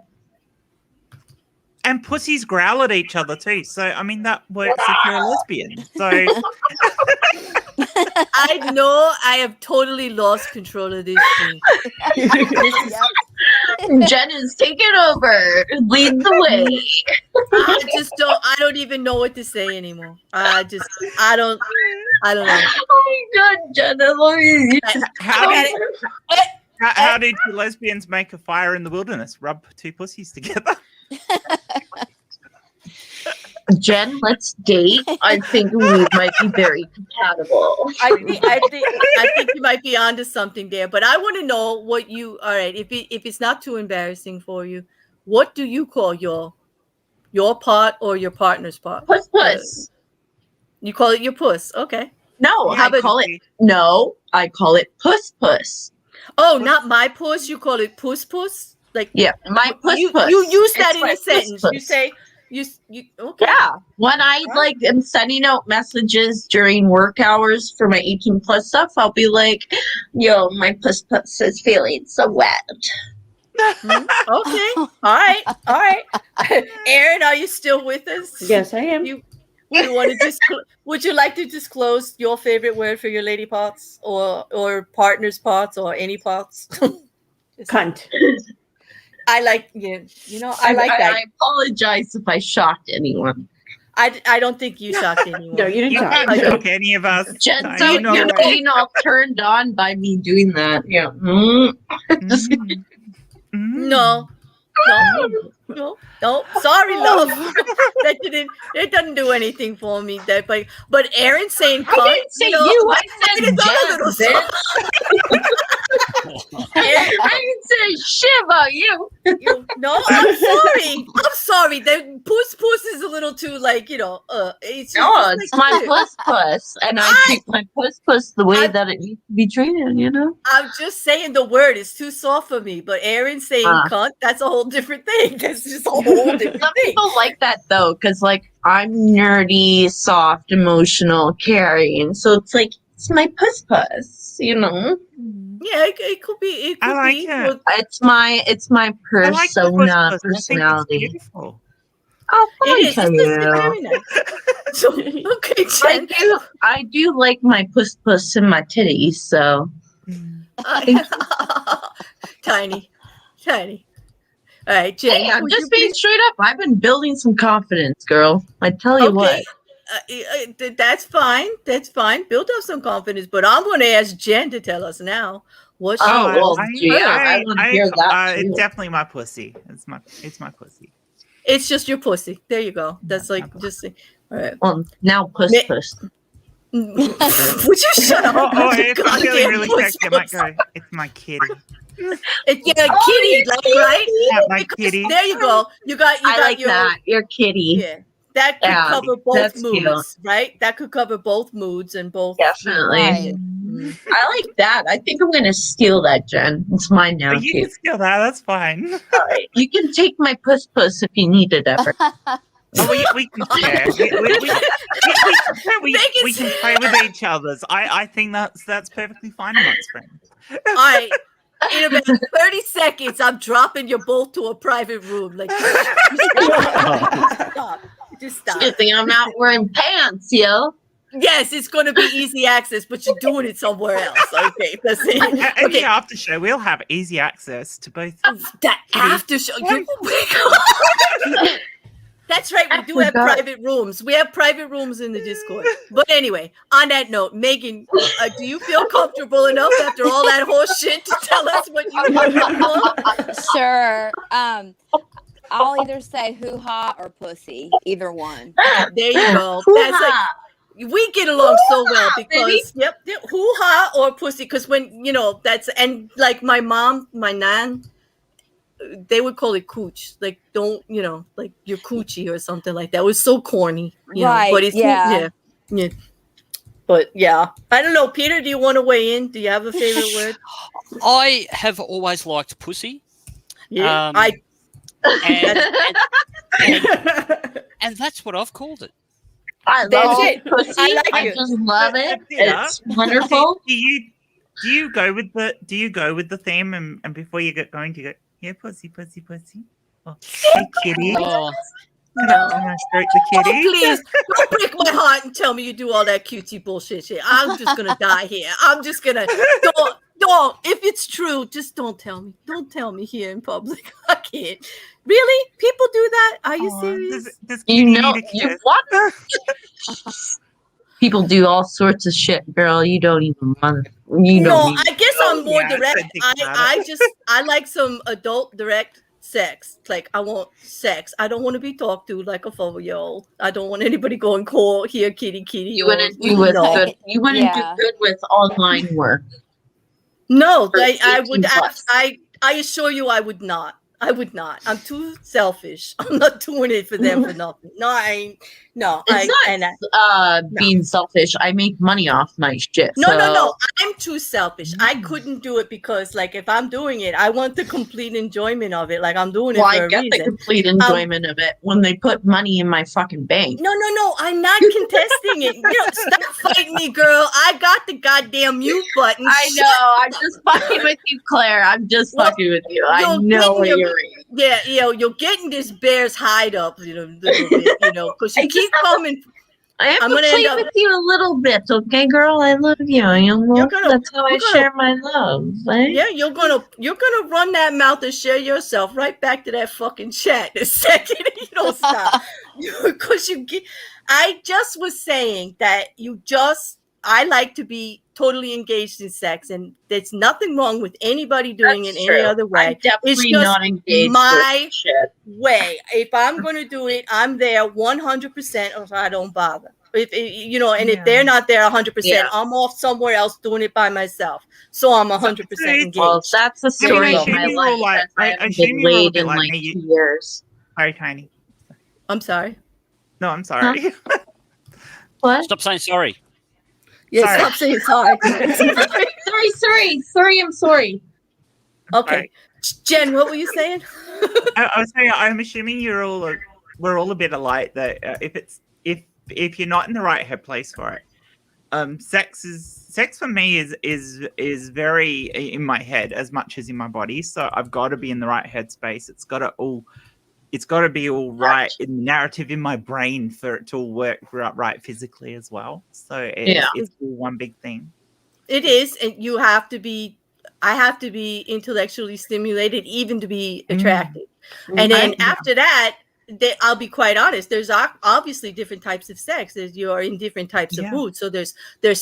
And pussies growl at each other too. So I mean that works if you're a lesbian. So I know I have totally lost control of this thing. Jen is taking over. Lead the way. I don't even know what to say anymore. I don't know. Oh my god, Jen, I love you. How did two lesbians make a fire in the wilderness? Rub two pussies together. Jen, let's date. I think we might be very compatible. I think you might be onto something there, but I want to know what you. All right, if it's not too embarrassing for you, what do you call your part or your partner's part? Puss. You call it your puss, okay? No, I call it puss. Oh, not my puss. You call it puss. Like my puss. You use that in a sentence. Puss. You say. You okay? Yeah. When I am sending out messages during work hours for my 18+ stuff, I'll be like, "Yo, my puss is feeling so wet." Okay. All right. Aaron, are you still with us? Yes, I am. You want to would you like to disclose your favorite word for your lady parts or partner's parts or any parts? Cunt. I like I like that. I apologize if I shocked anyone. I don't think you shocked anyone. No, you didn't shock any of us. Jen's getting all turned on by me doing that. Yeah. No. Sorry, love. It doesn't do anything for me. But Aaron saying cunt, I didn't say you. I said Jen. I didn't say shit about you. No, I'm sorry. The puss is a little too it's my puss, and I treat my puss the way that it needs to be treated. You know. I'm just saying the word is too soft for me. But Aaron saying cunt, that's a whole different thing. That's just a whole different thing. Some people like that though, because I'm nerdy, soft, emotional, caring. So it's my puss, you know. Yeah, it could be. It could I like be. it. It's my persona, personality. Oh, thank you. So, okay, Jen. I do like my puss and my titties. So tiny. All right, Jen. Hey, I'm would just you being please- straight up. I've been building some confidence, girl. I tell you what. That's fine. That's fine. Build up some confidence. But I'm going to ask Jen to tell us now. What she Oh, well, wants. I want to hear that It's too. definitely my pussy. It's my pussy. It's just your pussy. There you go. That's like just all right. Well, now puss. Would you shut up? Oh, if I'm feeling Goddamn really puss, sexy, I might puss. go, it's my kitty. It's kitty, like right? Yeah, my Because kitty. there you go. You got I like your that. Your kitty. yeah. That could Yeah, cover both that's cute. moods, right? That could cover both moods and both. Definitely. Right. I like that. I think I'm going to steal that, Jen. It's mine now, Oh, you too. can steal that. That's fine. All right. You can take my puss if you need it ever. Oh, we can share. We can play with each other's. I think that's perfectly fine amongst friends. All right. In about 30 seconds, I'm dropping you both to a private room. Like, stop. Just stop. You think I'm out wearing pants, yo? Yes, it's going to be easy access, but you're doing it somewhere else. Okay, that's it. And Okay, the after show, we'll have easy access to both. that after show. That's right. We do have private rooms. We have private rooms in the Discord. But anyway, on that note, Megan, do you feel comfortable enough after all that horse shit to tell us what you want? Sure. I'll either say hoo-ha or pussy. Either one. There you go. That's like we get along so well because hoo-ha or pussy. Because when that's and like my mom, my nan, they would call it cooch. Like don't like your coochie or something like that. It was so corny, Right, But it's yeah. But yeah, I don't know. Peter, do you want to weigh in? Do you have a favorite word? I have always liked pussy. Yeah, and that's what I've called it. I That's love it. pussy. I like I it. just love it. Yeah. It's wonderful. Do you go with the theme and before you get going, do you go, yeah, pussy. Oh, hey, kitty. Oh, Can I stroke the kitty? Oh, please don't break my heart and tell me you do all that cutesy bullshit shit. I'm just gonna die here. I'm just gonna don't. If it's true, just don't tell me. Don't tell me here in public. I can't. Really? People do that? Are you serious? Does You kitty know, need a you kiss? what? People do all sorts of shit, girl. You don't even want. You No, don't. I guess I'm more Yeah, I direct. couldn't think about I like some adult direct sex. Like I want sex. I don't want to be talked to like a 4-year-old. I don't want anybody going call here, kitty. You wouldn't do with good. You wouldn't do good with online work. No, For I would. 18 plus. I assure you, I would not. I would not. I'm too selfish. I'm not doing it for them for nothing. No, I ain't. No, It's not being selfish. I make money off my shit. No. I'm too selfish. I couldn't do it because, like, if I'm doing it, I want the complete enjoyment of it. Like, I'm doing it Well, for I a get reason. the complete enjoyment of it when they put money in my fucking bank. No. I'm not contesting it. Stop fighting me, girl. I got the goddamn mute button. I know. I'm just fucking with you, Claire. I'm just fucking with you. I know what you're reading. Yeah, you're getting this bear's hide up, a little bit, because you keep coming. I have I'm to gonna play end up- with you a little bit, okay, girl? I love you. That's how I share my love. Right? Yeah, you're gonna run that mouth and share yourself right back to that fucking chat the second you don't stop. Because I just was saying that I like to be totally engaged in sex, and there's nothing wrong with anybody doing That's it true. any other way. I'm definitely It's just not engaged my with shit. way. If I'm going to do it, I'm there 100%, or I don't bother. If if they're not there 100%, I'm off somewhere else doing it by myself. So I'm 100% engaged. Well, that's the story of my life. I haven't been laid in like 2 years. Sorry, Tiny. I'm sorry. No, I'm sorry. What? Stop saying sorry. Yeah, Sorry. stop saying sorry. sorry. I'm sorry. Okay. Jen, what were you saying? I was saying, I'm assuming we're all a bit alike. That if you're not in the right head place for it, sex for me is very in my head as much as in my body. So I've got to be in the right headspace. It's got to be all right in the narrative in my brain for it to all work right physically as well. So it's all one big thing. It is, and you have to be I have to be intellectually stimulated even to be attracted. And then after that, I'll be quite honest. There's obviously different types of sex. You're in different types of moods. So there's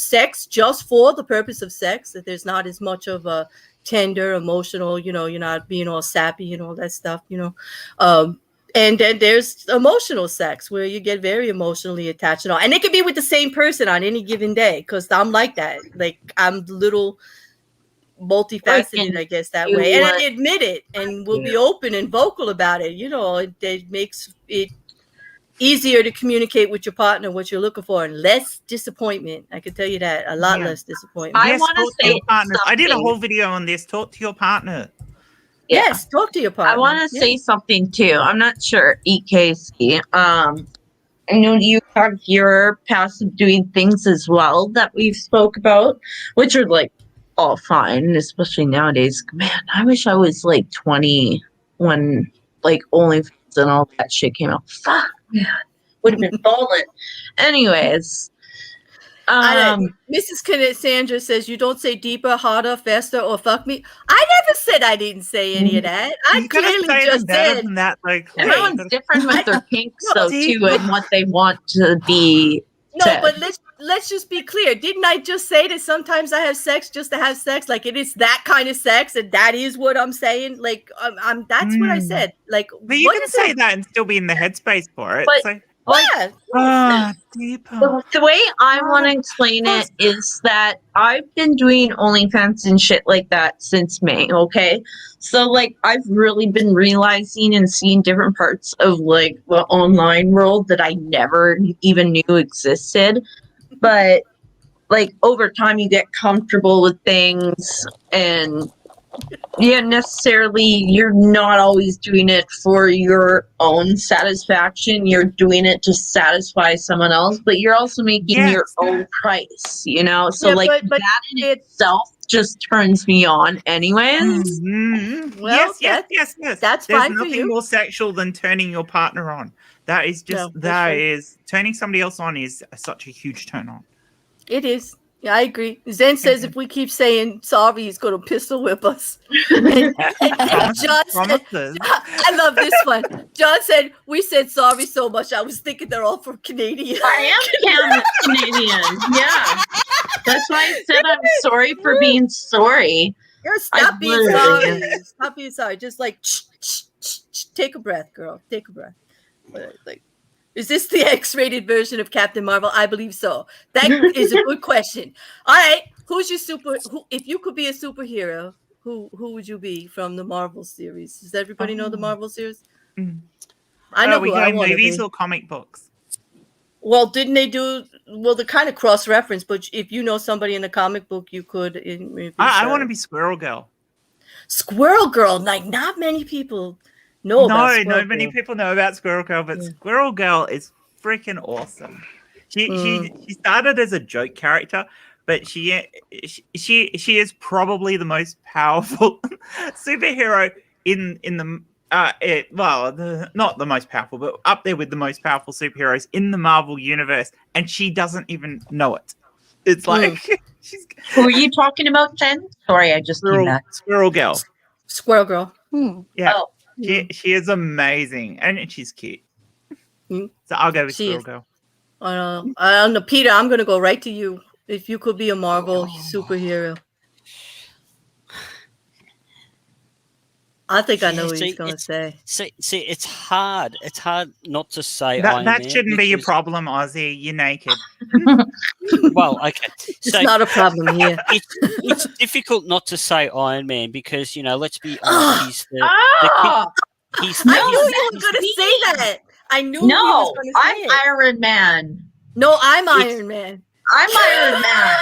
sex just for the purpose of sex. That there's not as much of a tender, emotional. You're not being all sappy and all that stuff. And then there's emotional sex where you get very emotionally attached and all. And it could be with the same person on any given day because I'm like that. Like I'm a little multifaceted, I guess, that way. And I admit it and we'll be open and vocal about it. It makes it easier to communicate with your partner what you're looking for and less disappointment. I can tell you that. A lot less disappointment. I want to say I did a whole video on this. Talk to your partner. Yes, talk to your partner. I want to say something too. I'm not sure, EKC. I know you have your passive doing things as well that we've spoke about, which are like all fine, especially nowadays. Man, I wish I was like 20 when like OnlyFans and all that shit came out. Fuck, man, would have been balling. Anyways. Mrs. Cassandra says you don't say deeper, harder, faster, or fuck me. I never said I didn't say any of that. I clearly just said that. Like, everyone's different with their kinks, though, too, and what they want to be. No, said. but let's just be clear. Didn't I just say that sometimes I have sex just to have sex? Like it is that kind of sex, and that is what I'm saying. Like that's what I said. Like, but you can say that and still be in the headspace for it. But, deeper. The way I want to explain it is that I've been doing OnlyFans and shit like that since May, okay? So, like, I've really been realizing and seeing different parts of, like, the online world that I never even knew existed. But, like, over time you get comfortable with things and... Yeah, necessarily, you're not always doing it for your own satisfaction. You're doing it to satisfy someone else, but you're also making your own price, So, but that in itself just turns me on anyways. Mm-hmm. Well, yes. That's There's fine for nothing you. more sexual than turning your partner on. That is just, turning somebody else on is such a huge turn on. It is. Yeah, I agree. Zen says if we keep saying sorry, he's going to pistol whip us. And John said, I love this one. John said, we said sorry so much, I was thinking they're all from Canadian. I am Canadian. Yeah. That's why I said I'm sorry for being sorry. Stop being sorry. Stop being sorry. Just like, take a breath, girl. Take a breath. Like, is this the X-rated version of Captain Marvel? I believe so. That is a good question. All right, who's your if you could be a superhero, who would you be from the Marvel series? Does everybody know the Marvel series? I know we who I go want to movies be. or comic books. Well, didn't they do? Well, they kind of cross-reference, but if you know somebody in the comic book, you could. I want to be Squirrel Girl. Squirrel Girl, like not many people. Not many people know about Squirrel Girl, but Squirrel Girl is freaking awesome. She started as a joke character, but she is probably the most powerful superhero in the not the most powerful, but up there with the most powerful superheroes in the Marvel universe, and she doesn't even know it. It's like Who are you talking about, Jen? Sorry, I just came back. Squirrel Girl. Squirrel Girl. Yeah. Oh. She is amazing, and she's cute. So I'll go with Squirrel Girl. I don't know, Peter. I'm going to go right to you. If you could be a Marvel superhero, I think I know what he's going to say. See, it's hard. It's hard not to say that. Iron That Man shouldn't be your problem, Ozzy. You're naked. Well, okay. It's not a problem here. It's difficult not to say Iron Man because let's be honest. I knew you were going to say that. I knew. No, I'm Iron Man. No, I'm Iron Man. I'm Iron Man.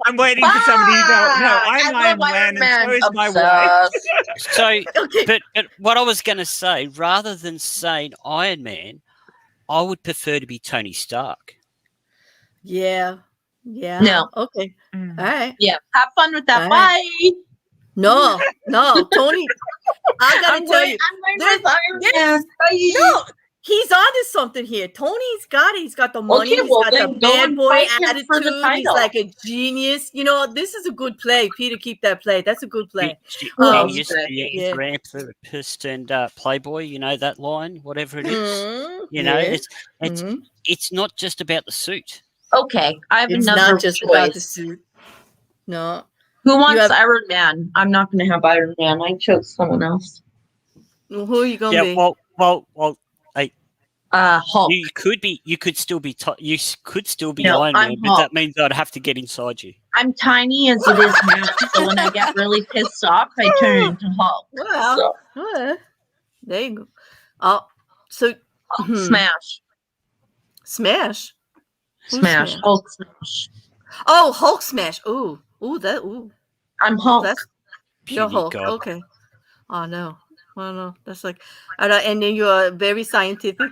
I'm waiting for somebody to go. No, I'm Iron Man, and so is my wife. So, but what I was going to say, rather than saying Iron Man, I would prefer to be Tony Stark. Yeah. No. Okay. All right. Yeah. Have fun with that. Bye. No, Tony. I gotta tell you, I'm with Iron Man. no, He's onto something here. Tony's got it. He's got the money. Okay, He's well, got the then go bad and boy fight him attitude. for the He's title. like a genius. You know, this is a good play. Peter, keep that play. That's a good play. Genius, yeah. philanthropist, and playboy. You know that line, whatever it is. You know, yeah. it's not just about the suit. Okay, I have It's another not just choice. about the suit. No. Who wants have- Iron Man? I'm not going to have Iron Man. I chose someone else. Who are you gonna be? Well. Hey, Hulk. you could still be No, Iron I'm Man, but Hulk. that means I'd have to get inside you. I'm tiny as it is now, so when I get really pissed off, I turn into Hulk. Well, there you go. Oh, so Smash. Smash. Who's Smash. Hulk smash. Oh, Hulk smash. Ooh. I'm Hulk. That's you're Puny Hulk. God. Okay. Oh no. That's like, and then you're very scientific.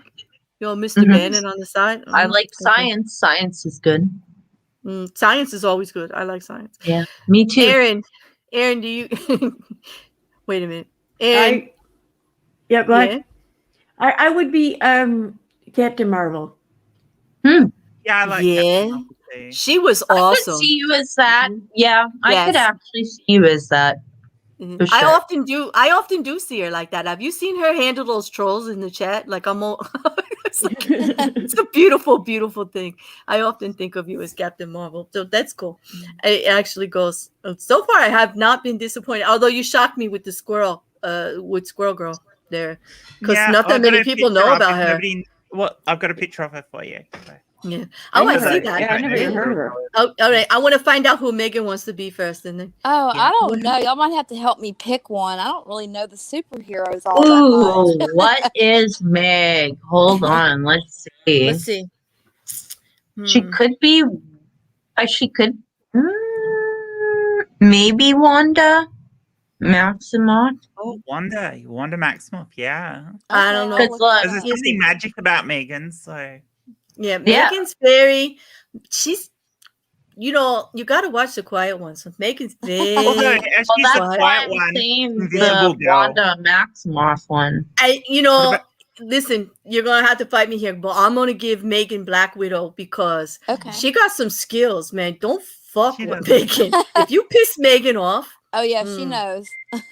You're Mr. Bannon on the side. I like science. Science is good. Science is always good. I like science. Yeah, me too. Aaron, do you? Wait a minute. Aaron. Go ahead. I would be Captain Marvel. Yeah, I like Yeah. She was I awesome. could see you as that. Yeah, I Yes. could actually see you as that. For I sure. often do see her like that. Have you seen her handle those trolls in the chat? Like it's a beautiful, beautiful thing. I often think of you as Captain Marvel, so that's cool. It actually goes. So far, I have not been disappointed. Although you shocked me with the squirrel, with Squirrel Girl there, because not that many people know about her. I've got a picture of her for you. Yeah. Oh, I see that. Yeah, I never even heard of her. Oh, all right. I want to find out who Megan wants to be first, and then. Oh, I don't know. Y'all might have to help me pick one. I don't really know the superheroes all that much. Ooh, what is Meg? Hold on, let's see. Let's see. She could be. She could. Maybe Wanda Maximoff. Oh, Wanda Maximoff. Yeah. I don't know. Because There's something magic about Megan, so. Yeah, Megan's very. She's. You know, you got to watch the quiet ones. Megan's very. She's that's the why quiet I'm one. saying Invisible the girl. Wanda Maximoff one. Listen, you're gonna have to fight me here, but I'm gonna give Megan Black Widow because she got some skills, man. Don't fuck with Megan. If you piss Megan off, oh yeah, she knows.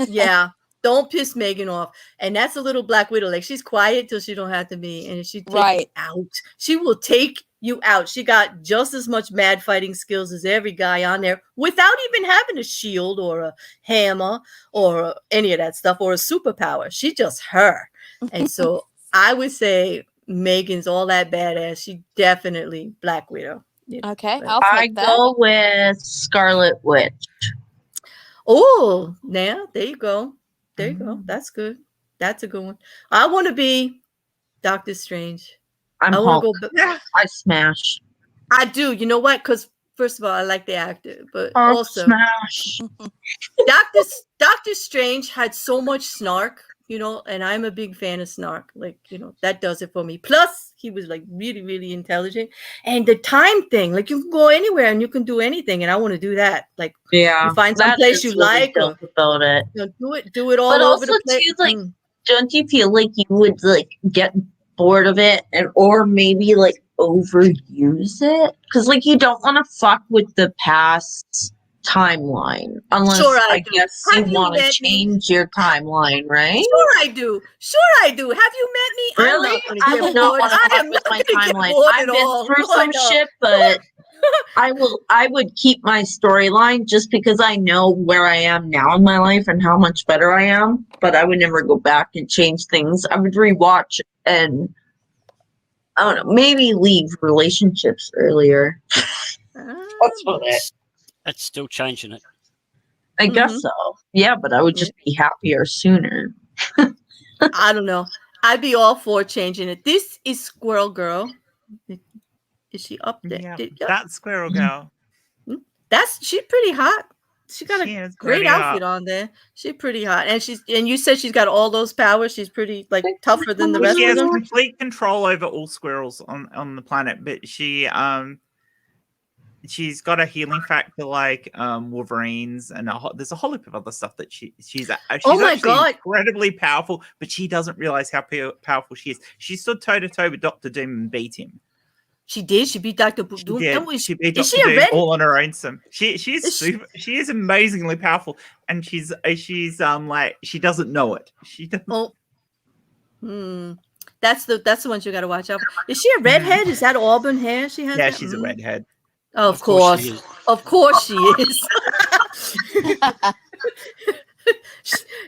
Yeah, don't piss Megan off. And that's a little Black Widow. Like she's quiet till she don't have to be, and if she takes you out, she will take you out. She got just as much mad fighting skills as every guy on there without even having a shield or a hammer or any of that stuff or a superpower. She just her. And so I would say Megan's all that badass. She definitely Black Widow. Okay, I go with Scarlet Witch. Oh, now there you go. There you go. That's good. That's a good one. I want to be Doctor Strange. I want Hulk. to go. I smash. I do. You know what? Because first of all, I like the actor, but Hulk also smash. Doctor Strange had so much snark, you know, and I'm a big fan of snark. Like, you know, that does it for me. Plus, he was like really, really intelligent. And the time thing, like you can go anywhere and you can do anything. And I want to do that. Like, you find some place you like, or about it. You know, do it all But over also the place. too, like, don't you feel like you would like get bored of it, and or maybe like overuse it? Because like you don't want to fuck with the past timeline unless I guess you want to change your timeline, right? Sure I do. Have you met me? Really? I would not want to fuck with my timeline. I've been through some shit, but I would keep my storyline just because I know where I am now in my life and how much better I am. But I would never go back and change things. I would rewatch and I don't know, maybe leave relationships earlier. That's what That's still changing it. I guess so. Yeah, but I would just be happier sooner. I don't know. I'd be all for changing it. This is Squirrel Girl. Is she up there? Yeah, that's Squirrel Girl. She's pretty hot. She got a great outfit on there. She's pretty hot, and you said she's got all those powers. She's pretty like tougher than the rest She of has them. complete control over all squirrels on the planet, but she she's got a healing factor like Wolverines, and there's a whole heap of other stuff that she's Oh my actually God. incredibly powerful, but she doesn't realize how powerful she is. She stood toe to toe with Doctor Doom and beat him. She did. She beat Dr. Doom. She beat Is Doctor she a Doom red? all on her own. She is amazingly powerful, and she's like she doesn't know it. She doesn't. Oh. That's the one you got to watch out for. Is she a redhead? Is that auburn hair she has? Yeah, she's a redhead. Oh, of course. Of course she is.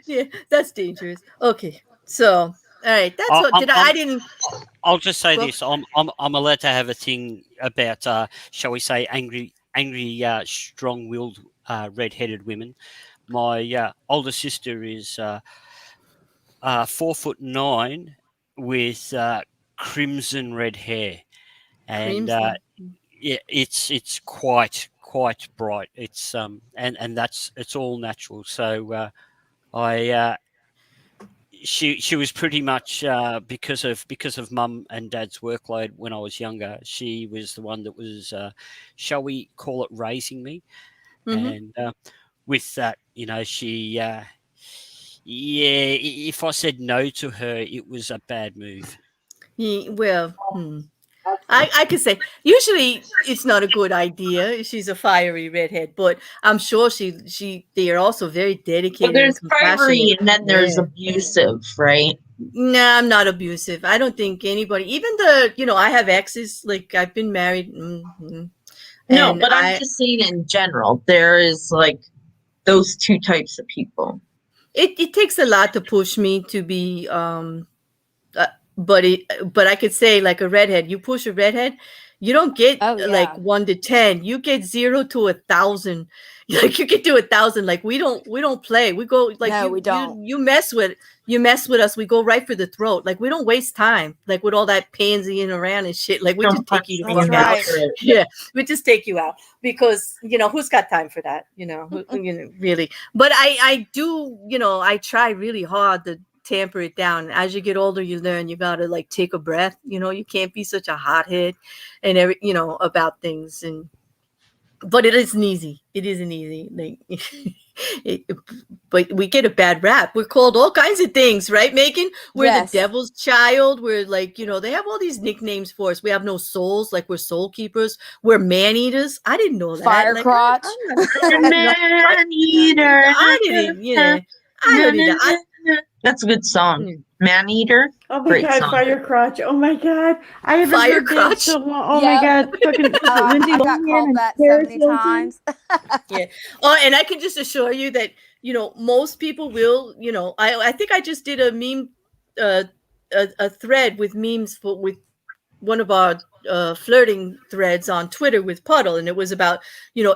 Yeah, that's dangerous. Okay. So, all right. That's what I didn't. I'll just say this. I'm allowed to have a thing about shall we say angry strong-willed red-headed women. My older sister is 4'9" with crimson red hair, and yeah, it's quite bright. It's and it's all natural. So she was pretty much because of mum and dad's workload when I was younger. She was the one that was shall we call it raising me, and with that, you know, she. Yeah, if I said no to her, it was a bad move. Yeah, well, I could say usually it's not a good idea. She's a fiery redhead, but I'm sure they are also very dedicated. But there's fiery and then there's abusive, right? No, I'm not abusive. I don't think anybody, even I have exes, like I've been married. No, but I'm just saying in general, there is like those two types of people. It takes a lot to push me to be but I could say like a redhead. You push a redhead, you don't get like 1 to 10. You get 0 to 1,000. Like you get to 1,000. Like we don't play. We go like no, we don't. You mess with us. We go right for the throat. Like we don't waste time. Like with all that pansying around and shit. Like we just take you the fuck out. Yeah, we just take you out because who's got time for that? Really. But I do. I try really hard to tamper it down. As you get older, you learn you gotta like take a breath. You can't be such a hothead and about things. But it isn't easy. It isn't easy. Like, but we get a bad rap. We're called all kinds of things, right, Megan? We're the devil's child. We're like, they have all these nicknames for us. We have no souls, like we're soul keepers. We're man eaters. I didn't know that. Fire crotch. Man eater. I didn't. I don't either. That's a good song. Man Eater. Oh my Great God, song. Fire Crotch. Oh my God. I haven't heard that so long. Oh my God. Fucking Lindsay I got called that so many times. Yeah. Oh, and I can just assure you that, most people will, I think I just did a meme, a thread with memes with one of our flirting threads on Twitter with Puddle, and it was about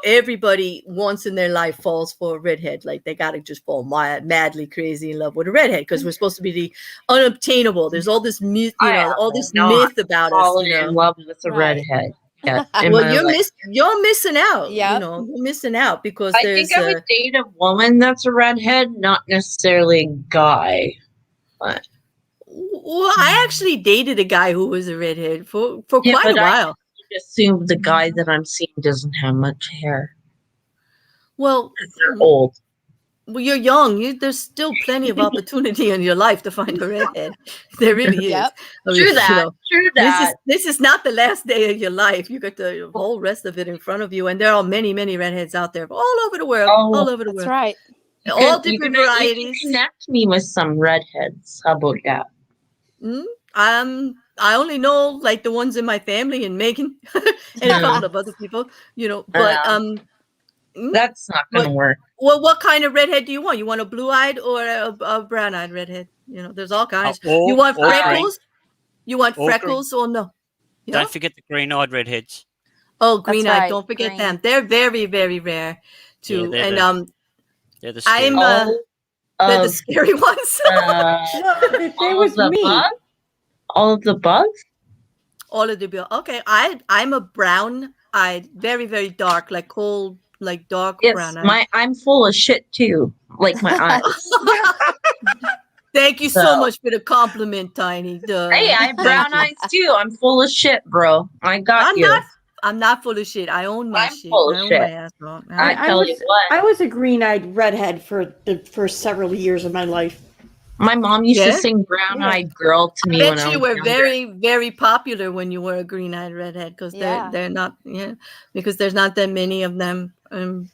everybody once in their life falls for a redhead, like they gotta just fall madly crazy in love with a redhead because we're supposed to be the unobtainable. There's all this myth, myth about us. In love with a redhead. Yeah. Well, you're missing out. Yeah, you're missing out because I think I would date a woman that's a redhead, not necessarily a guy, but. Well, I actually dated a guy who was a redhead for quite a while. I assume the guy that I'm seeing doesn't have much hair. Well, they're old. Well, you're young. There's still plenty of opportunity in your life to find a redhead. There really is. Yep. True that. This is not the last day of your life. You got the whole rest of it in front of you, and there are many, many redheads out there, all over the world. All over the world. That's right. All different varieties. You can connect me with some redheads. How about that? I only know like the ones in my family and Megan and a couple of other people, but that's not gonna work. Well, what kind of redhead do you want? You want a blue-eyed or a brown-eyed redhead? There's all kinds. You want freckles? You want freckles or no? Don't forget the green-eyed redheads. Oh, green-eyed! Right. Don't forget them. They're very, very rare too. Yeah, and they're the scary. They're the scary ones. All of the bugs? All of the bugs. Okay, I'm a brown-eyed, very, very dark, like cold, like dark brown. I'm full of shit too, like my eyes. Thank you so much for the compliment, Tiny. Hey, I have brown eyes too. I'm full of shit, bro. I got you. I'm not full of shit. I own my I'm shit. full of I own shit. my ass off. I was a green-eyed redhead for the first several years of my life. My mom used to Yeah? sing "Brown-Eyed Girl" to me I when bet I you was were younger. very, very popular when you were a green-eyed redhead because Yeah. they're not because there's not that many of them. But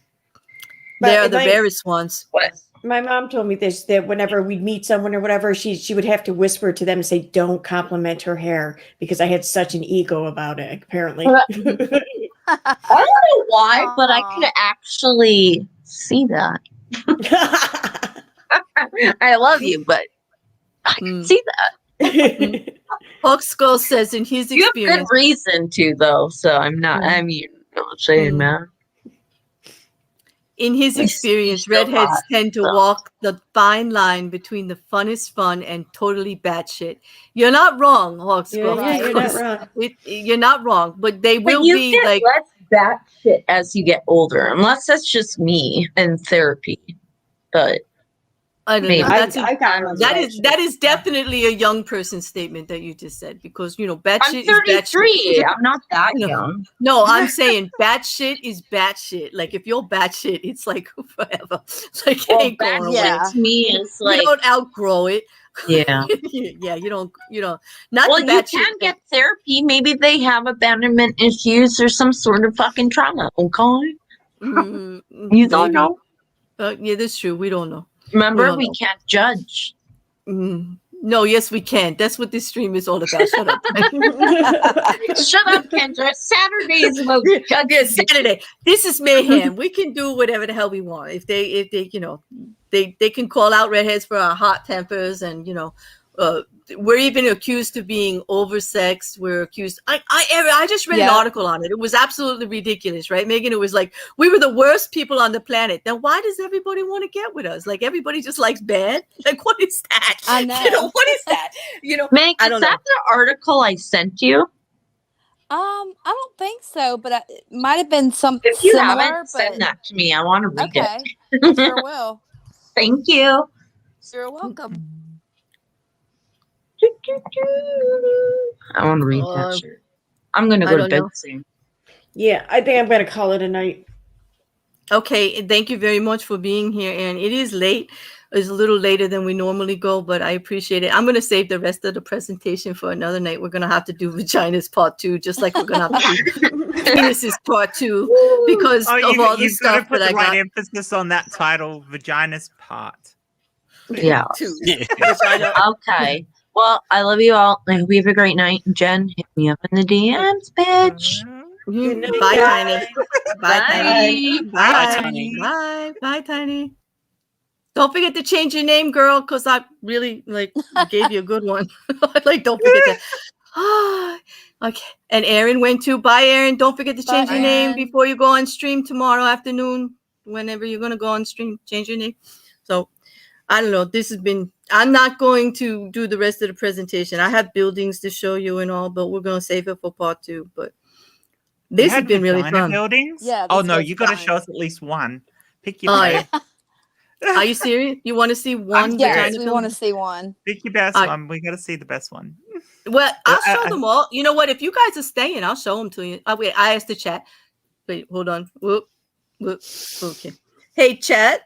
They are the my- rarest ones. What? My mom told me this, that whenever we'd meet someone or whatever, she would have to whisper to them and say, "Don't compliment her hair," because I had such an ego about it. Apparently, I don't know why, but I could Aw. actually see that. I love you, but I can see that. Hawk Skull says in his You have good experience. reason to, though, so I'm not. I mean, not saying that. In his experience, redheads tend to walk the fine line between the funnest fun and totally batshit. You're not wrong, Hawk Skull. you're not wrong. You're not wrong, but they will But you be get like. less batshit as you get older, unless that's just me and therapy. But I don't maybe. know. That's I got less that is definitely a young person statement that you just said because batshit I'm is 33. batshit. I'm not that young. No, I'm saying batshit is batshit. Like if you're batshit, it's like forever. Like it Well, ain't going away. batshit to me is like, you don't outgrow it. yeah. Yeah, you don't. Not Well, the you batshit. can get therapy. Maybe they have abandonment issues or some sort of fucking trauma. Okay, you don't know. Yeah, that's true. We don't know. Remember, we know. can't judge. No, yes, we can. That's what this stream is all about. Shut up. Shut up, Kendra. Saturday's about Yeah, Saturday. This is mayhem. We can do whatever the hell we want. If they they can call out redheads for our hot tempers, and we're even accused of being oversexed. We're accused. I just read an article on it. It was absolutely ridiculous, right, Megan? It was like we were the worst people on the planet. Then why does everybody want to get with us? Like everybody just likes bad. Like what is that? I know. What is that? Meg, I don't is that the article I sent you? I don't think so, but it might have been something If you similar. haven't, send that to me. I want to read Okay, it. I sure will. Thank you. You're welcome. I want to read that shit. I'm gonna go to bed soon. Yeah, I think I'm gonna call it a night. Okay, thank you very much for being here. And it is late. It's a little later than we normally go, but I appreciate it. I'm going to save the rest of the presentation for another night. We're going to have to do Vaginas Part 2, just like we're going to have to do Penises Part 2, because of all the you've got to stuff put that the I right got. emphasis on that title, Vaginas Part. Yeah. 2. Okay. Well, I love you all. I hope you have a great night. Jen, hit me up in the DMs, bitch. Bye, Tiny. Bye, Tiny. Bye. Bye, Tiny. Bye. Bye, Tiny. Don't forget to change your name, girl, because I really gave you a good one. Don't forget that. Okay. And Aaron went too. Bye, Aaron. Don't forget to change your name before you go on stream tomorrow afternoon. Whenever you're gonna go on stream, change your name. So I don't know. This has been. I'm not going to do the rest of the presentation. I have buildings to show you and all, but we're gonna save it for Part 2. But this has been really fun. Buildings? Yeah. Oh this no, was you got to fun. show us at least one. Pick your Oh, favorite. yeah. Are you serious? You want to see one? Yes, vagina we want to building? see one. Pick your best one. We got to see the best one. Well, I'll show them all. You know what? If you guys are staying, I'll show them to you. Oh, wait, I asked the chat. Wait, hold on. Whoop. Okay. Hey, chat.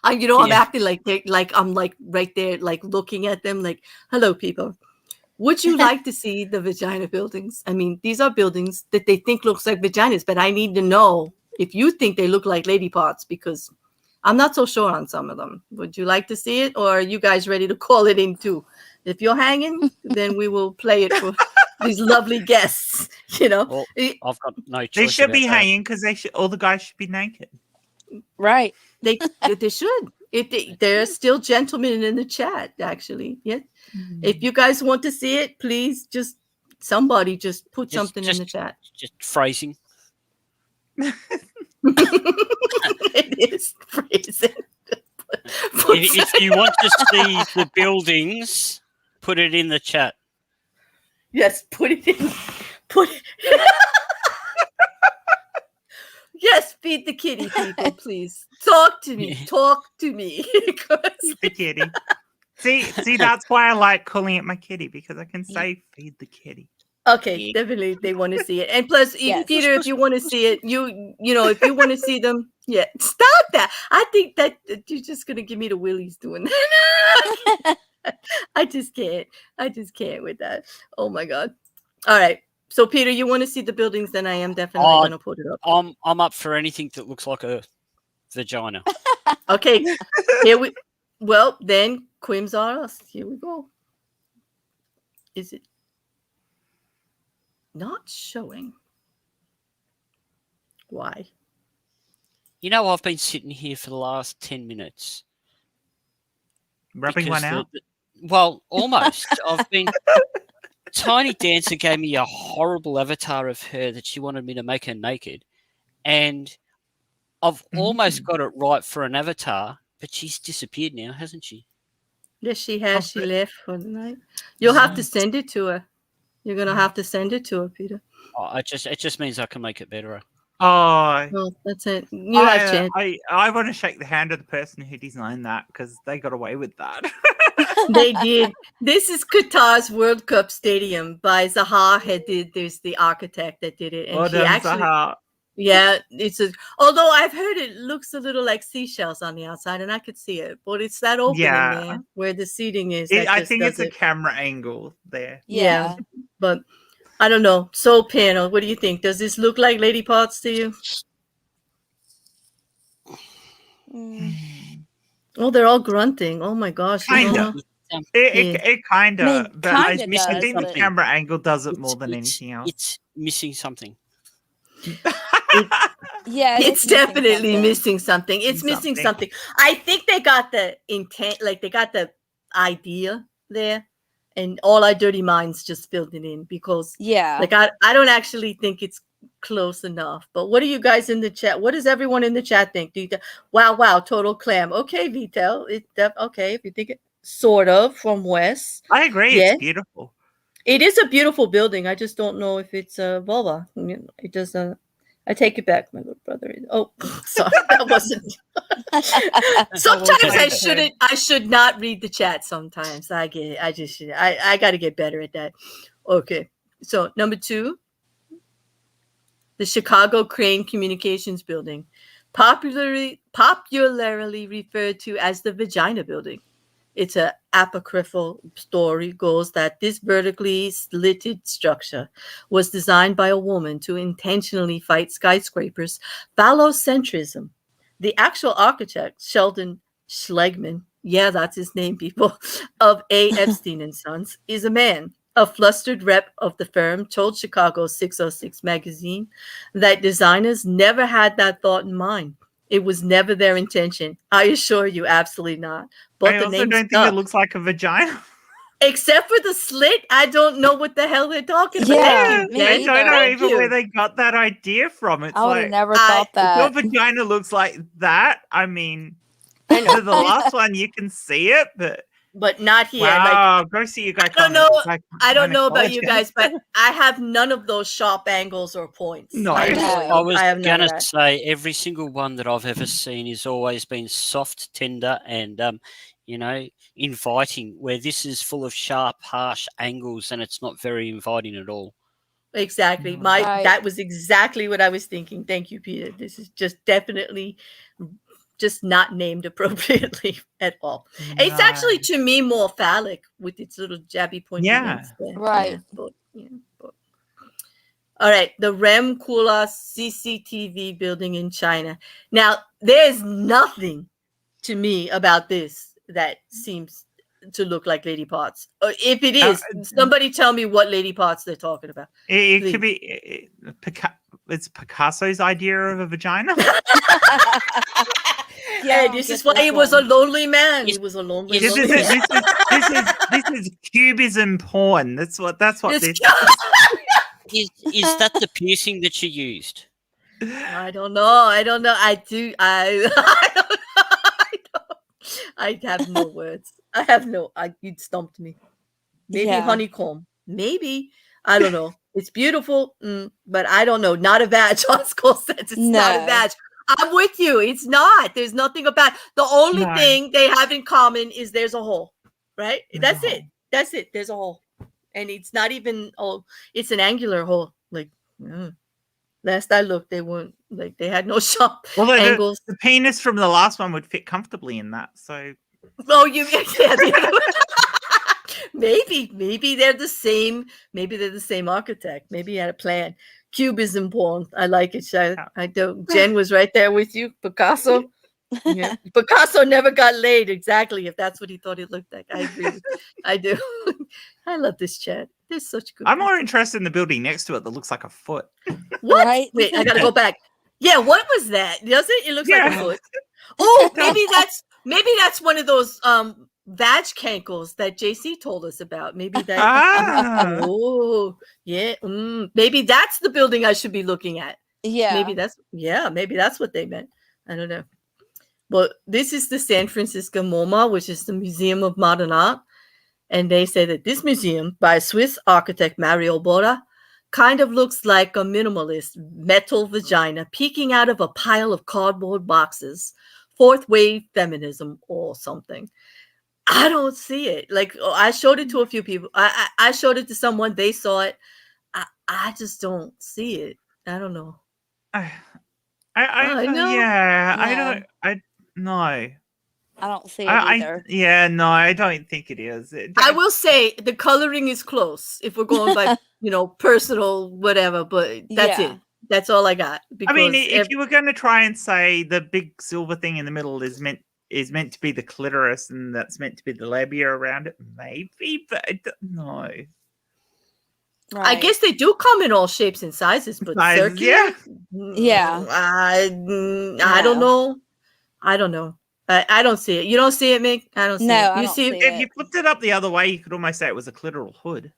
I'm acting like I'm right there, looking at them, hello, people. Would you like to see the vagina buildings? I mean, these are buildings that they think looks like vaginas, but I need to know if you think they look like lady parts, because I'm not so sure on some of them. Would you like to see it, or are you guys ready to call it in too? If you're hanging, then we will play it for these lovely guests. Well, I've got no choice. They should be about that. hanging because all the guys should be naked. Right. They should. There are still gentlemen in the chat, actually. Yeah. If you guys want to see it, please somebody just put something in the chat. Just phrasing. It is phrasing. If you want to see the buildings, put it in the chat. Yes, put it in. Yes, feed the kitty, people, please. Talk to me. Talk to me. Feed the kitty. See, that's why I like calling it my kitty, because I can say feed the kitty. Okay, definitely they want to see it. And plus, Yes. Peter, if you want to see it, you know, if you want to see them, yeah, stop that. I think that you're just gonna give me the willies doing that. I just can't. I just can't with that. Oh my god. All right. So Peter, you want to see the buildings? Then I am definitely Oh, gonna put it up. I'm up for anything that looks like a vagina. Okay. Here we. Well, then Quims are us. Here we go. Is it not showing? Why? You know, I've been sitting here for the last 10 minutes. Rubbing because one out. Well, almost. I've been. Tiny Dancer gave me a horrible avatar of her that she wanted me to make her naked. And I've almost got it right for an avatar, but she's disappeared now, hasn't she? Yes, she has. She left for the night. You'll have to send it to her. You're gonna have to send it to her, Peter. Oh, it just means I can make it better. Oh, Well, that's it. You have chance. I want to shake the hand of the person who designed that because they got away with that. They did. This is Qatar's World Cup Stadium by Zaha. There's the architect that did it, and Well she done, actually, Zaha. yeah, it's a. Although I've heard it looks a little like seashells on the outside, and I could see it, but it's that opening Yeah. there where the seating is. I think it's a camera angle there. Yeah, but I don't know. Soul Panel, what do you think? Does this look like Lady Parts to you? Oh, they're all grunting. Oh my gosh. you Kind don't of. know? It kind I mean, of, but I kinda think does, the but- camera angle does it more than anything else. It's missing something. Yeah, It's definitely missing something. It's Something. missing something. I think they got the intent, like they got the idea there, and all our dirty minds just filled it in because, like, I don't actually think it's close enough. But what do you guys in the chat? What does everyone in the chat think? Do you wow, total clam. Okay, Vitel. Okay, if you think it sort of from West. I agree. Yes. It's beautiful. It is a beautiful building. I just don't know if it's a vulva. It doesn't. I take it back, my little brother. Oh, sorry, that wasn't. Sometimes I should not read the chat. Sometimes I get it. I just should. I got to get better at that. Okay, so number 2, the Chicago Crane Communications Building, popularly referred to as the Vagina Building. It's an apocryphal story goes that this vertically slitted structure was designed by a woman to intentionally fight skyscrapers' phallocentrism. The actual architect, Sheldon Schlegman, yeah, that's his name, people, of A. Epstein and Sons, is a man. A flustered rep of the firm told Chicago 606 magazine that designers never had that thought in mind. It was never their intention. I assure you, absolutely not. But I the also name don't think stuck. it looks like a vagina. Except for the slit, I don't know what the hell they're talking about. Yeah, Thank you, I Jen. don't know Thank even you. where they got that idea from. It's I would have like, never thought if that. your vagina looks like that, I mean, for the last one you can see it, but not here. Wow, go see you guys. I don't know about you guys, but I have none of those sharp angles or points. No. I I have was none of gonna that. say every single one that I've ever seen has always been soft, tender, and inviting. Where this is full of sharp, harsh angles, and it's not very inviting at all. Exactly. Right. That was exactly what I was thinking. Thank you, Peter. This is just definitely just not named appropriately at all. It's actually to me more phallic with its little jabby pointy Yeah. ends there. Right. But. All right, the Rem Koolhaas CCTV building in China. Now, there's nothing to me about this that seems to look like Lady Parts. If it is, somebody tell me what Lady Parts they're talking about. It could be it's Picasso's idea of a vagina. Yeah, this is why he was a lonely man. He was a lonely This man. is cubism porn. That's what this Is that the piercing that you used? I don't know. I don't know. I don't know. I have no words. You stumped me. Maybe Yeah. honeycomb. Maybe. I don't know. It's beautiful, but I don't know. Not a badge. Oscar says it's not a No. badge. I'm with you. It's not. There's nothing about. The only No. thing they have in common is there's a hole, right? That's it. That's it. There's a hole. and it's not even it's an angular hole. Like last I looked, they weren't like they had no sharp angles. The penis from the last one would fit comfortably in that. So maybe they're the same. Maybe they're the same architect. Maybe he had a plan. Cubism porn. I like it. I don't. Jen was right there with you. Picasso. Yeah. Picasso never got laid. Exactly. If that's what he thought it looked like. I agree. I do. I love this chat. They're such good. I'm more interested in the building next to it that looks like a foot. What? Right? Wait, I gotta go back. Yeah, what was that? Does it? It looks like a foot. Oh, maybe that's one of those vag cankles that JC told us about. Maybe that. Oh, yeah. Maybe that's the building I should be looking at. Yeah. Maybe that's what they meant. I don't know. But this is the San Francisco MoMA, which is the Museum of Modern Art. And they say that this museum by Swiss architect Mario Bora kind of looks like a minimalist metal vagina peeking out of a pile of cardboard boxes. Fourth wave feminism or something. I don't see it. Like I showed it to a few people. I showed it to someone. They saw it. I just don't see it. I don't know. I know. Yeah. No. I don't see it either. I don't think it is. I will say the coloring is close if we're going by, personal whatever, but that's it. That's all I got. I mean, if you were going to try and say the big silver thing in the middle is meant to be the clitoris and that's meant to be the labia around it, maybe, but no. Right. I guess they do come in all shapes and sizes, but circular? Yeah. I don't know. I don't know. I don't see it. You don't see it, Mick? I don't see it. I You don't see see it? If you flipped it up the other way, you could almost say it was a clitoral hood.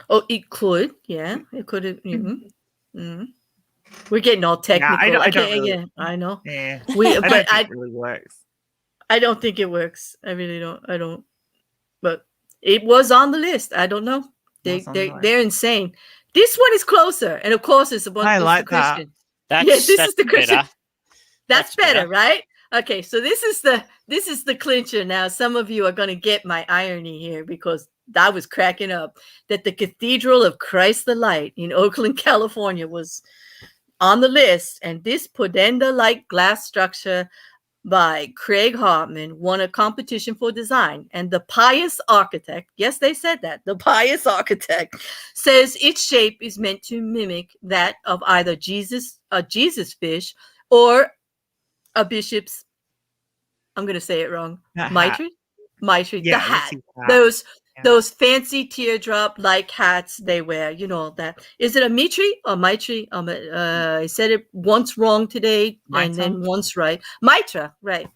Oh, it could. Yeah, it could have. We're getting all technical. I don't really, I know. Yeah. But think it really works. I don't think it works. I really don't. I don't. But it was on the list. I don't know. They're insane. This one is closer, and of course, it's the one. I like the Christian. that. This is the Christian. Better. That's better, right? Okay, so this is the clincher. Now, some of you are going to get my irony here because I was cracking up that the Cathedral of Christ the Light in Oakland, California, was on the list, and this podenda-like glass structure by Craig Hartman won a competition for design, and the pious architect, yes, they said that, the pious architect says its shape is meant to mimic that of either a Jesus fish or a bishop's, I'm going to say it wrong, mitre, the hat. Those fancy teardrop-like hats they wear, that. Is it a mitre or mitre? I said it once wrong today and then once right. Mitra, right.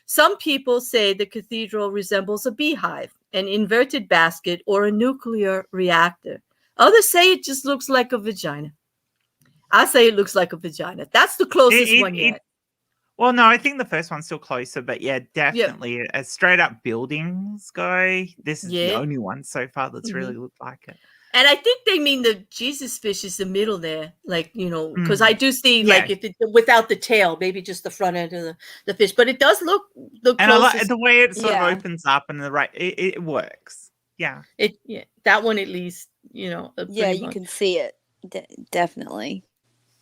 Some people say the cathedral resembles a beehive, an inverted basket, or a nuclear reactor. Others say it just looks like a vagina. I say it looks like a vagina. That's the closest one yet. Well, no, I think the first one's still closer, but yeah, definitely as straight up buildings go, this is the only one so far that's really looked like it. And I think they mean the Jesus fish is the middle there, like, because I do see like if it without the tail, maybe just the front end of the fish, but it does look the closest. And I like the way it sort of opens up and it works. Yeah. That one at least, you can see it definitely.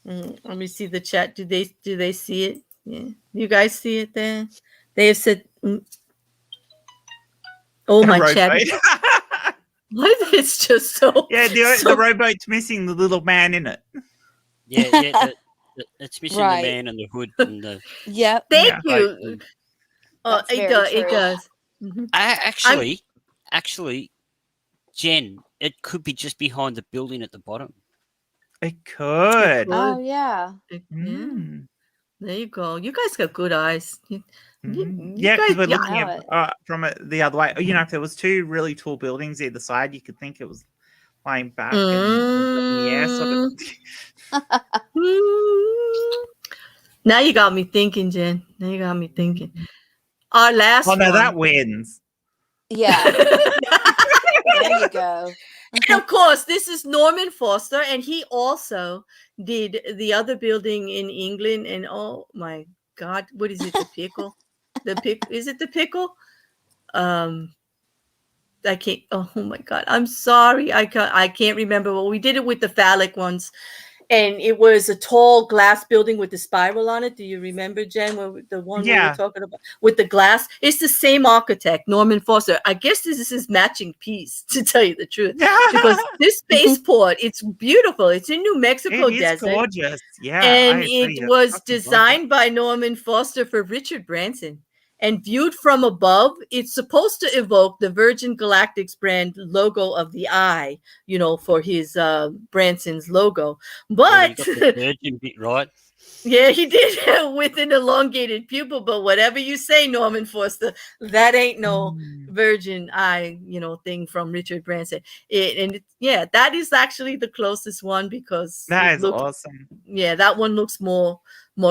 Let me see the chat. Do they see it? Yeah, you guys see it there? They have said, "Oh my chat!" What? It's just so. Yeah, the rowboat's missing the little man in it. Yeah, it's missing the man and the hood and the. Yeah. Thank you. It does. Mm-hmm. Actually, Jen, it could be just behind the building at the bottom. It could. Oh yeah. There you go. You guys got good eyes. Yeah, because we're looking at from the other way. If there was two really tall buildings either side, you could think it was lying back. Now you got me thinking, Jen. Now you got me thinking. Our last one. Oh, no, that wins. Yeah. There you go. And of course, this is Norman Foster, and he also did the other building in England. And oh my God, what is it? The pickle? Is it the pickle? I can't. Oh my God, I'm sorry. I can't remember. Well, we did it with the phallic ones, and it was a tall glass building with the spiral on it. Do you remember, Jen? The one we were talking about with the glass. It's the same architect, Norman Foster. I guess this is his matching piece, to tell you the truth, because this spaceport, it's beautiful. It's in New Mexico It is desert. gorgeous. Yeah, And I agree. it was designed by Norman Foster for Richard Branson. And viewed from above, it's supposed to evoke the Virgin Galactic's brand logo of the eye, you know, for his Branson's logo. But you got the Virgin bit right. yeah, he did with an elongated pupil. But whatever you say, Norman Foster, that ain't no Virgin eye, you know, thing from Richard Branson. That is actually the closest one because that is awesome. Yeah, that one looks more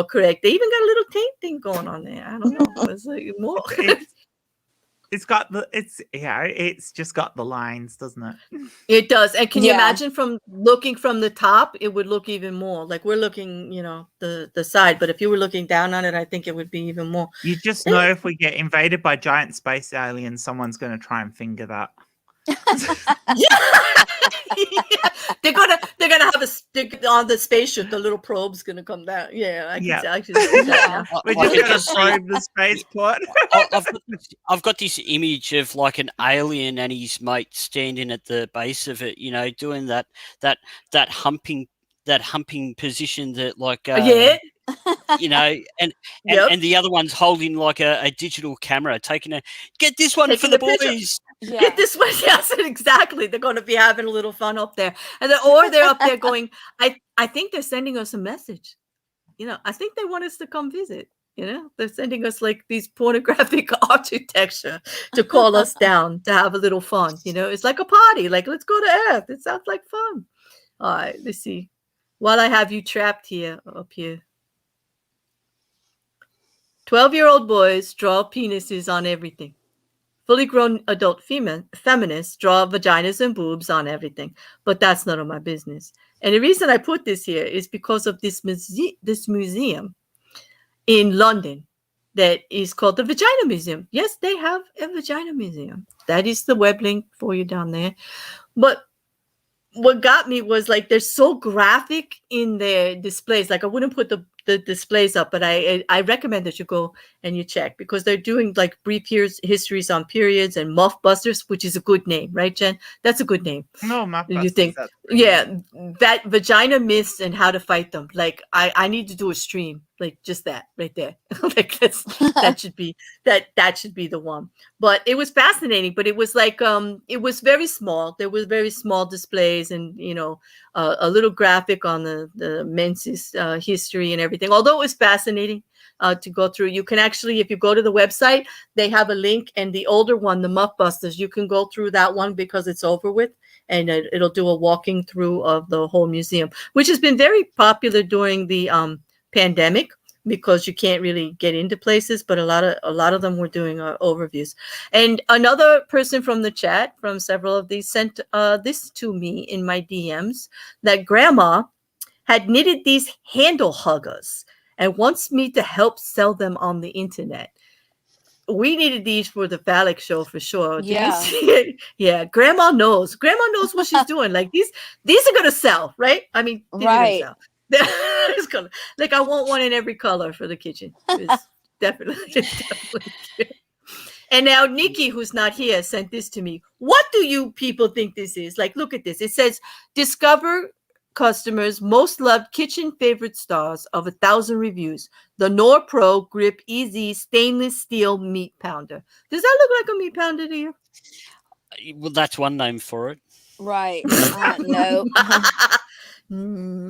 correct. They even got a little taint thing going on there. I don't know. It's like more. It's just got the lines, doesn't it? It does. And can you imagine from looking from the top, it would look even more like we're looking, you know, the side. But if you were looking down on it, I think it would be even more. You just know if we get invaded by giant space aliens, someone's going to try and finger that. They're gonna have a stick on the spaceship. The little probe's gonna come down. Yeah, I can see that. We're just gonna probe the spaceport. I've got this image of like an alien and his mate standing at the base of it, you know, doing that humping position that like you know, and the other one's holding like a digital camera, get this one for the boys. Yeah. Get this one. Yes, exactly. They're going to be having a little fun up there, or they're up there going. I think they're sending us a message. You know, I think they want us to come visit. You know, they're sending us like these pornographic architecture to call us down to have a little fun. You know, it's like a party. Like, let's go to Earth. It sounds like fun. All right, let's see. While I have you trapped up here. 12-year-old boys draw penises on everything. Fully grown adult feminists draw vaginas and boobs on everything, but that's none of my business. And the reason I put this here is because of this museum in London that is called the Vagina Museum. Yes, they have a Vagina Museum. That is the web link for you down there. But what got me was like they're so graphic in their displays. Like I wouldn't put the displays up, but I recommend that you go and you check because they're doing like brief histories on periods and muff busters, which is a good name, right, Jen? That's a good name. No, muff busters. You think? Yeah, that vagina myths and how to fight them. Like I need to do a stream, like just that right there. Like that should be the one. But it was fascinating. But it was like it was very small. There was very small displays and you know a little graphic on the men's history and everything. Although it was fascinating to go through. You can actually, if you go to the website, they have a link, and the older one, the Muff Busters, you can go through that one because it's over with, and it'll do a walking through of the whole museum, which has been very popular during the pandemic because you can't really get into places, but a lot of them were doing overviews. And another person from the chat, from several of these, sent this to me in my DMs, that grandma had knitted these handle huggers and wants me to help sell them on the internet. We needed these for the phallic show for sure. Did you see it? Yeah, grandma knows what she's doing. Like these are gonna sell, right? I mean, these are gonna sell. It's gonna, like I want one in every color for the kitchen. It's definitely cute. And now Nikki, who's not here, sent this to me. What do you people think this is? Like, look at this. It says, discover customers' most loved kitchen favorite stars of 1,000 reviews. The Knorr Pro Grip EZ stainless steel meat pounder. Does that look like a meat pounder to you? Well, that's one name for it. Right. No.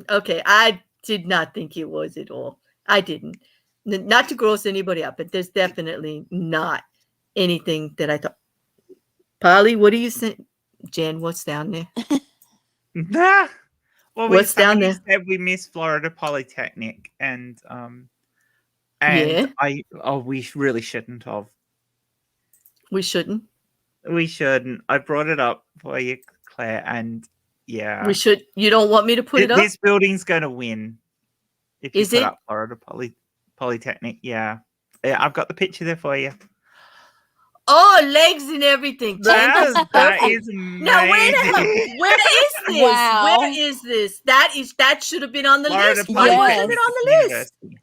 Okay, I did not think it was at all. I didn't. Not to gross anybody up, but there's definitely not anything that I thought. Polly, what do you think? Jen, what's down there? Well, what's down there? Said we miss Florida Polytechnic, and we really shouldn't have. We shouldn't. We shouldn't. I brought it up for you, Claire, and yeah, we should. You don't want me to put it up? This building's going to win if you Is put it? up Florida Polytechnic. Yeah, I've got the picture there for you. Oh, legs and everything. Jen, this is That perfect. is Now wait a amazing. minute. Where is this? Wow. Where is this? That should have been on the Florida list. Why wasn't it Yes. on the list? University.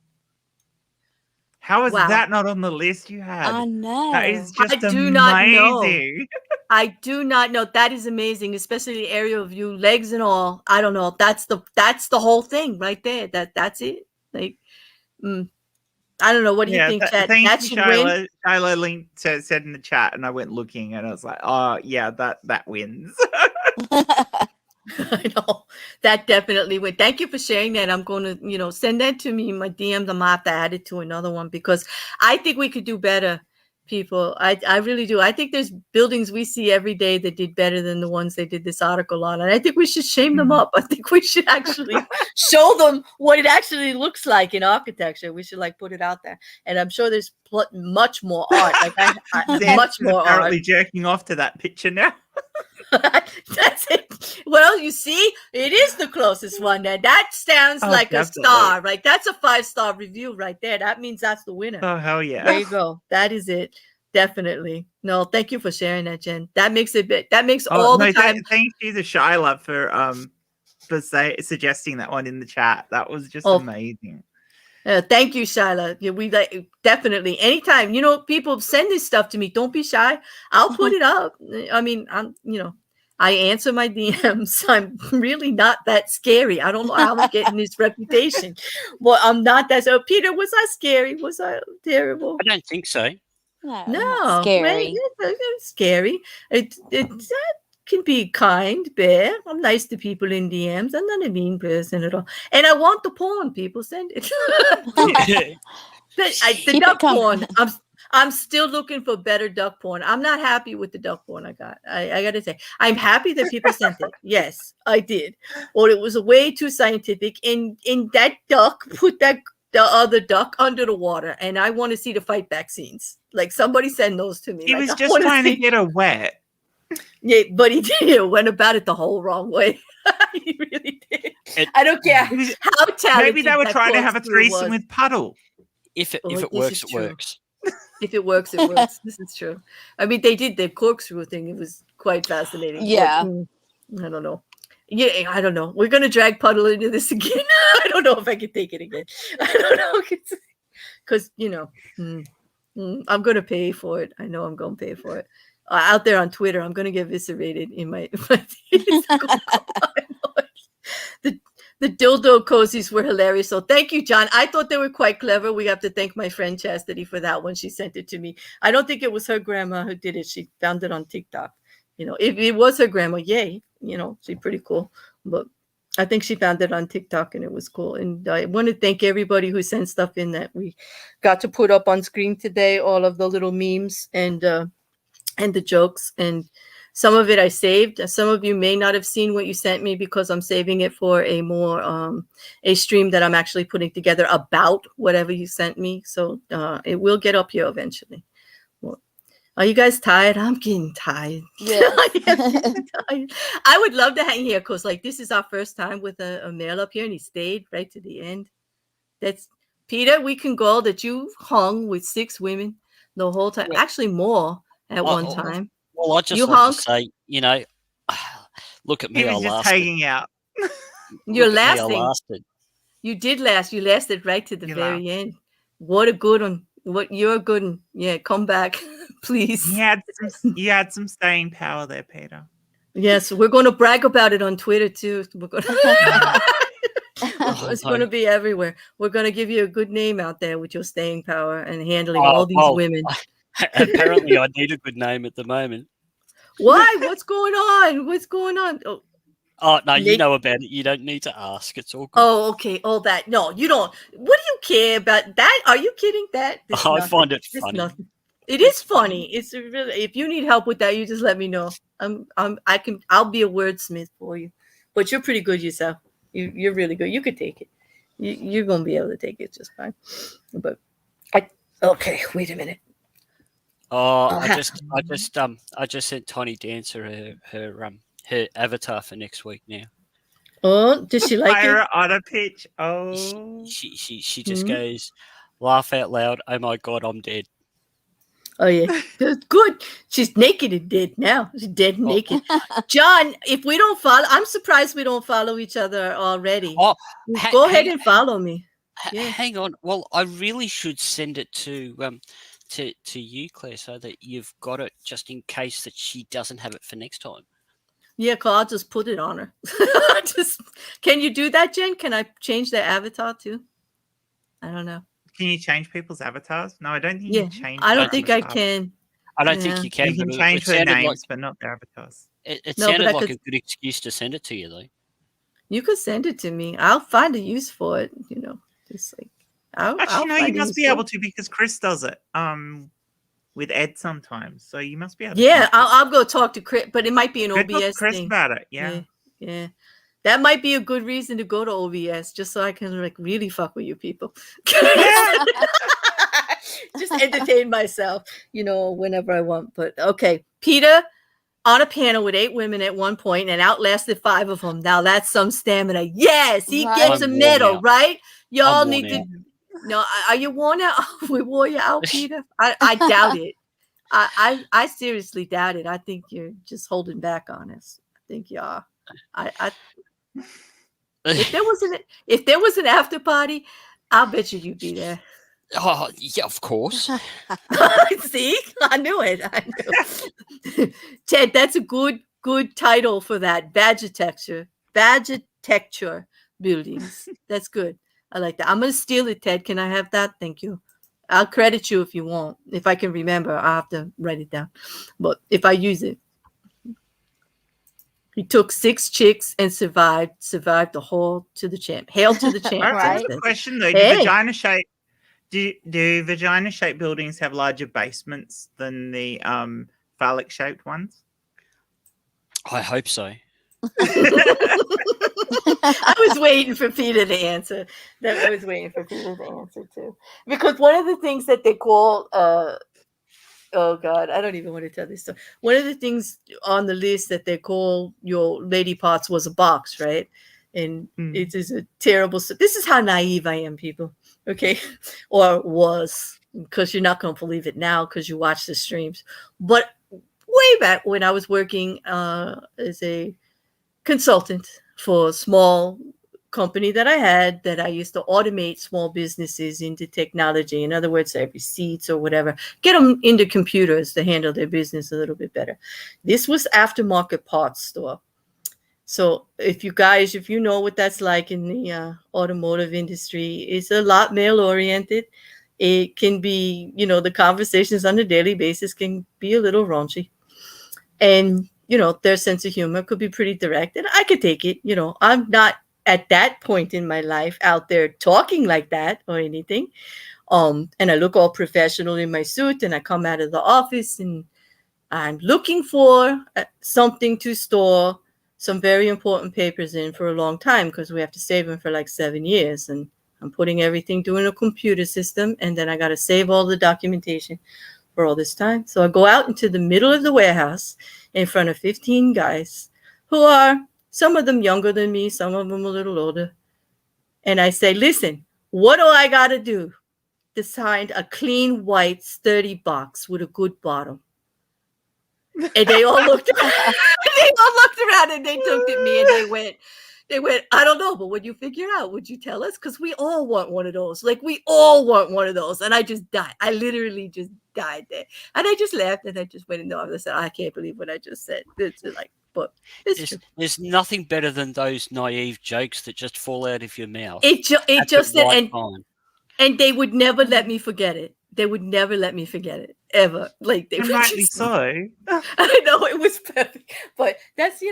How is Wow. that not on the list you had? I know. That is I just do not know. amazing. I do not know. That is amazing, especially the aerial view, legs and all. I don't know. That's the whole thing right there. That's it. Like, I don't know. What do you think, Chad? Thank That you, should win. Shiloh linked said in the chat, and I went looking, and I was like, "Oh yeah, that wins." I know that definitely went. Thank you for sharing that. I'm going to, send that to me in my DMs. I'm gonna have to add it to another one because I think we could do better, people. I really do. I think there's buildings we see every day that did better than the ones they did this article on, and I think we should shame them up. I think we should actually show them what it actually looks like in architecture. We should put it out there, and I'm sure there's much more art. Much more art. Apparently jerking off to that picture now. That's it. Well, you see, it is the closest one there. That sounds like definitely. a star, right? That's a 5-star review right there. That means that's the winner. Oh hell yeah! There you go. That is it. Definitely. No, thank you for sharing that, Jen. That makes all the time. Thank you to Shyla for suggesting that one in the chat. That was just amazing. Thank you, Shyla. Yeah, we definitely anytime. People send this stuff to me. Don't be shy. I'll put it up. I mean, I answer my DMs. I'm really not that scary. I don't know how I'm getting this reputation. Well, I'm not that. So, Peter, was I scary? Was I terrible? I don't think so. No, not scary. Right? It's scary. It can be kind, Bear. I'm nice to people in DMs. I'm not a mean person at all. And I want the porn. People send it. The duck porn. I'm still looking for better duck porn. I'm not happy with the duck porn I got. I got to say, I'm happy that people sent it. Yes, I did. Or it was way too scientific. And that duck put the other duck under the water, and I want to see the fight back scenes. Somebody send those to me. He was just trying to get her wet. Yeah, but he did. Went about it the whole wrong way. He really did. I don't care how talented. Maybe they were that trying to have a corkscrew threesome was. with Puddle. If it this works, is it true. works. If it works, it works. This is true. I mean, they did the corkscrew thing. It was quite fascinating. Yeah. But, I don't know. Yeah, I don't know. We're gonna drag Puddle into this again. I don't know if I can take it again. I don't know because I'm gonna pay for it. I know I'm gonna pay for it. Out there on Twitter, I'm gonna get eviscerated in my. The dildo cozies were hilarious. So thank you, John. I thought they were quite clever. We have to thank my friend Chastity for that one. She sent it to me. I don't think it was her grandma who did it. She found it on TikTok. If it was her grandma, yay. She's pretty cool. But I think she found it on TikTok and it was cool. And I want to thank everybody who sent stuff in that we got to put up on screen today, all of the little memes and the jokes. And some of it I saved. Some of you may not have seen what you sent me because I'm saving it for a more a stream that I'm actually putting together about whatever you sent me. So it will get up here eventually. Well, are you guys tired? I'm getting tired. Yeah. I would love to hang here because this is our first time with a male up here, and he stayed right to the end. That's Peter. We can go that you hung with 6 women the whole time. Yeah. Actually, more at one time. Well, I just You like hung? to say, look at me. He I was just lasted. hanging out. You're Look at me, I lasting. lasted. You did last. You lasted right to the You very laughed. end. What a good one. You're a good one. Yeah, come back, please. You had some staying power there, Peter. Yes, we're going to brag about it on Twitter too. We're going it's going to be everywhere. We're going to give you a good name out there with your staying power and handling all these women. Apparently, I need a good name at the moment. Why? What's going on? What's going on? Oh no, you Nick- know about it. You don't need to ask. It's all good. Oh, okay. All that. No, you don't. What do you care about that? Are you kidding? That This I nothing. find it This funny. nothing. It is funny. It's really. If you need help with that, you just let me know. I'll be a wordsmith for you. But you're pretty good yourself. You're really good. You could take it. You're gonna be able to take it just fine. But okay. Wait a minute. Oh, I just sent Tiny Dancer her avatar for next week now. Oh, does she like it? On a pitch. Oh, She just goes, laugh out loud. Oh my god, I'm dead. Oh yeah, that's good. She's naked and dead now. She's dead and naked. John, if we don't follow, I'm surprised we don't follow each other already. Oh, Go ahead and follow me. Yeah. Hang on. Well, I really should send it to you, Claire, so that you've got it just in case that she doesn't have it for next time. Yeah, I'll just put it on her. Can you do that, Jen? Can I change their avatar too? I don't know. Can you change people's avatars? No, I don't think you can change. I don't think I can. I don't think you can. You can but change it their sounded names, but not their avatars. It No, but sounded I like could- a good excuse to send it to you, though. You could send it to me. I'll find a use for it. You know, just like Actually, no, you find a must use be for able it. to because Chris does it. With Ed sometimes, so you must be able to. Yeah, change it. I'll go talk to Chris, but it might be an Go talk to OBS Chris thing. about it. Yeah. Yeah. That might be a good reason to go to OBS, just so I can like really fuck with you people. Just entertain myself, you know, whenever I want. But okay, Peter on a panel with 8 women at one point and outlasted 5 of them. Now that's some stamina. Yes, he gets a I'm worn medal, out. right? Y'all I'm need worn to. out. No, are you worn out? We wore you out, Peter. I doubt it. I seriously doubt it. I think you're just holding back on us. I think you are. If there was an after party, I'll bet you'd be there. Oh, yeah, of course. See, I knew it. Ted, that's a good title for that. Vagitecture buildings. That's good. I like that. I'm gonna steal it, Ted. Can I have that? Thank you. I'll credit you if you want. If I can remember, I'll have to write it down. But if I use it. He took 6 chicks and survived the whole to the champ. Hail to the champ. That's a good question though. Hey. Do vagina shaped buildings have larger basements than the phallic shaped ones? I hope so. I was waiting for Peter to answer. I was waiting for Peter to answer too. Because one of the things that they call oh God, I don't even want to tell this story. One of the things on the list that they call your lady parts was a box, right? And it is a terrible. This is how naive I am, people. Okay, or was, because you're not going to believe it now because you watch the streams. But way back when I was working as a consultant for a small company that I had, that I used to automate small businesses into technology. In other words, their receipts or whatever, get them into computers to handle their business a little bit better. This was aftermarket parts store. So if you know what that's like in the automotive industry, it's a lot male oriented. It can be, the conversations on a daily basis can be a little raunchy. And, their sense of humor could be pretty direct. And I could take it. I'm not at that point in my life out there talking like that or anything. And I look all professional in my suit and I come out of the office and I'm looking for something to store some very important papers in for a long time because we have to save them for like 7 years. And I'm putting everything through a computer system. And then I got to save all the documentation for all this time. So I go out into the middle of the warehouse in front of 15 guys who are, some of them younger than me, some of them a little older. And I say, listen, what do I got to do to sign a clean white sturdy box with a good bottom? And they all looked around. And they looked at me and they went, I don't know, but when you figure out, would you tell us? Because we all want one of those. Like, we all want one of those. And I just died. I literally just died there. And I just laughed and I just went into the office and said, I can't believe what I just said. It's like, but there's nothing better than those naive jokes that just fall out of your mouth. It just said, right and they would never let me forget it. They would never let me forget it ever. Like, they would rightly just, so. I know it was perfect, but that's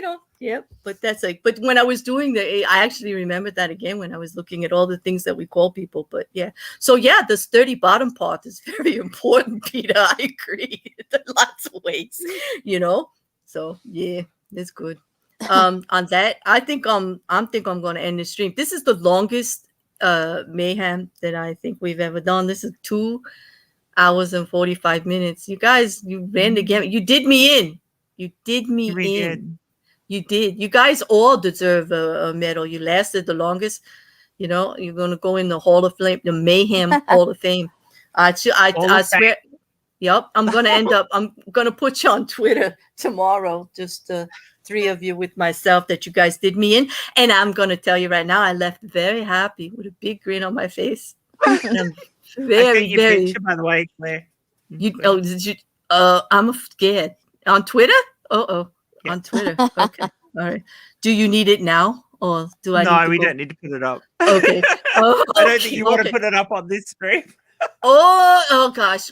But that's like, but when I was doing I actually remembered that again when I was looking at all the things that we call people. But yeah, so yeah, the sturdy bottom part is very important, Peter. I agree. In lots of ways, So yeah, it's good. On that, I think I'm going to end the stream. This is the longest mayhem that I think we've ever done. This is 2 hours and 45 minutes. You guys, you ran the gamut. You did me in. You did me in. You did. You guys all deserve a medal. You lasted the longest. You're going to go in the Hall of Fame, the Mayhem Hall of Fame. I swear. Yep. I'm gonna put you on Twitter tomorrow. Just 3 of you with myself that you guys did me in. And I'm gonna tell you right now, I left very happy with a big grin on my face. And I'm I very, sent you a very picture, by the way, Claire. did you I'm scared. On Twitter? On Twitter. Okay. All right. Do you need it now? Or do I need No, to we go? don't need to put it up. Okay. Oh, I don't think you want to okay. put it up on this stream. Oh gosh.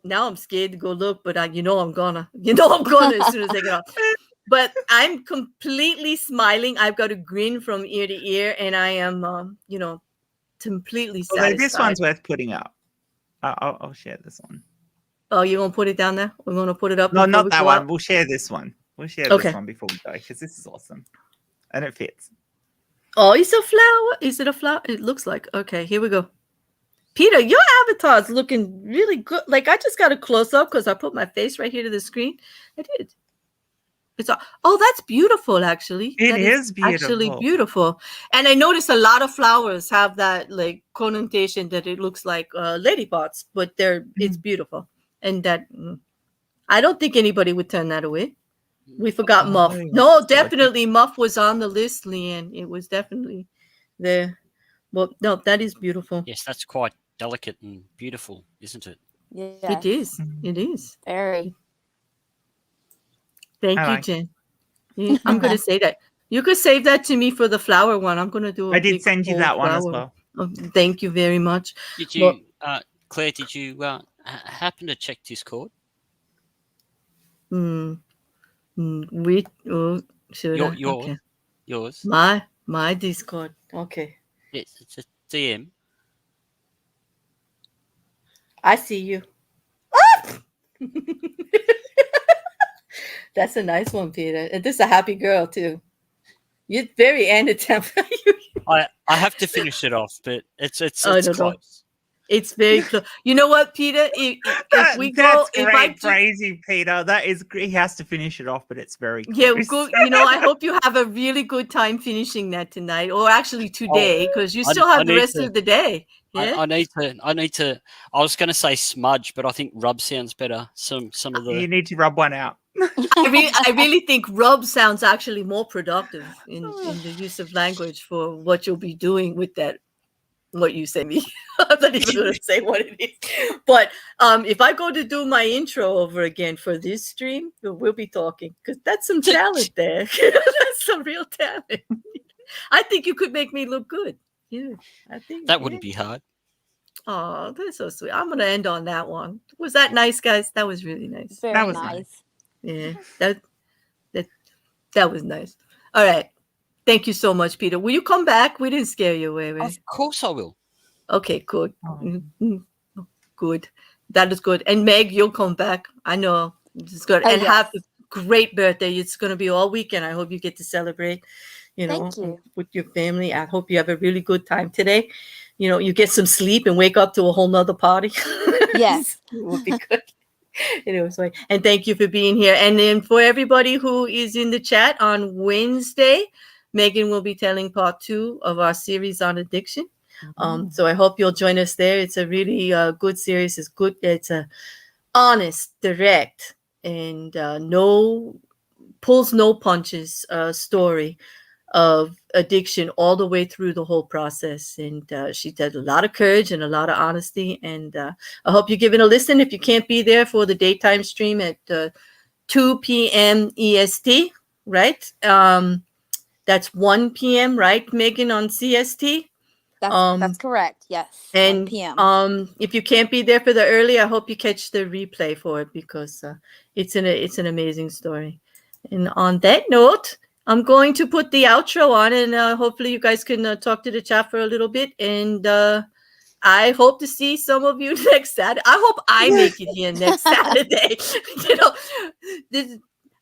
Now I'm scared to go look, but I'm gonna as soon as I get off. But I'm completely smiling. I've got a grin from ear to ear, and I am completely satisfied. Although this one's worth putting up. I'll share this one. Oh, you're gonna put it down there? We're gonna put it up. No, before not we that go one. out? We'll share this one. We'll share Okay. this one before we go because this is awesome. And it fits. Oh, it's a flower. Is it a flower? It looks like. Okay, here we go. Peter, your avatar's looking really good. Like, I just got a close up because I put my face right here to the screen. I did. That's beautiful, actually. It is actually beautiful. beautiful. And I noticed a lot of flowers have that like connotation that it looks like lady parts, but it's beautiful. And that I don't think anybody would turn that away. We forgot Muff. No, definitely Muff was on the list, Leanne. It was definitely there. Well, no, that is beautiful. Yes, that's quite delicate and beautiful, isn't it? Yeah. It is. It is. Very. Thank you, Jen. Yeah, I'm going to say that. You could save that to me for the flower one. I'm going to do I did send you that one as well. Oh, thank you very much. Did you, Claire, did you happen to check Discord? Should I? Okay. Yours. My Discord. Okay. It's a DM. I see you. That's a nice one, Peter. And this is a happy girl too. You're very anti-temp. I have to finish it off, but it's close. It's very close. You know what, Peter? If we go, that's great phrasing, Peter. That is great. He has to finish it off, but it's very close. Yeah, good. I hope you have a really good time finishing that tonight, or actually today, because you still have the rest of the day. Yeah? I need to. I was going to say smudge, but I think rub sounds better. Some of the. You need to rub one out. I really think rub sounds actually more productive in the use of language for what you'll be doing with that. What you sent me. I'm not even going to say what it is. But if I go to do my intro over again for this stream, we'll be talking because that's some talent there. That's some real talent. I think you could make me look good. Yeah, I think that wouldn't be hard. Oh, that's so sweet. I'm going to end on that one. Was that nice, guys? That was really nice. Very that was nice. Yeah, that was nice. All right. Thank you so much, Peter. Will you come back? We didn't scare you away, right? Of course I will. Okay, good. Good. That is good. And Meg, you'll come back. I know. It's good. And yes. have a great birthday. It's going to be all weekend. I hope you get to celebrate, Thank you. with your family. I hope you have a really good time today. You get some sleep and wake up to a whole nother party. Yes. It will be good. Anyway, and thank you for being here. And then for everybody who is in the chat on Wednesday, Megan will be telling part 2 of our series on addiction. So I hope you'll join us there. It's a really good series. It's good. It's a honest, direct, and pulls no punches story of addiction all the way through the whole process. And she does a lot of courage and a lot of honesty. And I hope you're giving a listen. If you can't be there for the daytime stream at 2 p.m. EST, right? That's 1 p.m., right, Megan, on CST? That's correct. Yes. And 1 p.m. If you can't be there for the early, I hope you catch the replay for it because it's an amazing story. And on that note, I'm going to put the outro on, and hopefully you guys can talk to the chat for a little bit. And I hope to see some of you next Saturday. I hope I make it here next Saturday.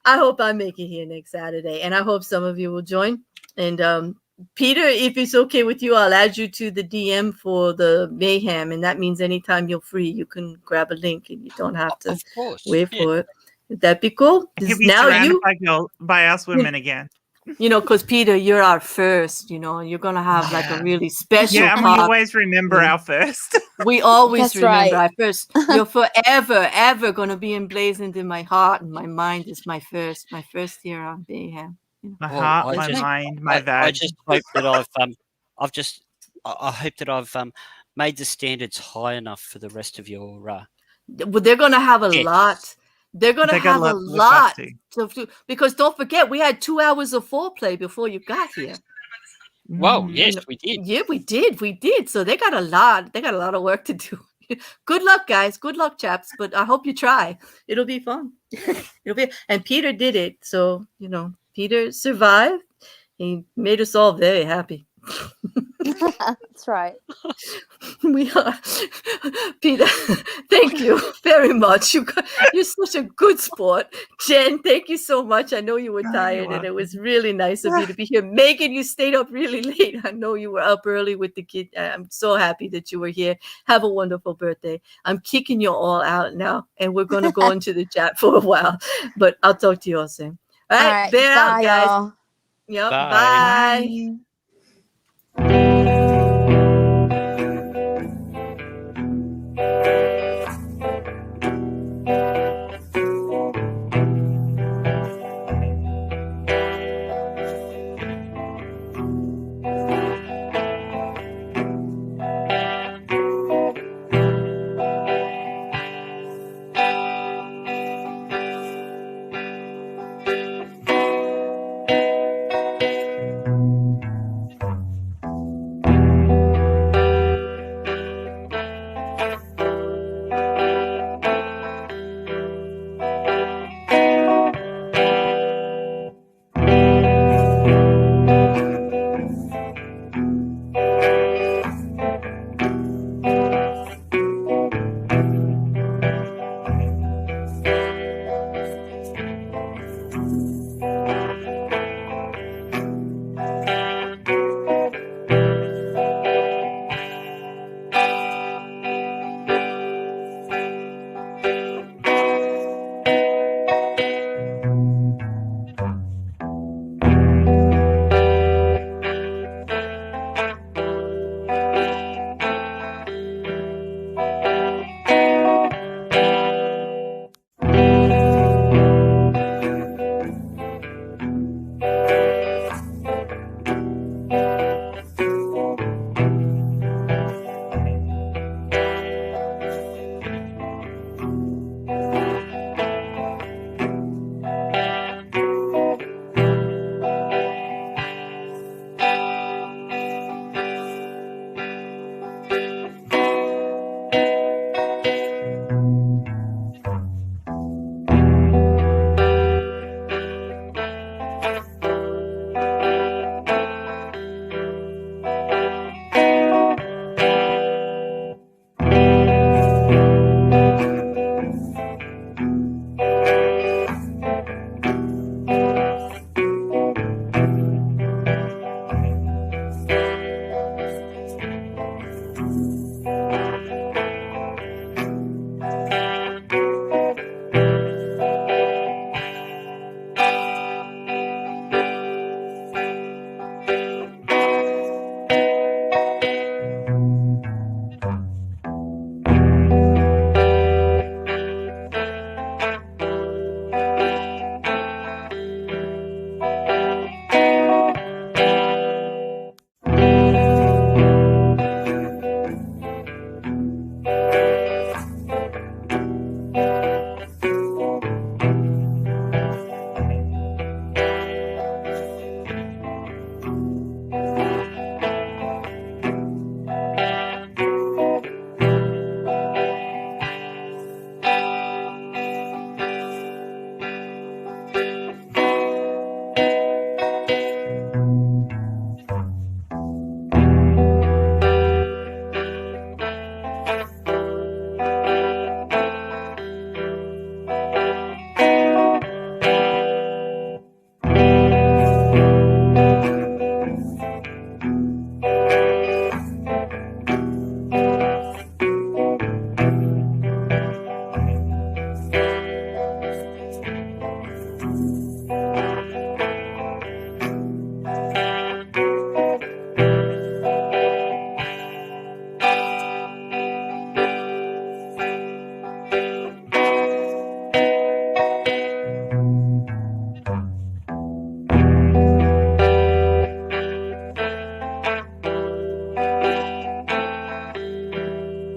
I hope I make it here next Saturday, and I hope some of you will join. And Peter, if it's okay with you, I'll add you to the DM for the Mayhem, and that means anytime you're free, you can grab a link, and you don't have to wait for it. Would that be cool? He'll be Now surrounded by us women again. You know, because Peter, you're our first. You know, you're gonna have like a really special. Yeah, and we always remember our first. We always That's remember right. our first. You're forever, ever gonna be emblazoned in my heart and my mind as my first year on Mayhem. My Well, heart, I my just- mind, my I vag. just hope that I hope that I've made the standards high enough for the rest of your. Well, they're gonna have a Yes. lot. They're gonna They got have a to look up lot to. because don't forget we had 2 hours of foreplay before you got here. Whoa, Mm. yes, know, we did. Yeah, we did. So they got a lot of work to do. Good luck, guys. Good luck, chaps. But I hope you try. It'll be fun. And Peter did it. So, you know, Peter survived. He made us all very happy. That's right. We are Peter. Thank you very much. You're such a good sport. Jen, thank you so much. I know you were Oh, you're tired, and it was welcome. really nice of you to be here. Megan, you stayed up really late. I know you were up early with the kid. I'm so happy that you were here. Have a wonderful birthday. I'm kicking you all out now, and we're going to go into the chat for a while. But I'll talk to you all soon. All right, All right. bear out, Bye, guys. y'all. Yep. Bye. Bye.